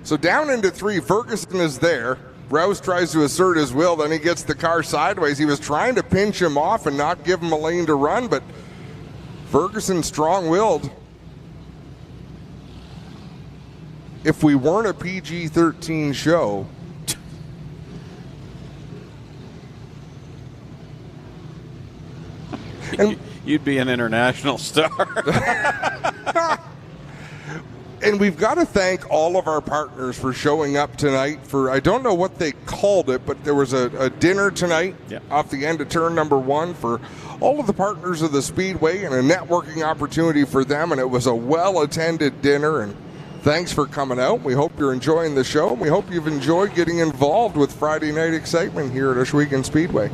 So down into 3, Ferguson is there. Rouse tries to assert his will, then he gets the car sideways. He was trying to pinch him off and not give him a lane to run, but Ferguson strong-willed. If we weren't a PG-13 show, and you'd be an international star. And we've got to thank all of our partners for showing up tonight for, I don't know what they called it, but there was a dinner tonight off the end of turn number 1 for all of the partners of the Speedway and a networking opportunity for them. And it was a well-attended dinner. And thanks for coming out. We hope you're enjoying the show. We hope you've enjoyed getting involved with Friday night excitement here at Ohsweken Speedway.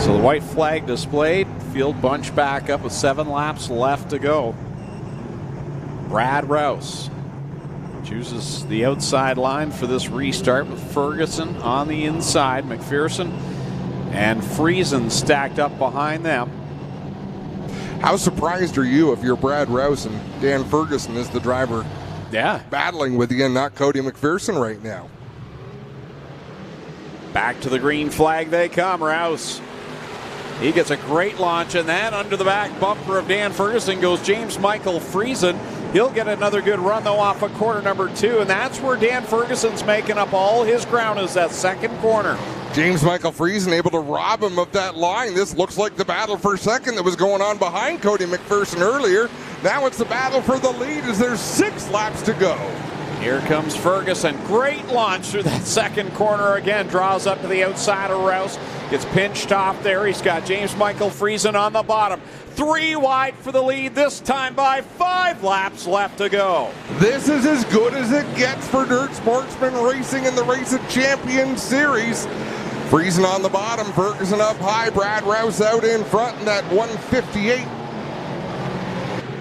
So the white flag displayed. Field bunch back up with 7 laps left to go. Brad Rouse chooses the outside line for this restart with Ferguson on the inside. McPherson and Friesen stacked up behind them. How surprised are you if you're Brad Rouse and Dan Ferguson is the driver? Yeah. Battling with you and not Cody McPherson right now. Back to the green flag they come. Rouse. He gets a great launch, and then under the back bumper of Dan Ferguson goes James Michael Friesen. He'll get another good run, though, off of corner number 2, and that's where Dan Ferguson's making up all his ground, is that second corner. James Michael Friesen able to rob him of that line. This looks like the battle for second that was going on behind Cody McPherson earlier. Now it's the battle for the lead as there's 6 laps to go. Here comes Ferguson. Great launch through that second corner again. Draws up to the outside of Rouse. Gets pinched off there. He's got James Michael Friesen on the bottom. 3 wide for the lead, this time by 5 laps left to go. This is as good as it gets for Dirt Sportsman racing in the Race of Champions Series. Friesen on the bottom, Ferguson up high, Brad Rouse out in front in that 158.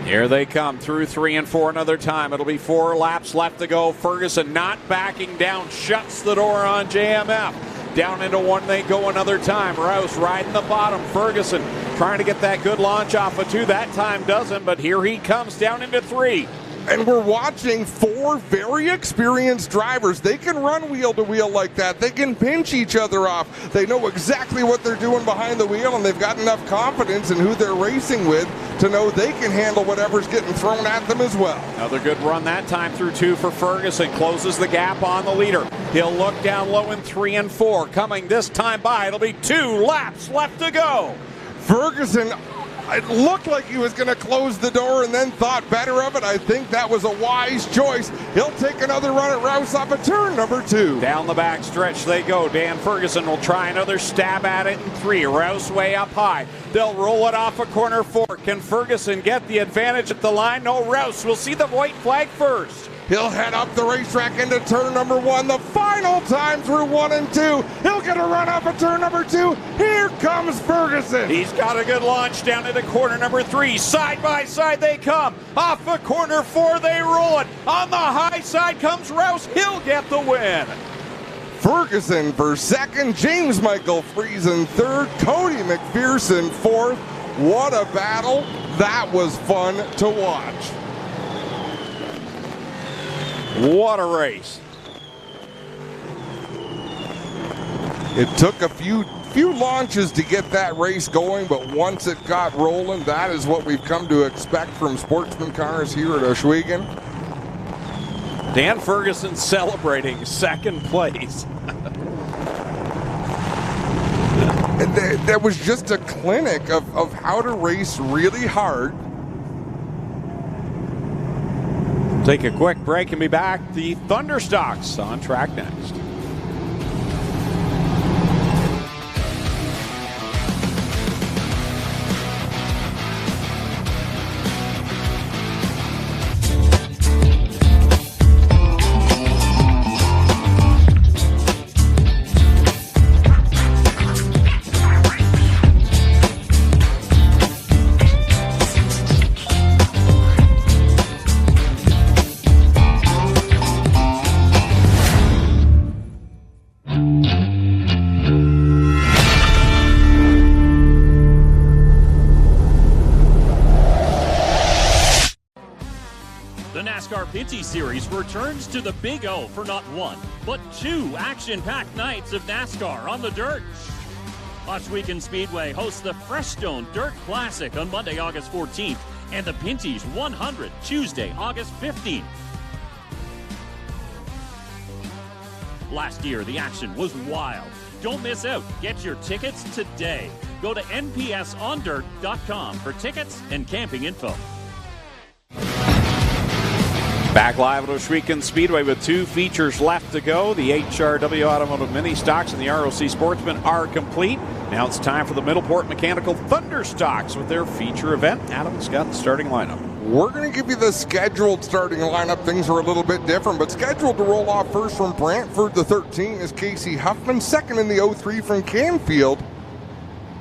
Here they come through 3 and 4 another time. It'll be 4 laps left to go. Ferguson not backing down, shuts the door on JMF. Down into 1 they go another time. Rouse riding the bottom. Ferguson trying to get that good launch off of 2. That time doesn't, but here he comes down into 3. And we're watching 4 very experienced drivers. They can run wheel to wheel like that. They can pinch each other off. They know exactly what they're doing behind the wheel, and they've got enough confidence in who they're racing with to know they can handle whatever's getting thrown at them as well. Another good run that time through 2 for Ferguson. Closes the gap on the leader. He'll look down low in 3 and 4. Coming this time by, it'll be 2 laps left to go. Ferguson, it looked like he was going to close the door and then thought better of it. I think that was a wise choice. He'll take another run at Rouse off of turn number 2. Down the back stretch they go. Dan Ferguson will try another stab at it in 3. Rouse way up high. They'll roll it off a corner 4. Can Ferguson get the advantage at the line? No, Rouse will see the white flag first. He'll head up the racetrack into turn number 1. The final time through 1 and 2. He'll get a run off of turn number 2. Here comes Ferguson. He's got a good launch down into corner number 3. Side by side they come. Off of corner 4 they roll it. On the high side comes Rouse. He'll get the win. Ferguson for 2nd. James Michael Friesen 3rd. Cody McPherson 4th. What a battle. That was fun to watch. What a race. It took a few launches to get that race going, but once it got rolling, that is what we've come to expect from Sportsman cars here at Ohsweken. Dan Ferguson celebrating 2nd place. That was just a clinic of how to race really hard. Take a quick break and be back. The Thunderstocks on track next. Pinty Series returns to the Big O for not 1, but 2 action-packed nights of NASCAR on the dirt. Ohsweken Speedway hosts the Freshstone Dirt Classic on Monday, August 14th, and the Pinty's 100 Tuesday, August 15th. Last year, the action was wild. Don't miss out. Get your tickets today. Go to npsondirt.com for tickets and camping info. Back live at Ohsweken Speedway with 2 features left to go. The HRW Automotive Mini Stocks and the ROC Sportsman are complete. Now it's time for the Middleport Mechanical Thunderstocks with their feature event. Adam's got the starting lineup. We're going to give you the scheduled starting lineup. Things are a little bit different, but scheduled to roll off first from Brantford, the 13 is Casey Huffman. Second in the 03 from Canfield,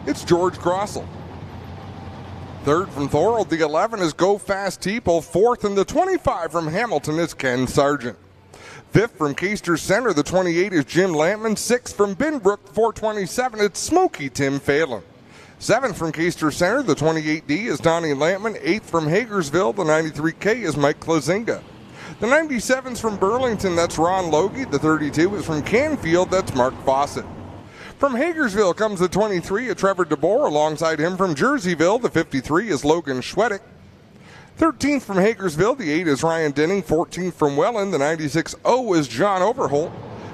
it's George Grossel. Third from Thorold, the 11 is Go Fast Teeple. Fourth in the 25 from Hamilton is Ken Sargent. Fifth from Caister Center, the 28 is Jim Lampman. Sixth from Binbrook, the 427, it's Smokey Tim Phelan. Seventh from Caister Center, the 28D is Donnie Lampman. Eighth from Hagersville, the 93K is Mike Klazinga. The 97's from Burlington, that's Ron Logie. The 32 is from Canfield, that's Mark Fawcett. From Hagersville comes the 23 of Trevor DeBoer. Alongside him from Jerseyville, the 53 is Logan Schwedick. 13th from Hagersville, the 8 is Ryan Denning. 14th from Welland, the 96-0 is John Overholt.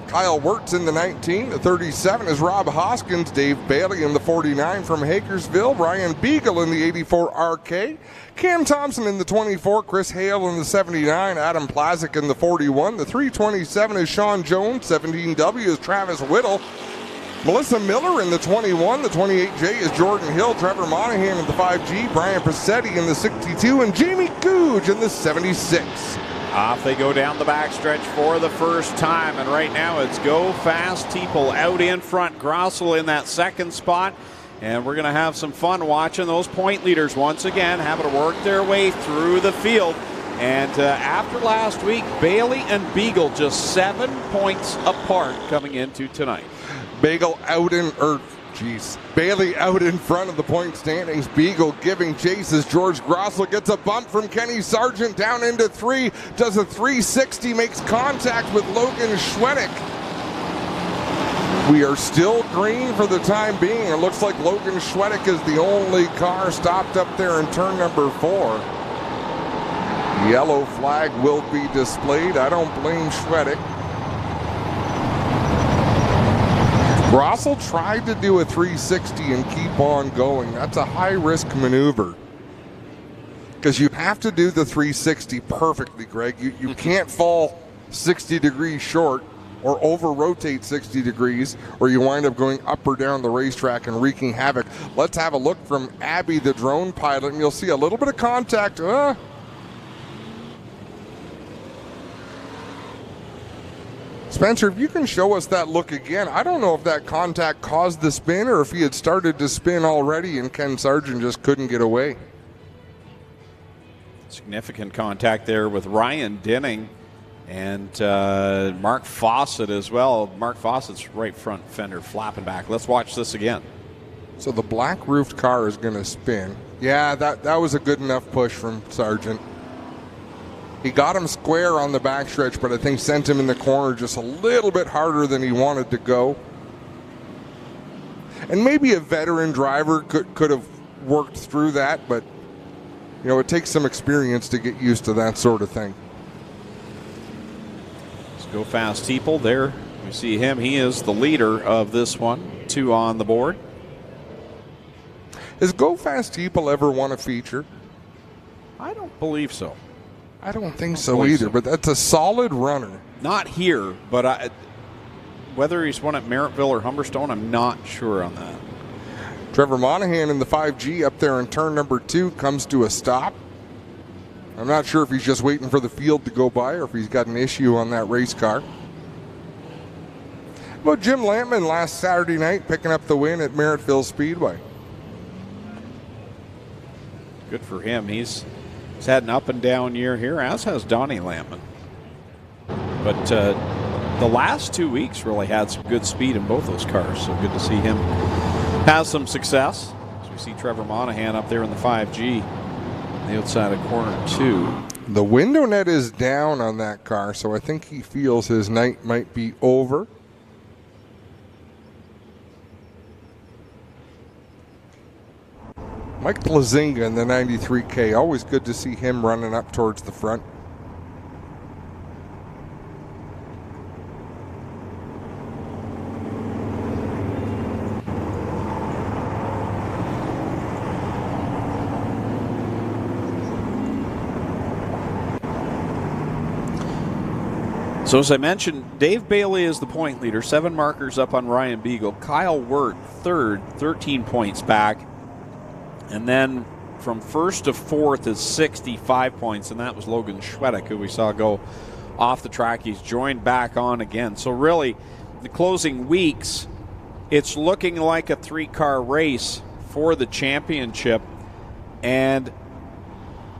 Kyle Wirtz in the 19, the 37 is Rob Hoskins. Dave Bailey in the 49 from Hagersville. Ryan Beagle in the 84 RK. Cam Thompson in the 24, Chris Hale in the 79, Adam Plazik in the 41. The 327 is Sean Jones. 17W is Travis Whittle. Melissa Miller in the 21, the 28J is Jordan Hill, Trevor Monahan in the 5G, Brian Passetti in the 62, and Jamie Googe in the 76. Off they go down the backstretch for the first time, and right now it's Go Fast Teeple out in front. Grossel in that second spot. And we're going to have some fun watching those point leaders once again having to work their way through the field. And after last week, Bailey and Beagle just 7 points apart coming into tonight. Bailey out in front of the point standings. Beagle giving chase as George Grossel gets a bump from Kenny Sargent down into 3. Does a 360, makes contact with Logan Schwedick. We are still green for the time being. It looks like Logan Schwedick is the only car stopped up there in turn number 4. Yellow flag will be displayed. I don't blame Schwedick. Grossel tried to do a 360 and keep on going. That's a high-risk maneuver because you have to do the 360 perfectly, Greg. You can't fall 60 degrees short or over-rotate 60 degrees, or you wind up going up or down the racetrack and wreaking havoc. Let's have a look from Abby, the drone pilot, and you'll see a little bit of contact. Spencer, if you can show us that look again, I don't know if that contact caused the spin or if he had started to spin already and Ken Sargent just couldn't get away. Significant contact there with Ryan Dinning and Mark Fawcett as well. Mark Fawcett's right front fender flapping back. Let's watch this again. So the black roofed car is going to spin. Yeah, that was a good enough push from Sargent. He got him square on the backstretch, but I think sent him in the corner just a little bit harder than he wanted to go. And maybe a veteran driver could have worked through that, but you know, it takes some experience to get used to that sort of thing. Let's go fast, Teeple. There we see him. He is the leader of this one. 2 on the board. Has Go Fast Teeple ever won a feature? I don't believe so. I don't think so either, but that's a solid runner. Not here, but whether he's won at Merrittville or Humberstone, I'm not sure on that. Trevor Monahan in the 5G up there in turn number 2 comes to a stop. I'm not sure if he's just waiting for the field to go by or if he's got an issue on that race car. Well, Jim Lampman last Saturday night picking up the win at Merrittville Speedway. Good for him. He's had an up and down year here, as has Donnie Lampman. But the last 2 weeks really had some good speed in both those cars, so good to see him have some success. As we see Trevor Monahan up there in the 5G, on the outside of corner 2. The window net is down on that car, so I think he feels his night might be over. Mike Lazinga in the 93K. Always good to see him running up towards the front. So as I mentioned, Dave Bailey is the point leader. 7 markers up on Ryan Beagle. Kyle Wirt third, 13 points back. And then from first to fourth is 65 points, and that was Logan Schwedick, who we saw go off the track. He's joined back on again. So really, the closing weeks, it's looking like a 3-car race for the championship. And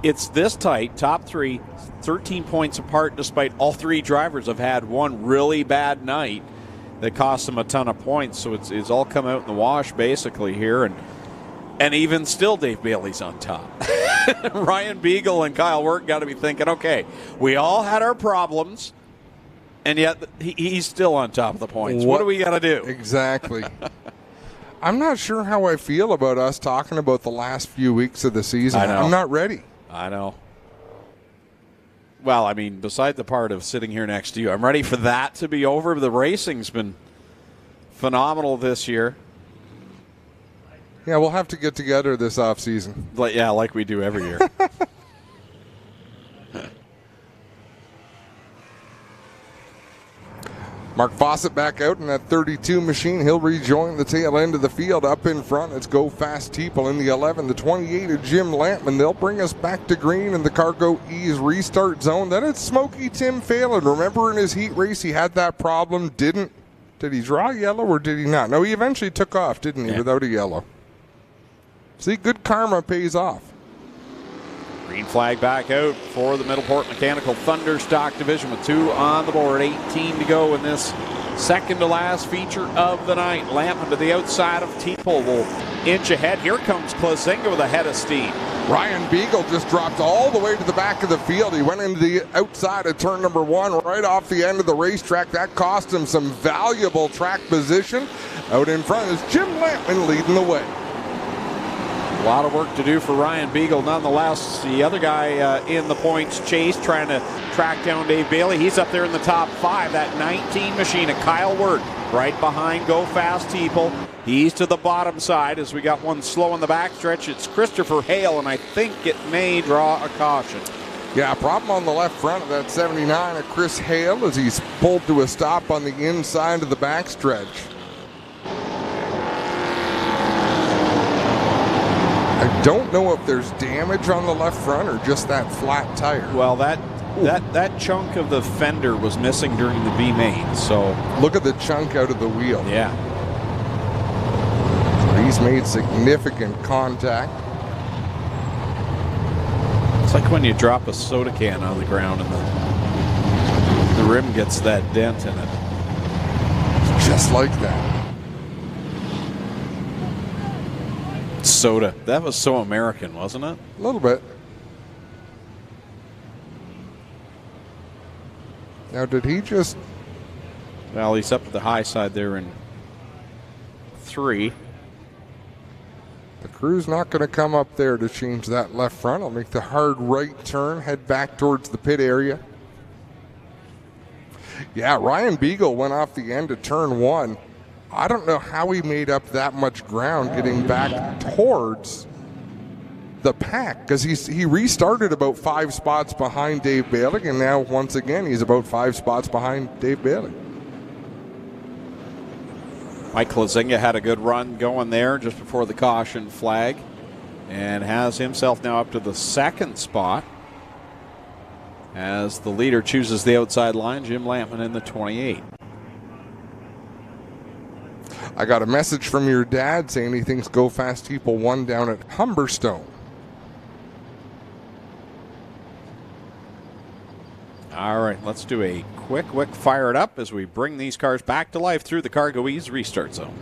it's this tight, top 3, 13 points apart, despite all 3 drivers have had one really bad night that cost them a ton of points. So it's all come out in the wash basically here. And even still, Dave Bailey's on top. Ryan Beagle and Kyle Wirt got to be thinking, okay, we all had our problems, and yet he's still on top of the points. What do we got to do? Exactly. I'm not sure how I feel about us talking about the last few weeks of the season. I know. I'm not ready. I know. Well, I mean, beside the part of sitting here next to you, I'm ready for that to be over. The racing's been phenomenal this year. Yeah, we'll have to get together this offseason. Yeah, like we do every year. Mark Fawcett back out in that 32 machine. He'll rejoin the tail end of the field up in front. Let's Go Fast Teeple in the 11. The 28 of Jim Lampman. They'll bring us back to green in the Cargo Ease restart zone. Then it's Smokey Tim Phelan. Remember in his heat race he had that problem? Did he draw yellow or did he not? No, he eventually took off, didn't he, without a yellow? See, good karma pays off. Green flag back out for the Middleport Mechanical Thunderstock division with 2 on the board. 18 to go in this second to last feature of the night. Lampman to the outside of Teeple will inch ahead. Here comes Klazinga with a head of steam. Ryan Beagle just dropped all the way to the back of the field. He went into the outside of turn number 1 right off the end of the racetrack. That cost him some valuable track position. Out in front is Jim Lampman leading the way. A lot of work to do for Ryan Beagle nonetheless. The other guy in the points chase trying to track down Dave Bailey. He's up there in the top 5. That 19 machine of Kyle Wirt right behind Go Fast Teeple. He's to the bottom side as we got one slow in the backstretch. It's Christopher Hale, and I think it may draw a caution. Yeah, problem on the left front of that 79 of Chris Hale as he's pulled to a stop on the inside of the backstretch. I don't know if there's damage on the left front or just that flat tire. Well, that chunk of the fender was missing during the B-main, so. Look at the chunk out of the wheel. Yeah. So he's made significant contact. It's like when you drop a soda can on the ground and the rim gets that dent in it. Just like that. Soda. That was so American, wasn't it? A little bit. Now, did he just... Well, he's up to the high side there in 3. The crew's not going to come up there to change that left front. I'll make the hard right turn, head back towards the pit area. Yeah, Ryan Beagle went off the end of turn 1. I don't know how he made up that much ground getting back towards the pack, because he restarted about 5 spots behind Dave Bailey, and now once again he's about 5 spots behind Dave Bailey. Mike Klazinga had a good run going there just before the caution flag and has himself now up to the 2nd spot as the leader chooses the outside line. Jim Lampman in the 28. I got a message from your dad saying he thinks Go Fast Teeple won down at Humberstone. All right, let's do a quick fire it up as we bring these cars back to life through the Cargo Ease restart zone.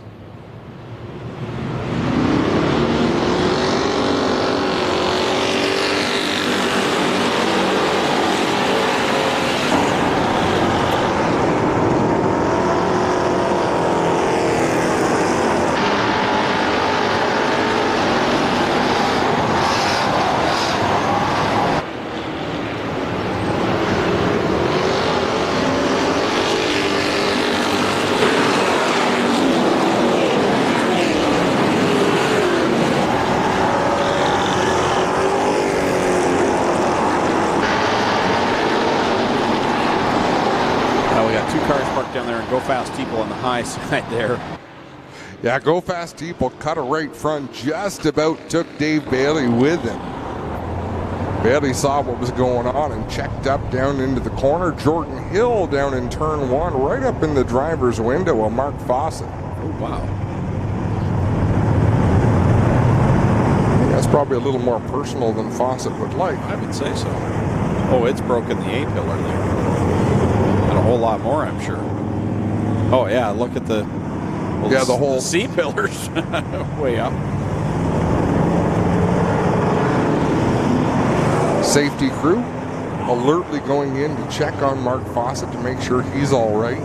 High side there. Yeah, Go Fast Teeple cut a right front, just about took Dave Bailey with him. Bailey saw what was going on and checked up down into the corner. Jordan Hill down in turn 1, right up in the driver's window of Mark Fawcett. Oh, wow. That's probably a little more personal than Fawcett would like. I would say so. Oh, it's broken the A-pillar there. And a whole lot more, I'm sure. Oh yeah, look at the the whole C pillars way up. Safety crew alertly going in to check on Mark Fawcett to make sure he's all right.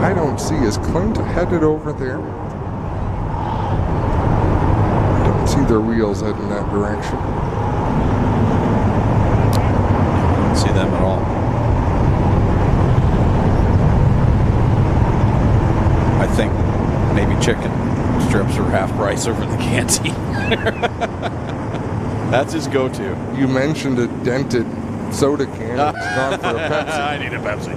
I don't see, is Clint headed over there? Don't see their wheels heading that direction. Don't see them at all. I think maybe chicken strips are half price over in the canteen. That's his go-to. You mentioned a dented soda can. It's gone for a Pepsi. I need a Pepsi.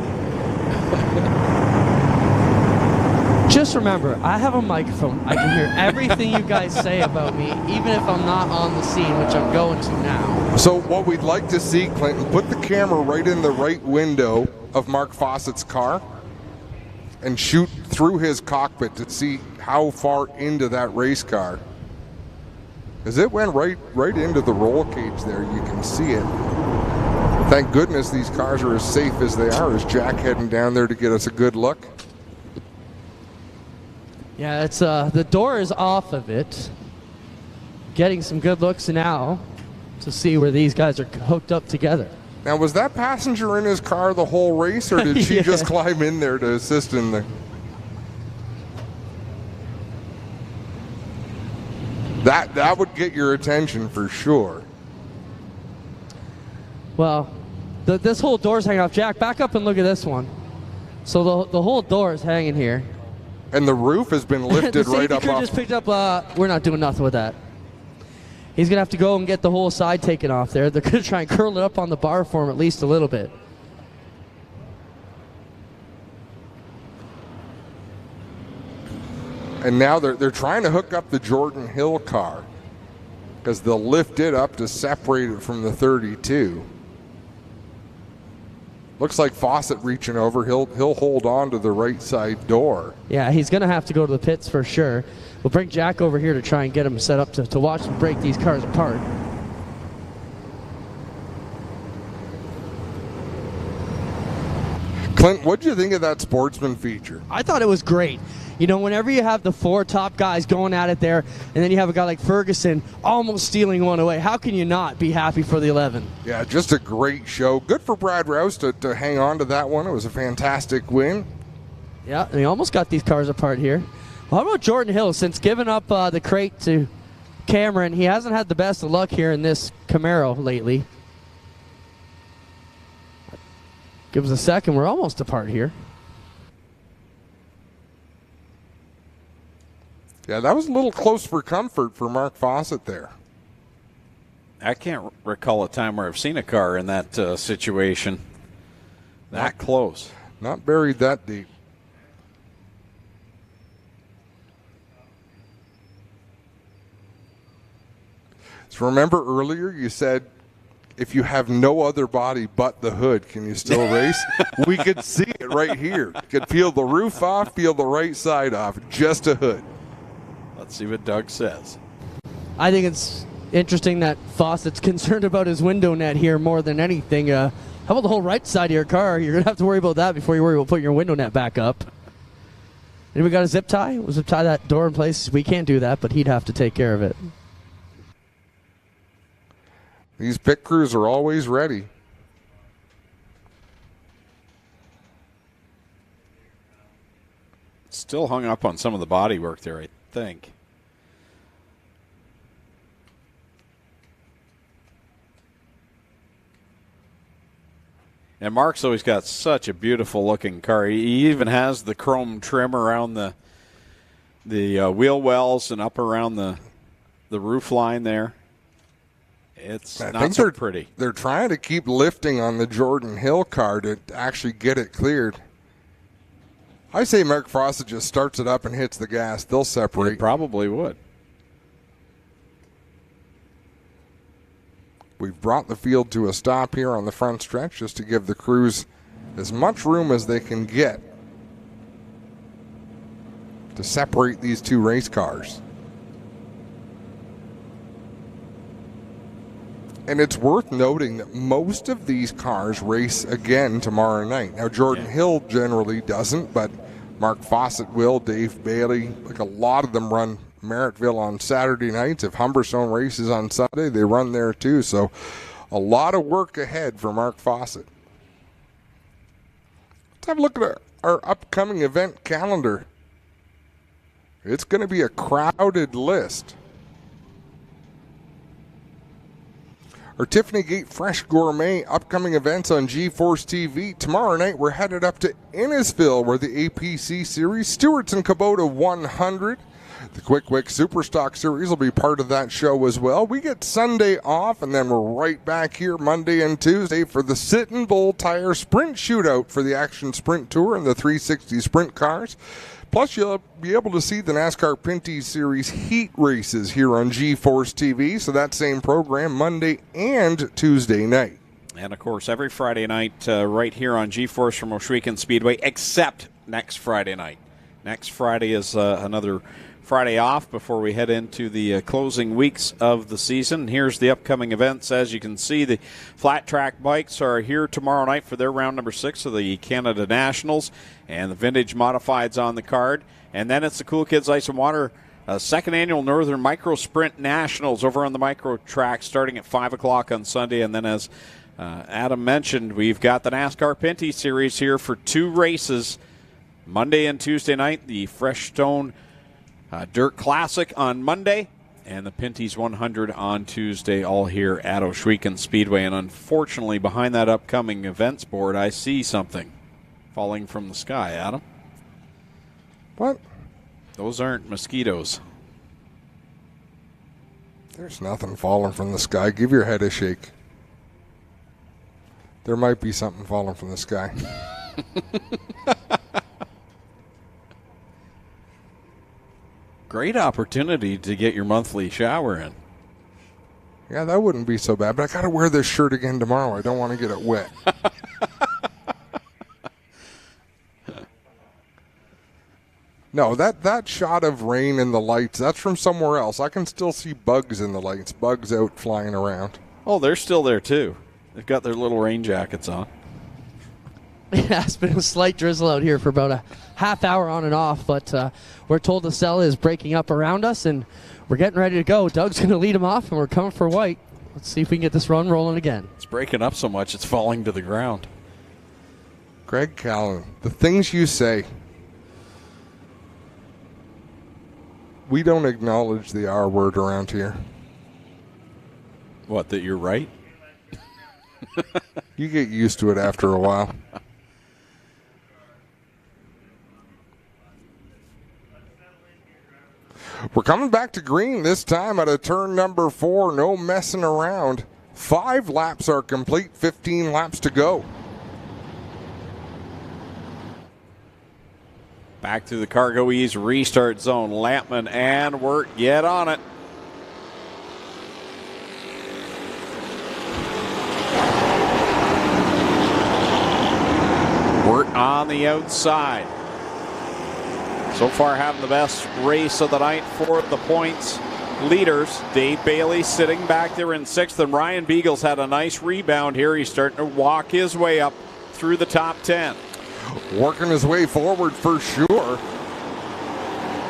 Just remember, I have a microphone. I can hear everything you guys say about me, even if I'm not on the scene, which I'm going to now. So what we'd like to see, Clinton, put the camera right in the right window of Mark Fawcett's car. and shoot through his cockpit to see how far into that race car. As it went right into the roll cage there, you can see it. Thank goodness these cars are as safe as they are, as Jack heading down there to get us a good look. Yeah, it's the door is off of it. Getting some good looks now to see where these guys are hooked up together. Now, was that passenger in his car the whole race, or did she Yeah. just climb in there to assist in the... That would get your attention for sure. Well, this whole door's hanging off. Jack, back up and look at this one. So the whole door is hanging here. And the roof has been lifted right up The safety crew off. just picked up, we're not doing nothing with that. He's going to have to go and get the whole side taken off there. They're going to try and curl it up on the bar for him at least a little bit. And now they're trying to hook up the Jordan Hill car because they'll lift it up to separate it from the 32. Looks like Fawcett reaching over. He'll hold on to the right side door. Yeah, he's going to have to go to the pits for sure. We'll bring Jack over here to try and get him set up to watch him break these cars apart. Clint, what'd you think of that Sportsman feature? I thought it was great. You know, whenever you have the four top guys going at it there, and then you have a guy like Ferguson almost stealing one away, how can you not be happy for the 11? Yeah, just a great show. Good for Brad Rouse to hang on to that one. It was a fantastic win. Yeah, and he almost got these cars apart here. Well, how about Jordan Hill? Since giving up the crate to Cameron, he hasn't had the best of luck here in this Camaro lately. Give us a second. We're almost apart here. Yeah, that was a little close for comfort for Mark Fawcett there. I can't recall a time where I've seen a car in that situation that close. Not buried that deep. So remember earlier you said if you have no other body but the hood, can you still race? We could see it right here. You could peel the roof off, peel the right side off, just a hood. Let's see what Doug says. I think it's interesting that Fawcett's concerned about his window net here more than anything. How about the whole right side of your car? You're going to have to worry about that before you worry about putting your window net back up. And we got a zip tie? We'll zip tie that door in place. We can't do that, but he'd have to take care of it. These pit crews are always ready. Still hung up on some of the body work there, I think. And Mark's always got such a beautiful looking car. He even has the chrome trim around the wheel wells and up around the roof line there. It's not so pretty. They're trying to keep lifting on the Jordan Hill car to actually get it cleared. I say Mark Fawcett just starts it up and hits the gas. They'll separate. It probably would. We've brought the field to a stop here on the front stretch just to give the crews as much room as they can get to separate these two race cars. And it's worth noting that most of these cars race again tomorrow night. Now, Jordan Hill generally doesn't, but Mark Fawcett will, Dave Bailey, like a lot of them run Merrittville on Saturday nights. If Humberstone races on Sunday, they run there too. So a lot of work ahead for Mark Fawcett. Let's have a look at our upcoming event calendar. It's going to be a crowded list. Our Tiffany Gate Fresh Gourmet upcoming events on G-Force TV. Tomorrow night we're headed up to Innisfil where the APC Series, Stewart's and Kubota 100. The Quick Superstock Series will be part of that show as well. We get Sunday off, and then we're right back here Monday and Tuesday for the Sit-N Bull Tire Sprint Shootout for the Action Sprint Tour and the 360 Sprint cars. Plus, you'll be able to see the NASCAR Pinty Series heat races here on G-Force TV. So that same program Monday and Tuesday night. And, of course, every Friday night right here on G-Force from Ohsweken Speedway, except next Friday night. Next Friday is another Friday off before we head into the closing weeks of the season. Here's the upcoming events. As you can see, the flat track bikes are here tomorrow night for their round number 6 of the Canada Nationals, and the vintage modifieds on the card. And then it's the Cool Kids Ice and Water second annual Northern Micro Sprint Nationals over on the micro track starting at 5 o'clock on Sunday. And then, as Adam mentioned, we've got the NASCAR Pinty Series here for 2 races Monday and Tuesday night. The Fresh Stone Dirt Classic on Monday and the Pinty's 100 on Tuesday, all here at Ohsweken Speedway. And unfortunately, behind that upcoming events board, I see something falling from the sky. Adam? What? Those aren't mosquitoes. There's nothing falling from the sky. Give your head a shake. There might be something falling from the sky. Great opportunity to get your monthly shower in. Yeah, that wouldn't be so bad, but I got to wear this shirt again tomorrow. I don't want to get it wet. No, that shot of rain in the lights, that's from somewhere else. I can still see bugs in the lights, bugs out flying around. Oh, they're still there, too. They've got their little rain jackets on. Yeah, it's been a slight drizzle out here for about a half hour on and off, but we're told the cell is breaking up around us, and we're getting ready to go. Doug's going to lead them off, and we're coming for white. Let's see if we can get this run rolling again. It's breaking up so much, it's falling to the ground. Greg Callan, the things you say. We don't acknowledge the R word around here. What, that you're right? You get used to it after a while. We're coming back to green this time at a turn number 4. No messing around. 5 laps are complete, 15 laps to go. Back to the Cargo Ease restart zone. Lampman and Wirt get on it. Wirt on the outside. So far having the best race of the night for the points leaders. Dave Bailey sitting back there in 6th, and Ryan Beagle's had a nice rebound here. He's starting to walk his way up through the top 10. Working his way forward for sure.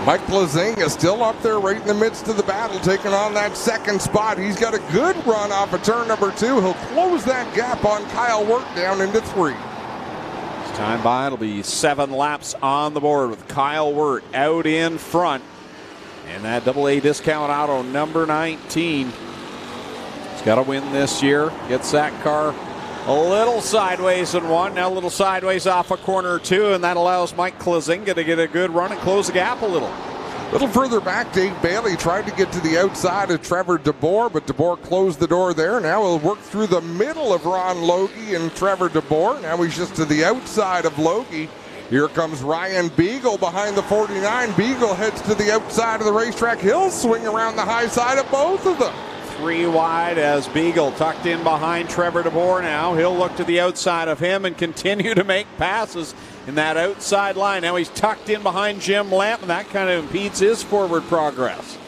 Mike Plazinga still up there right in the midst of the battle, taking on that second spot. He's got a good run off of turn number 2. He'll close that gap on Kyle Wirt down into 3. As time by, it'll be 7 laps on the board with Kyle Wirt out in front. And that AA discount auto number 19. He's got to win this year. Gets that car a little sideways in 1, now a little sideways off of corner 2, and that allows Mike Plazinga to get a good run and close the gap a little. A little further back, Dave Bailey tried to get to the outside of Trevor DeBoer, but DeBoer closed the door there. Now he'll work through the middle of Ron Logie and Trevor DeBoer. Now he's just to the outside of Logie. Here comes Ryan Beagle behind the 49. Beagle heads to the outside of the racetrack. He'll swing around the high side of both of them. 3 wide as Beagle tucked in behind Trevor DeBoer now. He'll look to the outside of him and continue to make passes in that outside line. Now he's tucked in behind Jim Lamp, and that kind of impedes his forward progress.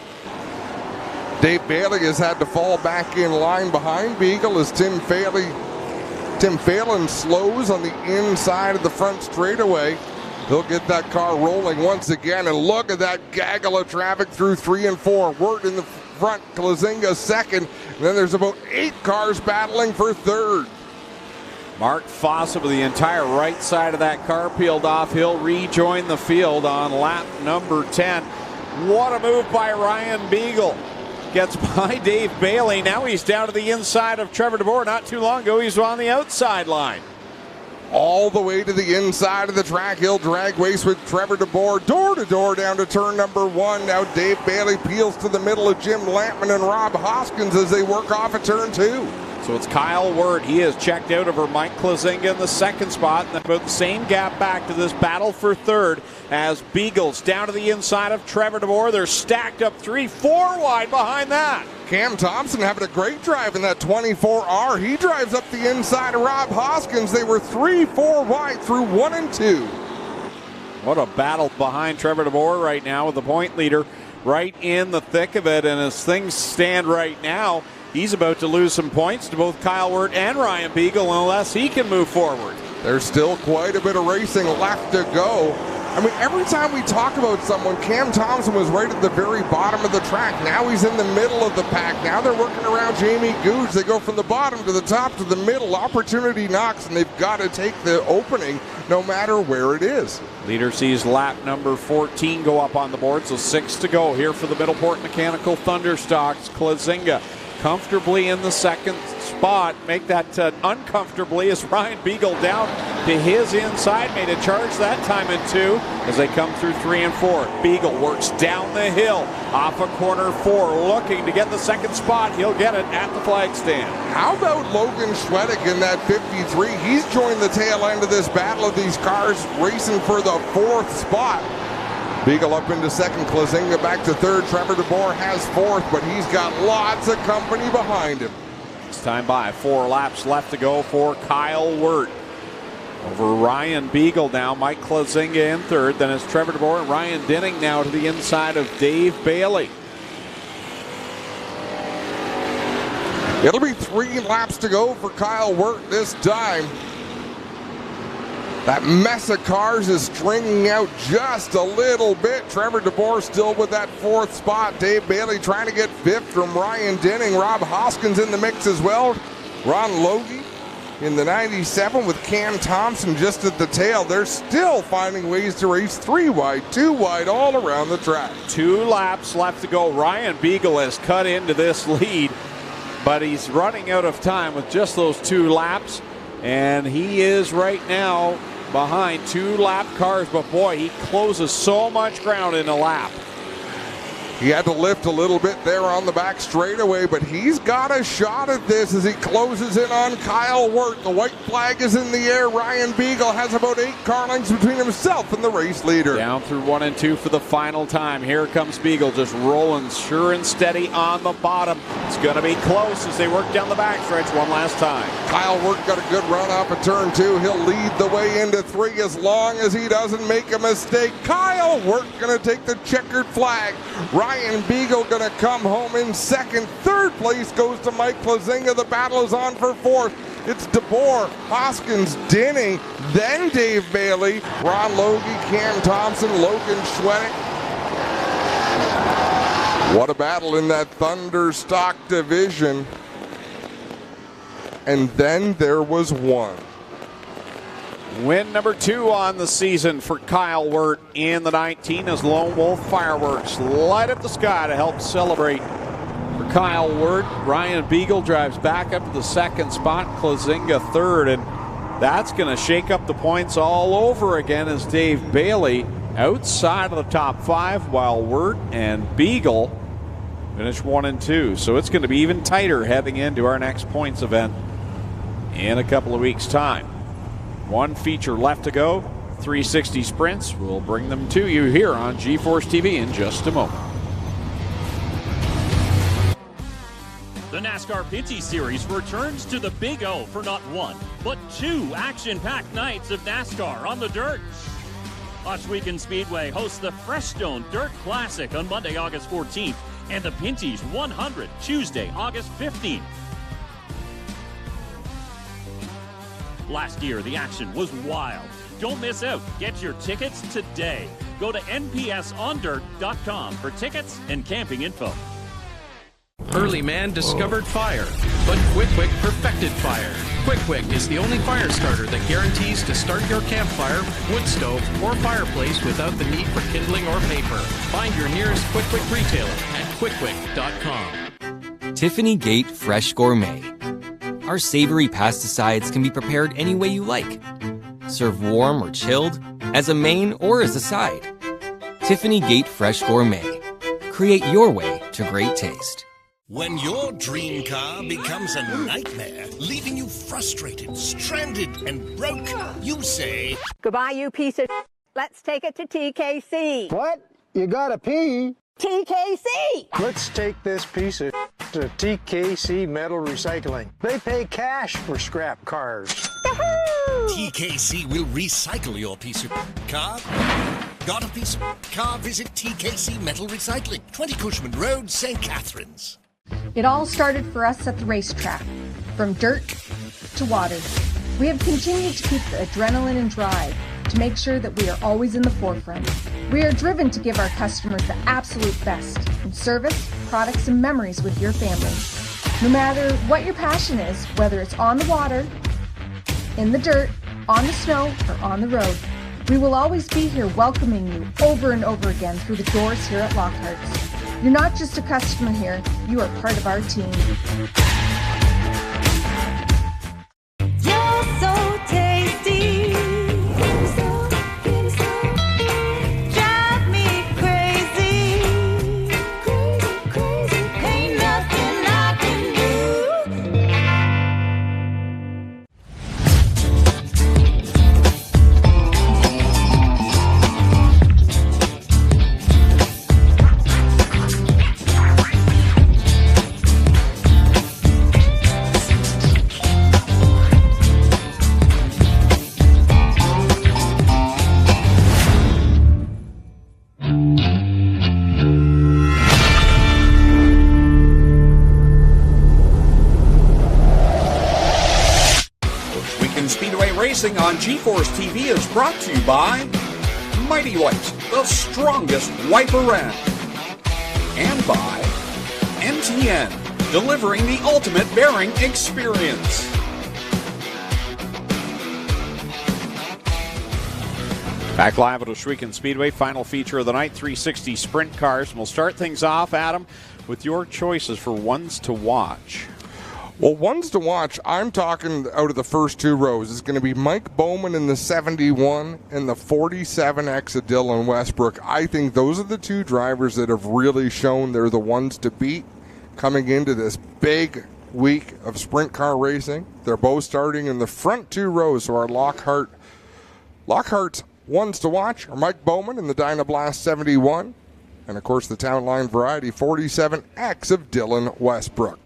Dave Bailey has had to fall back in line behind Beagle as Tim Phelan slows on the inside of the front straightaway. He'll get that car rolling once again, and look at that gaggle of traffic through 3 and 4. Wirt in the front, Plazinga second, and then there's about 8 cars battling for third. Mark Fossett with the entire right side of that car peeled off. He'll rejoin the field on lap number 10. What a move by Ryan Beagle. Gets by Dave Bailey. Now he's down to the inside of Trevor DeBoer. Not too long ago, he's on the outside line. All the way to the inside of the track. He'll drag race with Trevor DeBoer door to door down to turn number 1. Now Dave Bailey peels to the middle of Jim Lampman and Rob Hoskins as they work off at turn 2. So it's Kyle Wirt. He is checked out over Mike Plazinga in the second spot, and about the same gap back to this battle for third as Beagle's down to the inside of Trevor DeBoer. They're stacked up 3, 4 wide behind that. Cam Thompson having a great drive in that 24R. He drives up the inside of Rob Hoskins. They were 3, 4 wide through 1 and 2. What a battle behind Trevor DeBoer right now with the point leader right in the thick of it. And as things stand right now, he's about to lose some points to both Kyle Wirt and Ryan Beagle unless he can move forward. There's still quite a bit of racing left to go. I mean, every time we talk about someone, Cam Thompson was right at the very bottom of the track. Now he's in the middle of the pack. Now they're working around Jamie Googe. They go from the bottom to the top to the middle. Opportunity knocks, and they've got to take the opening no matter where it is. Leader sees lap number 14 go up on the board, so 6 to go here for the Middleport Mechanical Thunderstocks. Klazinga comfortably in the second spot. Make that uncomfortably as Ryan Beagle down to his inside. Made a charge that time in 2 as they come through 3 and 4. Beagle works down the hill off of corner 4, looking to get the second spot. He'll get it at the flag stand. How about Logan Schwedick in that 53? He's joined the tail end of this battle of these cars, racing for the 4th spot. Beagle up into second, Klazinga back to third. Trevor DeBoer has 4th, but he's got lots of company behind him. It's time by 4 laps left to go for Kyle Wirt. Over Ryan Beagle now, Mike Klazinga in third. Then it's Trevor DeBoer and Ryan Denning now to the inside of Dave Bailey. It'll be 3 laps to go for Kyle Wirt this time. That mess of cars is stringing out just a little bit. Trevor DeBoer still with that 4th spot. Dave Bailey trying to get 5th from Ryan Denning. Rob Hoskins in the mix as well. Ron Logie in the 97 with Cam Thompson just at the tail. They're still finding ways to race 3 wide, 2 wide all around the track. 2 laps left to go. Ryan Beagle has cut into this lead, but he's running out of time with just those 2 laps. And he is right now behind 2 lap cars, but boy, he closes so much ground in a lap. He had to lift a little bit there on the back straightaway, but he's got a shot at this as he closes in on Kyle Wirt. The white flag is in the air. Ryan Beagle has about 8 car lengths between himself and the race leader. Down through 1 and 2 for the final time. Here comes Beagle just rolling sure and steady on the bottom. It's going to be close as they work down the backstretch one last time. Kyle Wirt got a good run off of turn 2. He'll lead the way into 3 as long as he doesn't make a mistake. Kyle Wirt going to take the checkered flag. Ryan Beagle going to come home in second. Third place goes to Mike Klazinga. The battle is on for 4th. It's DeBoer, Hoskins, Denning, then Dave Bailey, Ron Logie, Cam Thompson, Logan Schwedick. What a battle in that Thunderstock division. And then there was one. Win number 2 on the season for Kyle Wirt in the 19 as Lone Wolf Fireworks light up the sky to help celebrate for Kyle Wirt. Ryan Beagle drives back up to the 2nd spot, Klazinga 3rd, and that's going to shake up the points all over again as Dave Bailey outside of the top 5 while Wirt and Beagle finish 1 and 2. So it's going to be even tighter heading into our next points event in a couple of weeks' time. 1 feature left to go. 360 sprints. We'll bring them to you here on G-Force TV in just a moment. The NASCAR Pinty Series returns to the Big O for not 1, but 2 action-packed nights of NASCAR on the dirt. Ohsweken Speedway hosts the Freshstone Dirt Classic on Monday, August 14th, and the Pinty's 100 Tuesday, August 15th. Last year, the action was wild. Don't miss out. Get your tickets today. Go to npsondirt.com for tickets and camping info. Early man discovered fire, but Quick perfected fire. Quick is the only fire starter that guarantees to start your campfire, wood stove, or fireplace without the need for kindling or paper. Find your nearest Quick retailer at quickquick.com. Tiffany Gate Fresh Gourmet. Our savory pesticides can be prepared any way you like. Serve warm or chilled, as a main or as a side. Tiffany Gate Fresh Gourmet. Create your way to great taste. When your dream car becomes a nightmare, leaving you frustrated, stranded, and broke, you say, "Goodbye, you piece of shit. Let's take it to TKC." What? You gotta pee? TKC! Let's take this piece of shit to TKC Metal Recycling. They pay cash for scrap cars. Yahoo! TKC will recycle your piece of car. Got a piece of car? Visit TKC Metal Recycling, 20 Cushman Road, St. Catharines. It all started for us at the racetrack, from dirt to water. We have continued to keep the adrenaline and drive to make sure that we are always in the forefront. We are driven to give our customers the absolute best in service, products, and memories with your family. No matter what your passion is, whether it's on the water, in the dirt, on the snow, or on the road, we will always be here welcoming you over and over again through the doors here at Lockhart's. You're not just a customer here, you are part of our team. You're so tasty. Drive me crazy. Ain't nothing I can do. Ohsweken Speedway Racing on G-Force TV is brought to you by Mighty Wipes, the strongest wipe around, and by NTN, delivering the ultimate bearing experience. Back live at Ohsweken Speedway, final feature of the night, 360 sprint cars. And we'll start things off, Adam, with your choices for ones to watch. Well, ones to watch, I'm talking out of the first two rows. It's going to be Mike Bowman in the 71 and the 47X of Dylan Westbrook. I think those are the two drivers that have really shown they're the ones to beat coming into this big week of sprint car racing. They're both starting in the front two rows, so our Lockhart's ones to watch are Mike Bowman in the Dynablast 71 and, of course, the Town Line Variety 47X of Dylan Westbrook.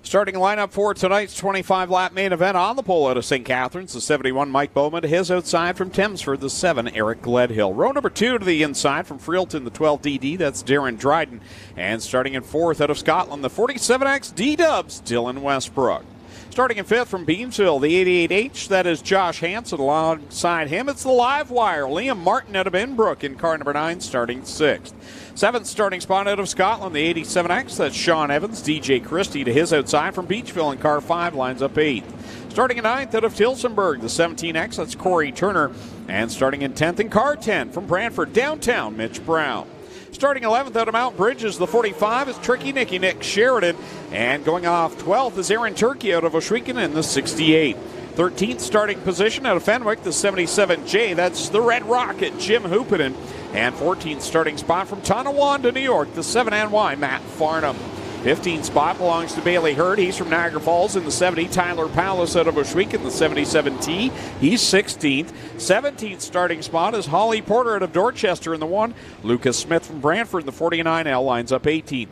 Starting lineup for tonight's 25-lap main event on the pole out of St. Catharines, the 71 Mike Bowman to his outside from Thamesford, the 7 Eric Gledhill. Row number 2 to the inside from Freelton, the 12 DD, that's Darren Dryden. And starting in 4th out of Scotland, the 47X D-Dubs, Dylan Westbrook. Starting in 5th from Beamsville, the 88H, that is Josh Hansen. Alongside him, it's the live wire, Liam Martin out of Inbrook in car number 9, starting 6th. 7th starting spot out of Scotland, the 87X, that's Sean Evans. DJ Christie to his outside from Beachville in car 5, lines up 8th. Starting in 9th out of Tilsonburg, the 17X, that's Corey Turner. And starting in 10th in car 10 from Brantford, downtown, Mitch Brown. Starting 11th out of Mount Bridges, the 45 is Tricky Nicky Nick Sheridan. And going off 12th is Aaron Turkey out of Ohsweken in the 68. 13th starting position out of Fenwick, the 77J, that's the Red Rocket, Jim Hoopinen. And 14th starting spot from Tonawanda, New York, the 7NY, Matt Farnham. 15th spot belongs to Bailey Hurd. He's from Niagara Falls in the 70. Tyler Palace out of Ohsweken, the 77T. He's 16th. 17th starting spot is Holly Porter out of Dorchester in the 1. Lucas Smith from Brantford in the 49L lines up 18th.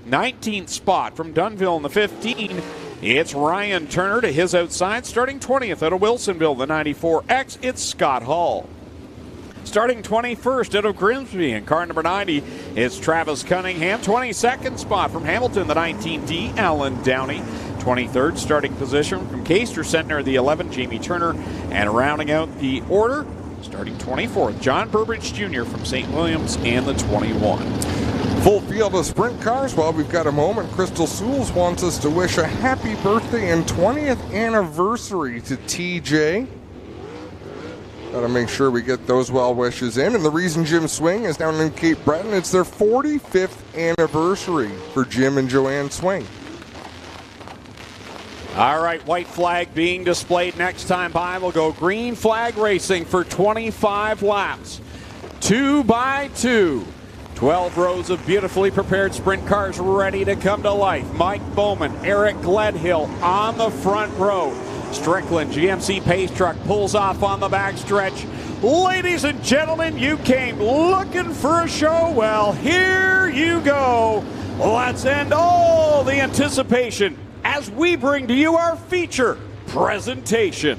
19th spot from Dunville in the 15. It's Ryan Turner to his outside. Starting 20th out of Wilsonville, the 94X, it's Scott Hall. Starting 21st out of Grimsby in car number 90, it's Travis Cunningham. 22nd spot from Hamilton, the 19D, Alan Downey. 23rd starting position from Caister Centner, the 11, Jamie Turner. And rounding out the order, starting 24th, John Burbridge Jr. from St. Williams and the 21. Full field of sprint cars. Well, we've got a moment. Crystal Sewells wants us to wish a happy birthday and 20th anniversary to TJ. Got to make sure we get those well wishes in. And the reason Jim Swing is down in Cape Breton, it's their 45th anniversary for Jim and Joanne Swing. All right, white flag being displayed next time by. We'll go green flag racing for 25 laps. 2 by 2. 12 rows of beautifully prepared sprint cars ready to come to life. Mike Bowman, Eric Gledhill on the front row. Strickland GMC Pace Truck pulls off on the backstretch. Ladies and gentlemen, you came looking for a show. Well, here you go. Let's end all the anticipation as we bring to you our feature presentation.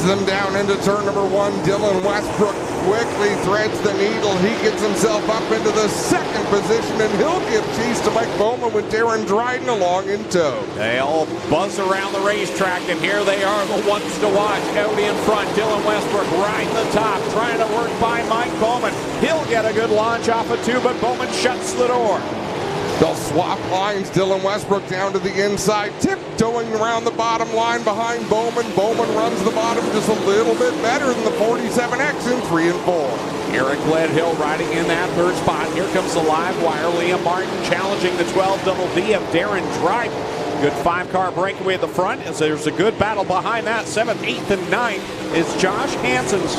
them down into turn number 1. Dylan Westbrook quickly threads the needle. He gets himself up into the second position, and he'll give chase to Mike Bowman with Darren Dryden along in tow. They all buzz around the racetrack, and here they are, the ones to watch. Out in front, Dylan Westbrook riding the top, trying to work by Mike Bowman. He'll get a good launch off of 2, but Bowman shuts the door. They'll swap lines. Dylan Westbrook down to the inside, tiptoeing around the bottom line behind Bowman. Bowman runs the bottom just a little bit better than the 47X in 3 and 4. Eric Gledhill riding in that third spot. Here comes the live wire. Liam Martin challenging the 12 double V of Darren Dryden. Good 5-car breakaway at the front as there's a good battle behind that. 7th, 8th, and 9th is Josh Hansen's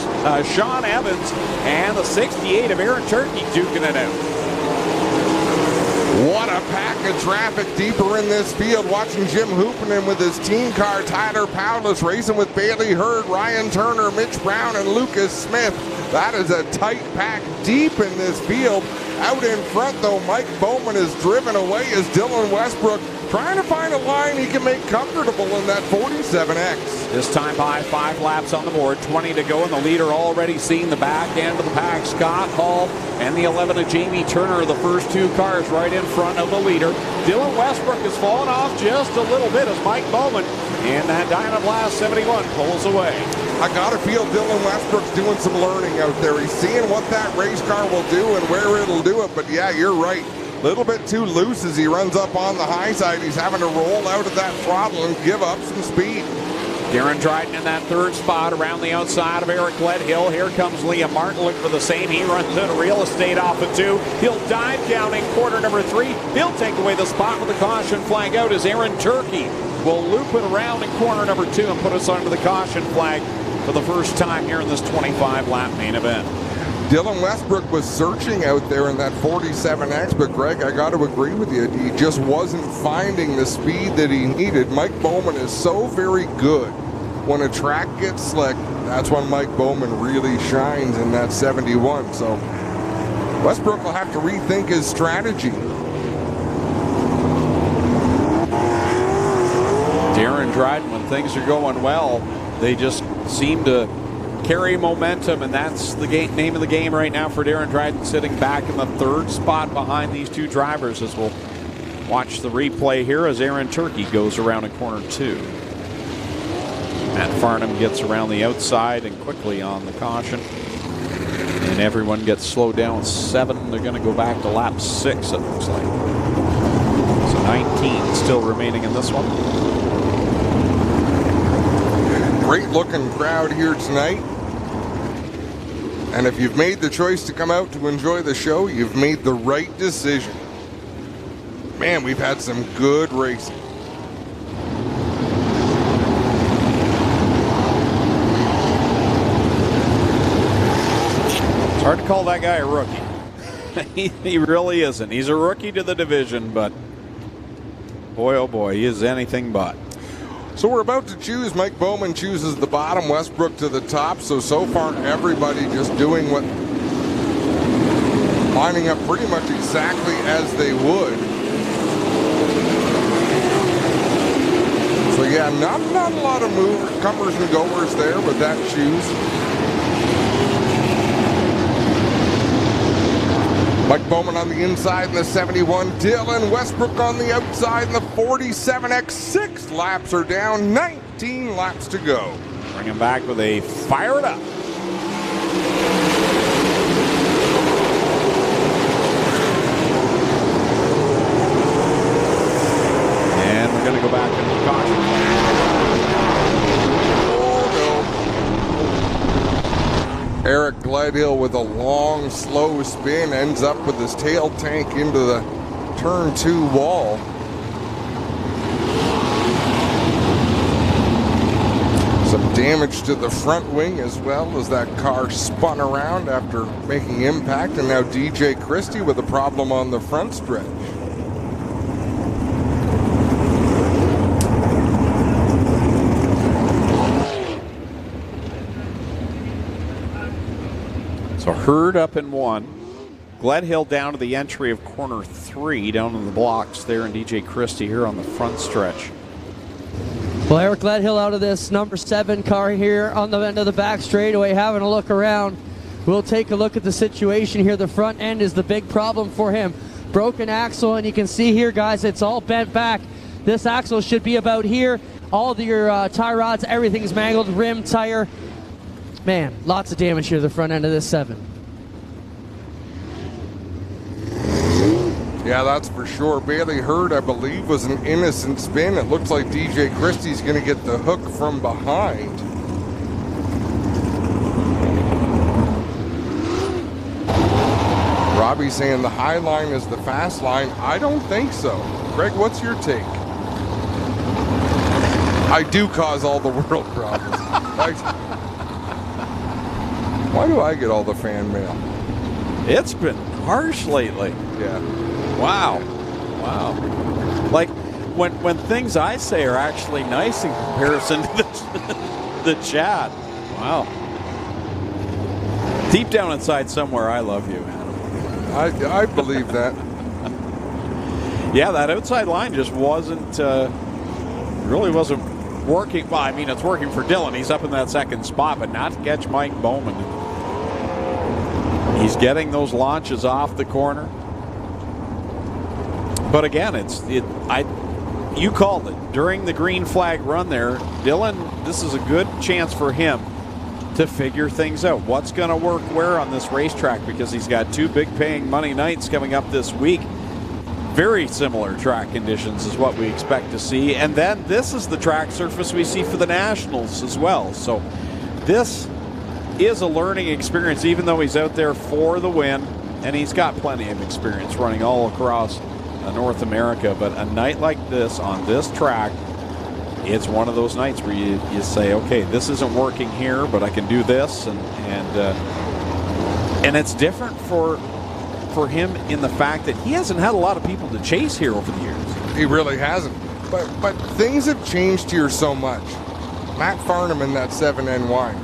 Sean Evans, and the 68 of Aaron Turkey duking it out. What a pack of traffic deeper in this field. Watching Jim Hoopinen with his team car. Tyler Powless racing with Bailey Hurd, Ryan Turner, Mitch Brown, and Lucas Smith. That is a tight pack deep in this field. Out in front, though, Mike Bowman is driven away as Dylan Westbrook trying to find a line he can make comfortable in that 47X. This time by 5 laps on the board, 20 to go, and the leader already seen the back end of the pack. Scott Hall and the 11 of Jamie Turner are the first 2 cars right in front of the leader. Dylan Westbrook has fallen off just a little bit as Mike Bowman in that Dynablast 71 pulls away. I gotta feel Dylan Westbrook's doing some learning out there. He's seeing what that race car will do and where it'll do it, but yeah, you're right. Little bit too loose as he runs up on the high side. He's having to roll out of that throttle and give up some speed. Darren Dryden in that third spot around the outside of Eric Gledhill. Here comes Liam Martin looking for the same. He runs out of real estate off of 2. He'll dive down in corner number 3. He'll take away the spot with the caution flag out as Aaron Turkey will loop it around in corner number 2 and put us under the caution flag for the first time here in this 25-lap main event. Dylan Westbrook was searching out there in that 47X, but Greg, I got to agree with you. He just wasn't finding the speed that he needed. Mike Bowman is so very good. When a track gets slick, that's when Mike Bowman really shines in that 71. So Westbrook will have to rethink his strategy. Darren Dryden, when things are going well, they just seem to carry momentum, and that's the name of the game right now for Darren Dryden, sitting back in the third spot behind these 2 drivers as we'll watch the replay here as Aaron Turkey goes around in corner 2. Matt Farnham gets around the outside and quickly on the caution, and everyone gets slowed down. 7, they're going to go back to lap 6, it looks like. So 19 still remaining in this one. Great looking crowd here tonight. And if you've made the choice to come out to enjoy the show, you've made the right decision. Man, we've had some good racing. It's hard to call that guy a rookie. He really isn't. He's a rookie to the division, but boy, oh boy, he is anything but. So we're about to choose. Mike Bowman chooses the bottom, Westbrook to the top. So far, everybody just doing what, lining up pretty much exactly as they would. So yeah, not a lot of comers and goers there, but that choose. Mike Bowman on the inside in the 71. Dylan Westbrook on the outside in the 47X. 6 laps are down, 19 laps to go. Bring him back with a fire it up. And we're going to go back into the caution. Eric Gledhill with a long, slow spin ends up with his tail tank into the turn 2 wall. Some damage to the front wing as well as that car spun around after making impact, and now DJ Christie with a problem on the front stretch. So Hurd up in 1. Gledhill down to the entry of corner 3, down in the blocks there, and DJ Christie here on the front stretch. Well, Eric Gledhill out of this number 7 car here on the end of the back straightaway, having a look around. We'll take a look at the situation here. The front end is the big problem for him. Broken axle, and you can see here, guys, it's all bent back. This axle should be about here. All of your tie rods, everything's mangled, rim, tire. Man, lots of damage here to the front end of this 7. Yeah, that's for sure. Bailey Hurd, I believe, was an innocent spin. It looks like DJ Christie's going to get the hook from behind. Robbie saying the high line is the fast line. I don't think so. Greg, what's your take? I do cause all the world problems. Why do I get all the fan mail? It's been harsh lately. Yeah. Wow. Like when things I say are actually nice in comparison to the chat. Wow. Deep down inside somewhere, I love you, Adam. I believe that. Yeah, that outside line just really wasn't working. Well, I mean, it's working for Dylan. He's up in that second spot, but not to catch Mike Bowman. He's getting those launches off the corner. But again, you called it. During the green flag run there, Dylan, this is a good chance for him to figure things out. What's going to work where on this racetrack, because he's got 2 big paying money nights coming up this week. Very similar track conditions is what we expect to see. And then this is the track surface we see for the Nationals as well. So this is a learning experience, even though he's out there for the win. And he's got plenty of experience running all across North America. But a night like this on this track, it's one of those nights where you say, okay, this isn't working here, but I can do this. And it's different for him in the fact that he hasn't had a lot of people to chase here over the years. He really hasn't. But things have changed here so much. Matt Farnham in that 7NY.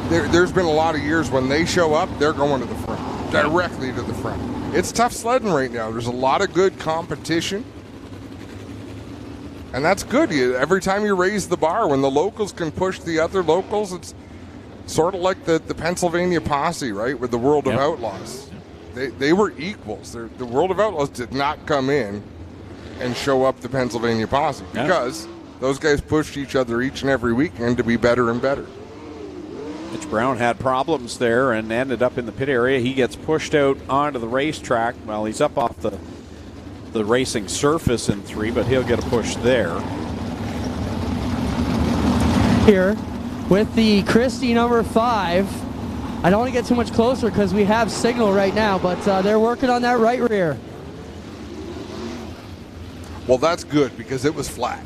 There's been a lot of years when they show up, they're going to the front, directly to the front. It's tough sledding right now. There's a lot of good competition. And that's good. Every time you raise the bar, when the locals can push the other locals, it's sort of like the Pennsylvania Posse, right, with the World of Outlaws. They were equals. The World of Outlaws did not come in and show up the Pennsylvania Posse because those guys pushed each other each and every weekend to be better and better. Mitch Brown had problems there and ended up in the pit area. He gets pushed out onto the racetrack. Well, he's up off the racing surface in 3, but he'll get a push there. Here with the Christie number 5. I don't want to get too much closer because we have signal right now, but they're working on that right rear. Well, that's good because it was flat.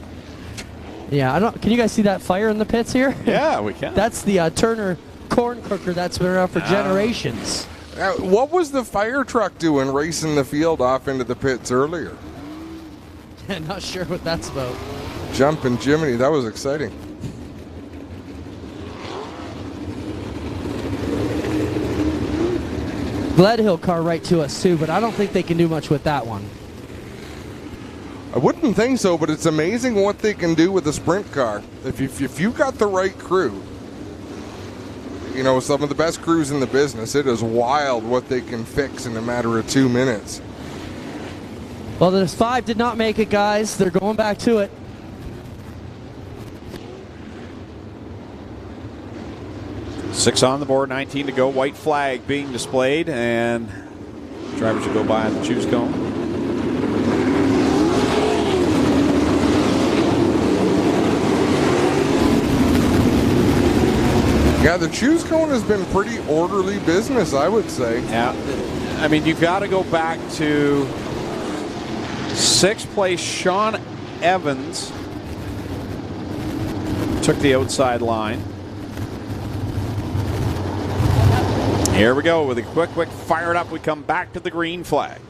Yeah, can you guys see that fire in the pits here? Yeah, we can. That's the Turner corn cooker that's been around for generations. What was the fire truck doing racing the field off into the pits earlier? Not sure what that's about. Jumping Jiminy, that was exciting. Gledhill car right to us too, but I don't think they can do much with that one. I wouldn't think so, but it's amazing what they can do with a sprint car. If you've got the right crew, you know, some of the best crews in the business, it is wild what they can fix in a matter of 2 minutes. Well, this 5 did not make it, guys. They're going back to it. Six on the board, 19 to go. White flag being displayed, and drivers will go by on the choose cone. Yeah, the choose cone has been pretty orderly business, I would say. Yeah, I mean, you've got to go back to 6th place. Sean Evans took the outside line. Here we go with a quick fire it up. We come back to the green flag.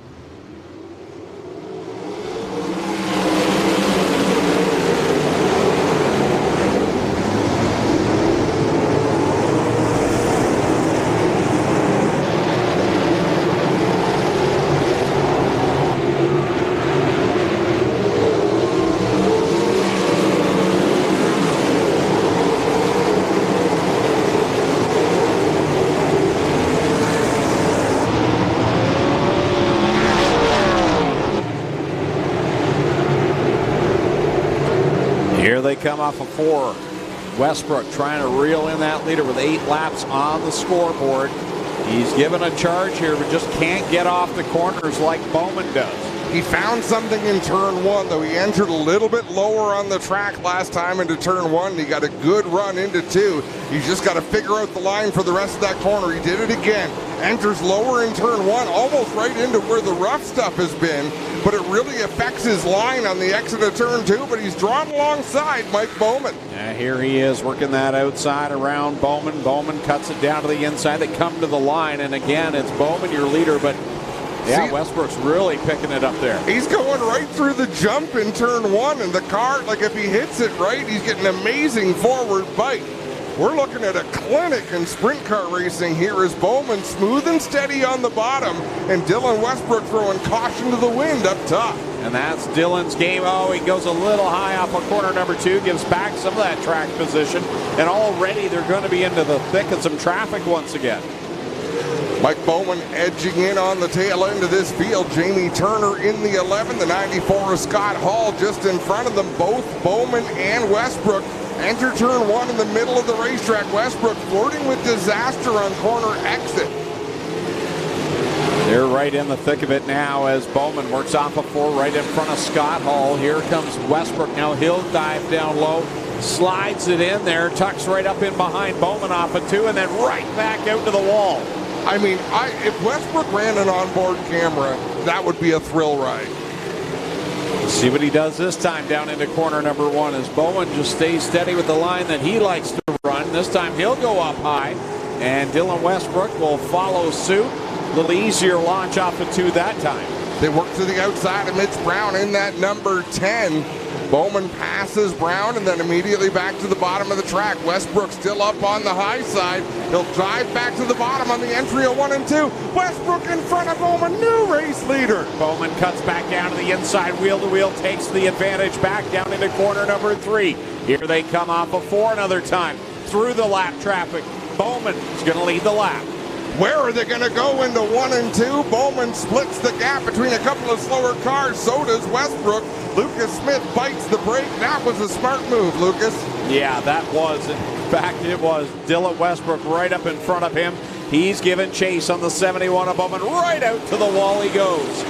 Here they come off of 4. Westbrook trying to reel in that leader with 8 laps on the scoreboard. He's given a charge here, but just can't get off the corners like Bowman does. He found something in turn 1, though. He entered a little bit lower on the track last time into turn 1. And he got a good run into 2. He's just got to figure out the line for the rest of that corner. He did it again. Enters lower in turn 1, almost right into where the rough stuff has been. But it really affects his line on the exit of turn 2. But he's drawn alongside Mike Bowman. Here he is working that outside around Bowman. Bowman cuts it down to the inside. They come to the line. And again, it's Bowman, your leader. But yeah, Westbrook's really picking it up there. He's going right through the jump in turn 1, and the car, like if he hits it right, he's getting an amazing forward bite. We're looking at a clinic in sprint car racing here as Bowman smooth and steady on the bottom, and Dylan Westbrook throwing caution to the wind up top. And that's Dylan's game. Oh, he goes a little high off of corner number 2, gives back some of that track position, and already they're going to be into the thick of some traffic once again. Mike Bowman edging in on the tail end of this field. Jamie Turner in the 11. The 94 of Scott Hall just in front of them. Both Bowman and Westbrook enter turn 1 in the middle of the racetrack. Westbrook flirting with disaster on corner exit. They're right in the thick of it now as Bowman works off of 4 right in front of Scott Hall. Here comes Westbrook. Now he'll dive down low. Slides it in there. Tucks right up in behind Bowman off of 2 and then right back out to the wall. I mean, if Westbrook ran an onboard camera, that would be a thrill ride. Let's see what he does this time down into corner number 1 as Bowman just stays steady with the line that he likes to run. This time he'll go up high, and Dylan Westbrook will follow suit. A little easier launch off of 2 that time. They work to the outside of Mitch Brown in that number 10. Bowman passes Brown and then immediately back to the bottom of the track. Westbrook still up on the high side. He'll drive back to the bottom on the entry of 1 and 2. Westbrook in front of Bowman, new race leader. Bowman cuts back down to the inside, wheel to wheel, takes the advantage back down into corner number 3. Here they come off of 4 another time through the lap traffic. Bowman is going to lead the lap. Where are they going to go into 1 and 2? Bowman splits the gap between a couple of slower cars. So does Westbrook. Lucas Smith bites the brake. That was a smart move, Lucas. Yeah, that was. In fact, it was Dylan Westbrook right up in front of him. He's given chase on the 71 of Bowman. Right out to the wall he goes.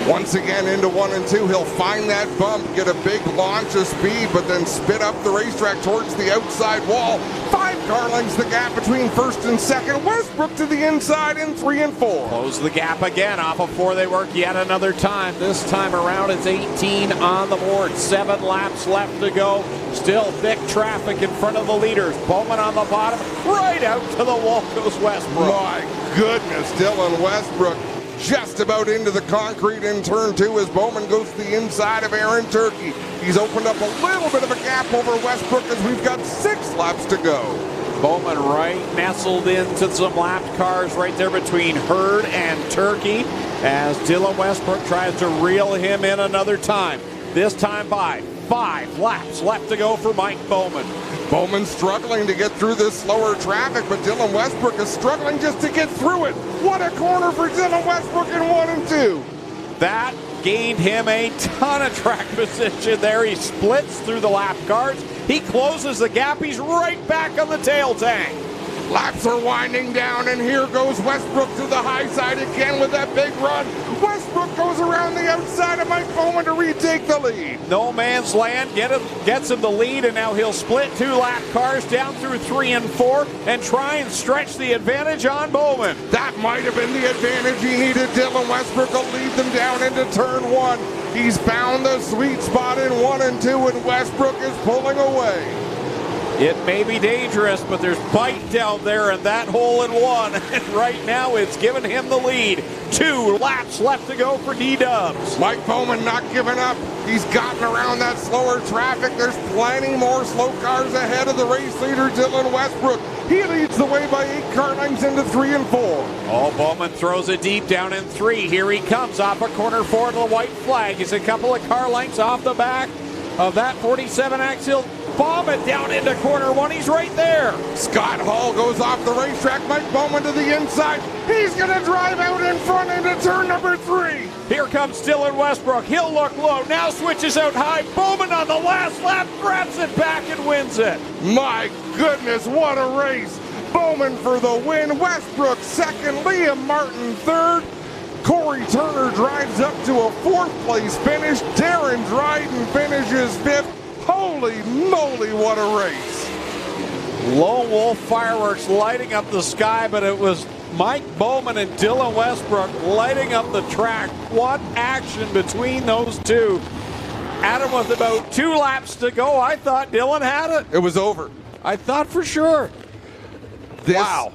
Once again into 1 and 2. He'll find that bump, get a big launch of speed, but then spit up the racetrack towards the outside wall. 5 car lengths the gap between first and second. Westbrook to the inside in 3 and 4. Close the gap again. Off of 4 they work yet another time. This time around it's 18 on the board. 7 laps left to go. Still thick traffic in front of the leaders. Bowman on the bottom. Right out to the wall goes Westbrook. My goodness, Dylan Westbrook just about into the concrete in turn 2 as Bowman goes to the inside of Aaron Turkey. He's opened up a little bit of a gap over Westbrook as we've got 6 laps to go. Bowman right nestled into some lapped cars right there between Hurd and Turkey as Dylan Westbrook tries to reel him in another time. This time by 5 laps left to go for Mike Bowman. Bowman struggling to get through this slower traffic, but Dylan Westbrook is struggling just to get through it. What a corner for Dylan Westbrook in 1 and 2. That gained him a ton of track position there. He splits through the lap cars. He closes the gap. He's right back on the tail tank. Laps are winding down, and here goes Westbrook to the high side again with that big run. Westbrook goes around the outside of Mike Bowman to retake the lead. No man's land gets him the lead, and now he'll split 2 lap cars down through 3 and 4 and try and stretch the advantage on Bowman. That might have been the advantage he needed. Dylan Westbrook will lead them down into turn 1. He's found the sweet spot in 1 and 2, and Westbrook is pulling away. It may be dangerous, but there's bite down there in that hole in 1. And right now it's given him the lead. 2 laps left to go for D-Dubs. Mike Bowman not giving up. He's gotten around that slower traffic. There's plenty more slow cars ahead of the race leader, Dylan Westbrook. He leads the way by 8 car lengths into 3 and 4. Oh, Bowman throws it deep down in 3. Here he comes off of corner 4 to the white flag. He's a couple of car lengths off the back of that 47 axial bomb it down into corner one. He's right there. Scott Hall goes off the racetrack. Mike Bowman to the inside. He's going to drive out in front into turn number 3. Here comes Dylan Westbrook. He'll look low. Now switches out high. Bowman on the last lap grabs it back and wins it. My goodness, what a race. Bowman for the win. Westbrook second. Liam Martin third. Corey Turner drives up to a 4th place finish. Darren Dryden finishes 5th. Holy moly, what a race. Lone Wolf fireworks lighting up the sky, but it was Mike Bowman and Dylan Westbrook lighting up the track. What action between those two. Adam, with about 2 laps to go, I thought Dylan had it. It was over. I thought for sure. Wow.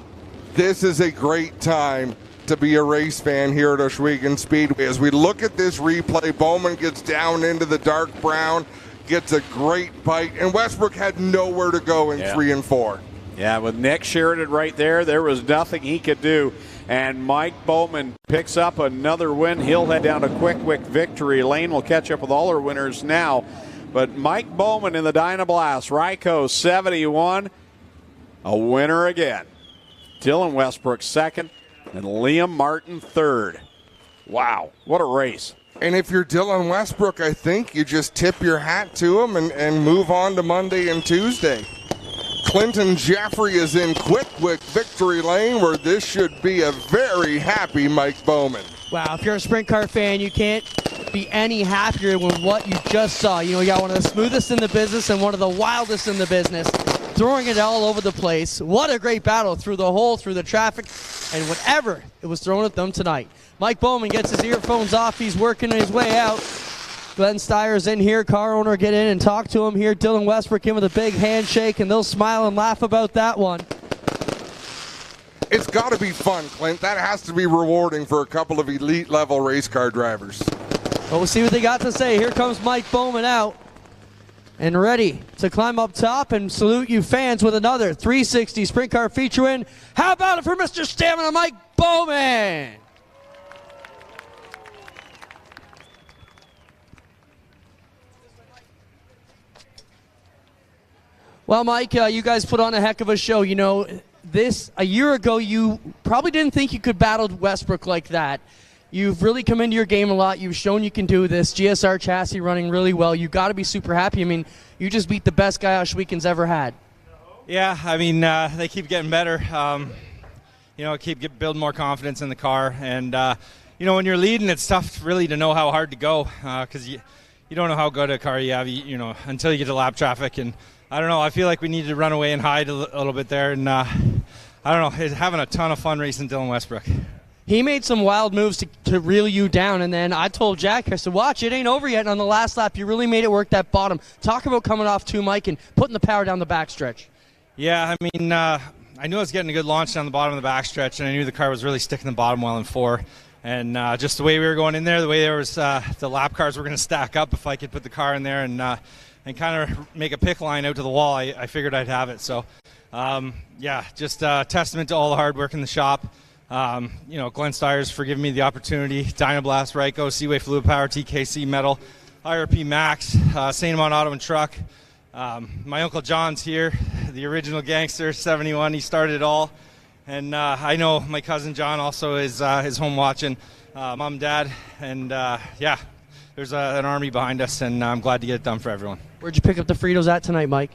This is a great time to be a race fan here at Ohsweken Speedway. As we look at this replay, Bowman gets down into the dark brown, gets a great bite, and Westbrook had nowhere to go in 3 and 4. Yeah, with Nick Sheridan right there was nothing he could do. And Mike Bowman picks up another win. He'll head down to quick victory lane. We'll catch up with all our winners now. But Mike Bowman in the Dynablast, Ryko 71, a winner again. Dylan Westbrook second, and Liam Martin third. Wow, what a race. And if you're Dylan Westbrook, I think you just tip your hat to him and move on to Monday and Tuesday. Clinton Jeffrey is in quick victory lane, where this should be a very happy Mike Bowman. Wow, if you're a sprint car fan, you can't be any happier with what you just saw. You know, you got one of the smoothest in the business and one of the wildest in the business, throwing it all over the place. What a great battle through the hole, through the traffic, and whatever it was thrown at them tonight. Mike Bowman gets his earphones off. He's working his way out. Glenn Steyer's in here. Car owner, get in and talk to him here. Dylan Westbrook in with a big handshake, and they'll smile and laugh about that one. It's got to be fun, Clint. That has to be rewarding for a couple of elite-level race car drivers. Well, we'll see what they got to say. Here comes Mike Bowman out and ready to climb up top and salute you fans with another 360 Sprint Car feature win. How about it for Mr. Stamina, Mike Bowman? Well, Mike, you guys put on a heck of a show. You know, a year ago, you probably didn't think you could battle Westbrook like that. You've really come into your game a lot. You've shown you can do this. GSR chassis running really well. You got to be super happy. I mean, you just beat the best guy Ohsweken's ever had. Yeah, I mean, they keep getting better. You know, building more confidence in the car. And, you know, when you're leading, it's tough really to know how hard to go because you don't know how good a car you have, you know, until you get to lap traffic. And I don't know, I feel like we need to run away and hide a little bit there. And I don't know, having a ton of fun racing Dylan Westbrook. He made some wild moves to reel you down, and then I told Jack, I said, watch, it ain't over yet. And on the last lap, you really made it work that bottom. Talk about coming off too, Mike, and putting the power down the backstretch. Yeah, I mean, I knew I was getting a good launch down the bottom of the backstretch, and I knew the car was really sticking the bottom well in 4. And just the way we were going in there, the way there was the lap cars were going to stack up, if I could put the car in there and kind of make a pick line out to the wall, I figured I'd have it. So, yeah, just a testament to all the hard work in the shop. You know, Glenn Steyer's for giving me the opportunity. Dynablast, Ryko, Seaway Fluid Power, TKC Metal, IRP Max, St. Amant Auto and Truck. My Uncle John's here, the original gangster, 71. He started it all. And I know my cousin John also is home watching, Mom and Dad. And, yeah, there's an army behind us, and I'm glad to get it done for everyone. Where'd you pick up the Fritos at tonight, Mike?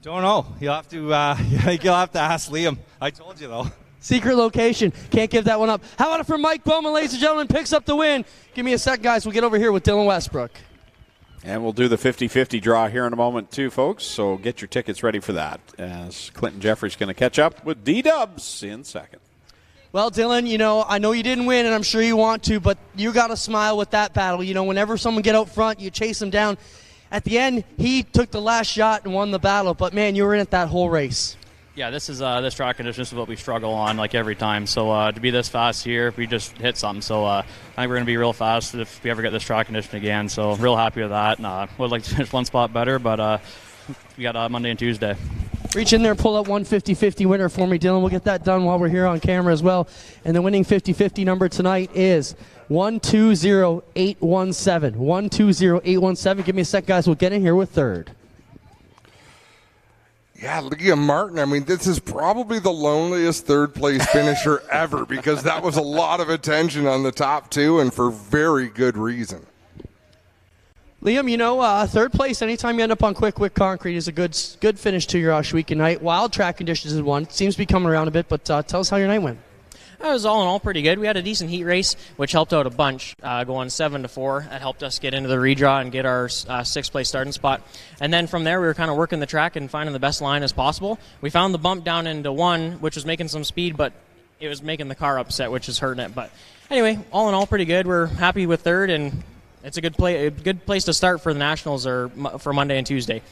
Don't know. You'll have to ask Liam. I told you, though. Secret location. Can't give that one up. How about it for Mike Bowman, ladies and gentlemen, picks up the win. Give me a sec, guys. We'll get over here with Dylan Westbrook. And we'll do the 50-50 draw here in a moment, too, folks. So get your tickets ready for that, as Clinton Jeffrey's going to catch up with D-Dubs in second. Well, Dylan, you know, I know you didn't win, and I'm sure you want to, but you got to smile with that battle. You know, whenever someone get out front, you chase them down. At the end, he took the last shot and won the battle, but, man, you were in it that whole race. Yeah, this track condition is what we struggle on, like, every time. So to be this fast here, we just hit something. So I think we're going to be real fast if we ever get this track condition again. So real happy with that. And would like to finish one spot better, but we got Monday and Tuesday. Reach in there, pull up 150-50 winner for me, Dylan. We'll get that done while we're here on camera as well. And the winning 50-50 number tonight is 120817. 120817. Give me a sec, guys. We'll get in here with third. Yeah, Liam Martin, I mean, this is probably the loneliest third-place finisher ever because that was a lot of attention on the top two and for very good reason. Liam, you know, third place, anytime you end up on quick concrete is a good finish to your Ohsweken night. Wild track conditions is one. Seems to be coming around a bit, but tell us how your night went. It was all in all pretty good. We had a decent heat race, which helped out a bunch, going 7-4. That helped us get into the redraw and get our sixth place starting spot. And then from there, we were kind of working the track and finding the best line as possible. We found the bump down into 1, which was making some speed, but it was making the car upset, which is hurting it. But anyway, all in all, pretty good. We're happy with third, and it's a good place to start for the Nationals or for Monday and Tuesday.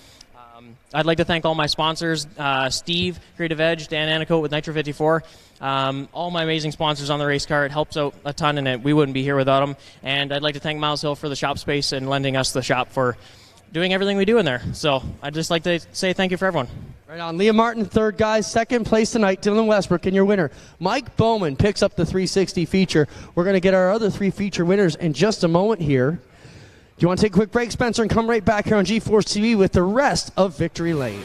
I'd like to thank all my sponsors, Steve, Creative Edge, Dan Anicote with Nitro 54, all my amazing sponsors on the race car. It helps out a ton, and we wouldn't be here without them. And I'd like to thank Miles Hill for the shop space and lending us the shop for doing everything we do in there. So I'd just like to say thank you for everyone. Right on. Liam Martin, third guy. Second place tonight, Dylan Westbrook, and your winner, Mike Bowman, picks up the 360 feature. We're going to get our other 3 feature winners in just a moment here. Do you want to take a quick break, Spencer, and come right back here on G-Force TV with the rest of Victory Lane?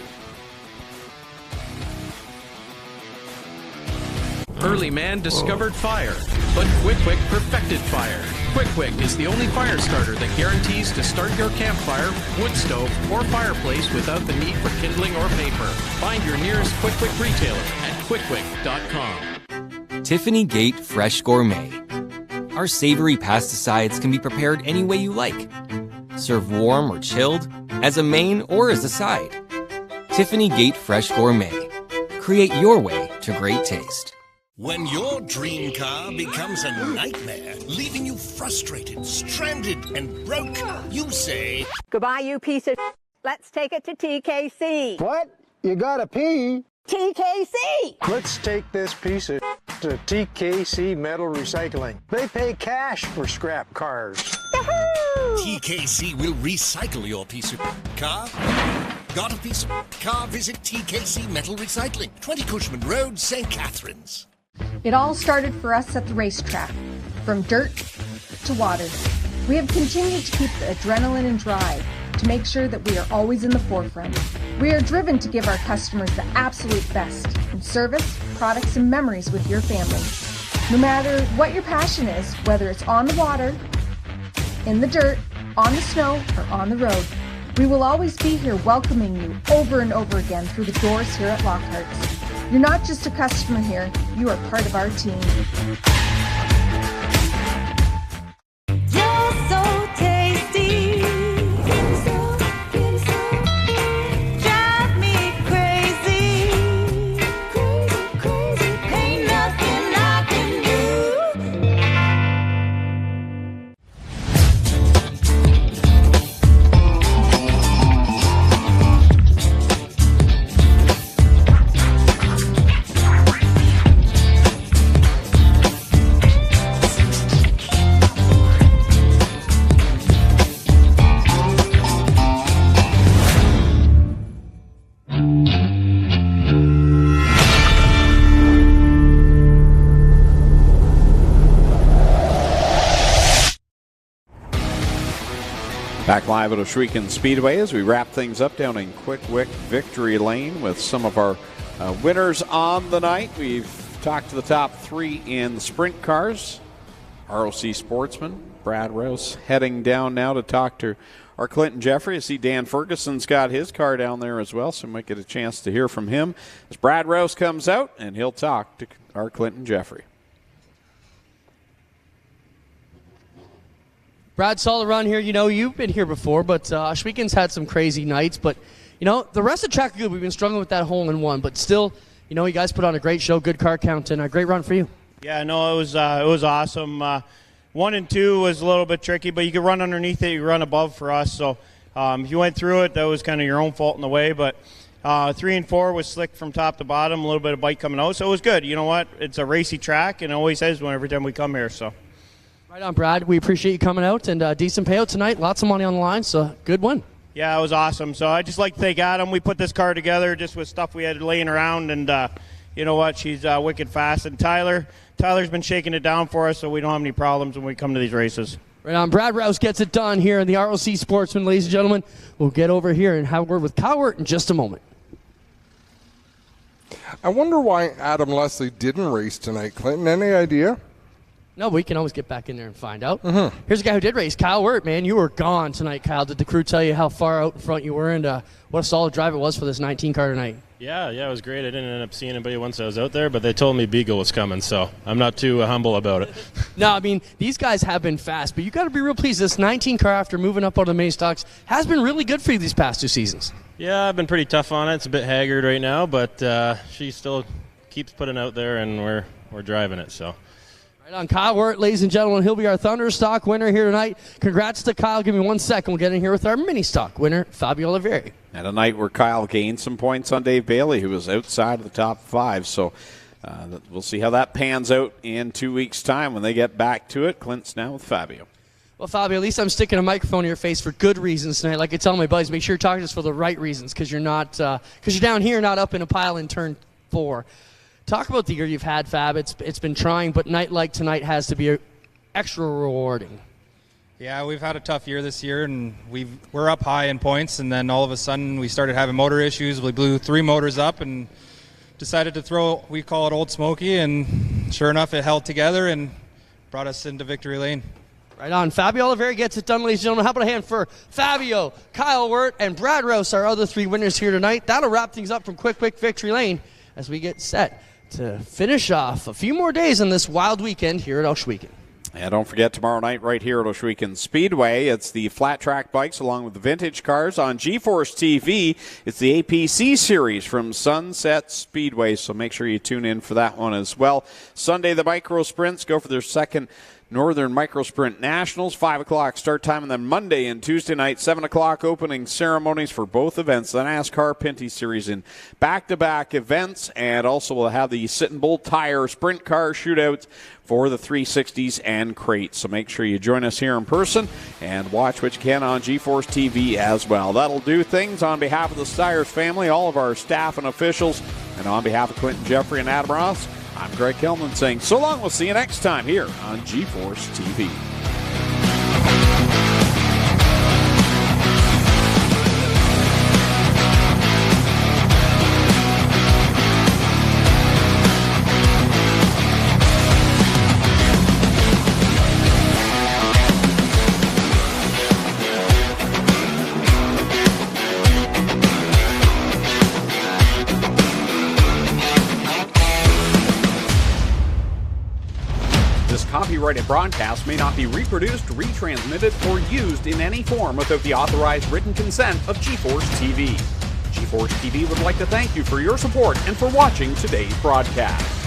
Early man discovered fire, but Quick perfected fire. Quick is the only fire starter that guarantees to start your campfire, wood stove, or fireplace without the need for kindling or paper. Find your nearest Quick retailer at quickquick.com. Tiffany Gate Fresh Gourmet. Our savory pesticides can be prepared any way you like. Serve warm or chilled, as a main or as a side. Tiffany Gate Fresh Gourmet. Create your way to great taste. When your dream car becomes a nightmare, leaving you frustrated, stranded, and broke, you say, Goodbye, you piece of Let's take it to TKC. What? You gotta pee? TKC! Let's take this piece of to TKC Metal Recycling. They pay cash for scrap cars. TKC will recycle your piece of car. Got a piece of car? Visit TKC Metal Recycling, 20 Cushman Road, St. Catharines. It all started for us at the racetrack, from dirt to water. We have continued to keep the adrenaline and drive to make sure that we are always in the forefront. We are driven to give our customers the absolute best in service, products, and memories with your family. No matter what your passion is, whether it's on the water, in the dirt, on the snow, or on the road, we will always be here welcoming you over and over again through the doors here at Lockhart's. You're not just a customer here, you are part of our team. You're so tasty. Drive me crazy. Crazy. Ain't nothing I can do. Back live at Ohsweken Speedway as we wrap things up down in Quick Victory Lane with some of our winners on the night. We've talked to the top 3 in the sprint cars. ROC Sportsman, Brad Rouse heading down now to talk to our Clinton Jeffrey. I see Dan Ferguson's got his car down there as well, so we might get a chance to hear from him as Brad Rouse comes out, and he'll talk to our Clinton Jeffrey. Brad, solid run here. You know, you've been here before, but Ohsweken's had some crazy nights. But, you know, the rest of the track is good. We've been struggling with that hole-in-one. But still, you know, you guys put on a great show, good car count, and a great run for you. Yeah, no, it was awesome. 1 and 2 was a little bit tricky, but you could run underneath it. You run above for us. So if you went through it, that was kind of your own fault in the way. But 3 and 4 was slick from top to bottom, a little bit of bite coming out. So it was good. You know what? It's a racy track, and it always is every time we come here. So. Right on, Brad. We appreciate you coming out, and decent payout tonight. Lots of money on the line, so good win. Yeah, it was awesome. So I just like to thank Adam. We put this car together just with stuff we had laying around, and you know what? She's wicked fast. And Tyler's been shaking it down for us, so we don't have any problems when we come to these races. Right on. Brad Rouse gets it done here in the ROC Sportsman, ladies and gentlemen. We'll get over here and have a word with Cowart in just a moment. I wonder why Adam Leslie didn't race tonight, Clinton. Any idea? No, we can always get back in there and find out. Here's a guy who did race, Kyle Wirt, man. You were gone tonight, Kyle. Did the crew tell you how far out in front you were and what a solid drive it was for this 19 car tonight? Yeah, it was great. I didn't end up seeing anybody once I was out there, but they told me Beagle was coming, so I'm not too humble about it. No, I mean, these guys have been fast, but you got to be real pleased. This 19 car, after moving up on the main stocks, has been really good for you these past 2 seasons. Yeah, I've been pretty tough on it. It's a bit haggard right now, but she still keeps putting out there, and we're driving it, so. Right on, Kyle Wirt, ladies and gentlemen, he'll be our Thunderstock winner here tonight. Congrats to Kyle. Give me 1 second. We'll get in here with our mini stock winner, Fabio Oliveri. And a night where Kyle gained some points on Dave Bailey, who was outside of the top 5. So we'll see how that pans out in 2 weeks' time when they get back to it. Clint's now with Fabio. Well, Fabio, at least I'm sticking a microphone in your face for good reasons tonight. Like I tell my buddies, make sure you're talking to us for the right reasons, because you're down here, not up in a pile in turn 4. Talk about the year you've had, Fab. It's been trying, but night like tonight has to be extra rewarding. Yeah, we've had a tough year this year, and we're up high in points, and then all of a sudden we started having motor issues. We blew 3 motors up and decided to throw, we call it Old Smoky, and sure enough, it held together and brought us into victory lane. Right on. Fabio Oliveri gets it done, ladies and gentlemen. How about a hand for Fabio, Kyle Wirt, and Brad Rouse, our other 3 winners here tonight. That'll wrap things up from Quick Victory Lane as we get set to finish off a few more days on this wild weekend here at Ohsweken. And don't forget, tomorrow night right here at Ohsweken Speedway, it's the flat track bikes along with the vintage cars on GeForce TV. It's the APC series from Sunset Speedway, so make sure you tune in for that one as well. Sunday, the micro sprints go for their second Northern Micro Sprint Nationals, 5 o'clock start time, and then Monday and Tuesday night, 7 o'clock opening ceremonies for both events. The NASCAR Pinty Series in back-to-back events, and also we'll have the Sit and Bull Tire Sprint Car Shootouts for the 360s and crates. So make sure you join us here in person and watch what you can on GeForce TV as well. That'll do things. On behalf of the Steyers family, all of our staff and officials, and on behalf of Clinton, Jeffrey, and Adam Ross, I'm Greg Kelman saying so long. We'll see you next time here on GeForce TV. Copyrighted broadcast may not be reproduced, retransmitted, or used in any form without the authorized written consent of GeForce TV. GeForce TV would like to thank you for your support and for watching today's broadcast.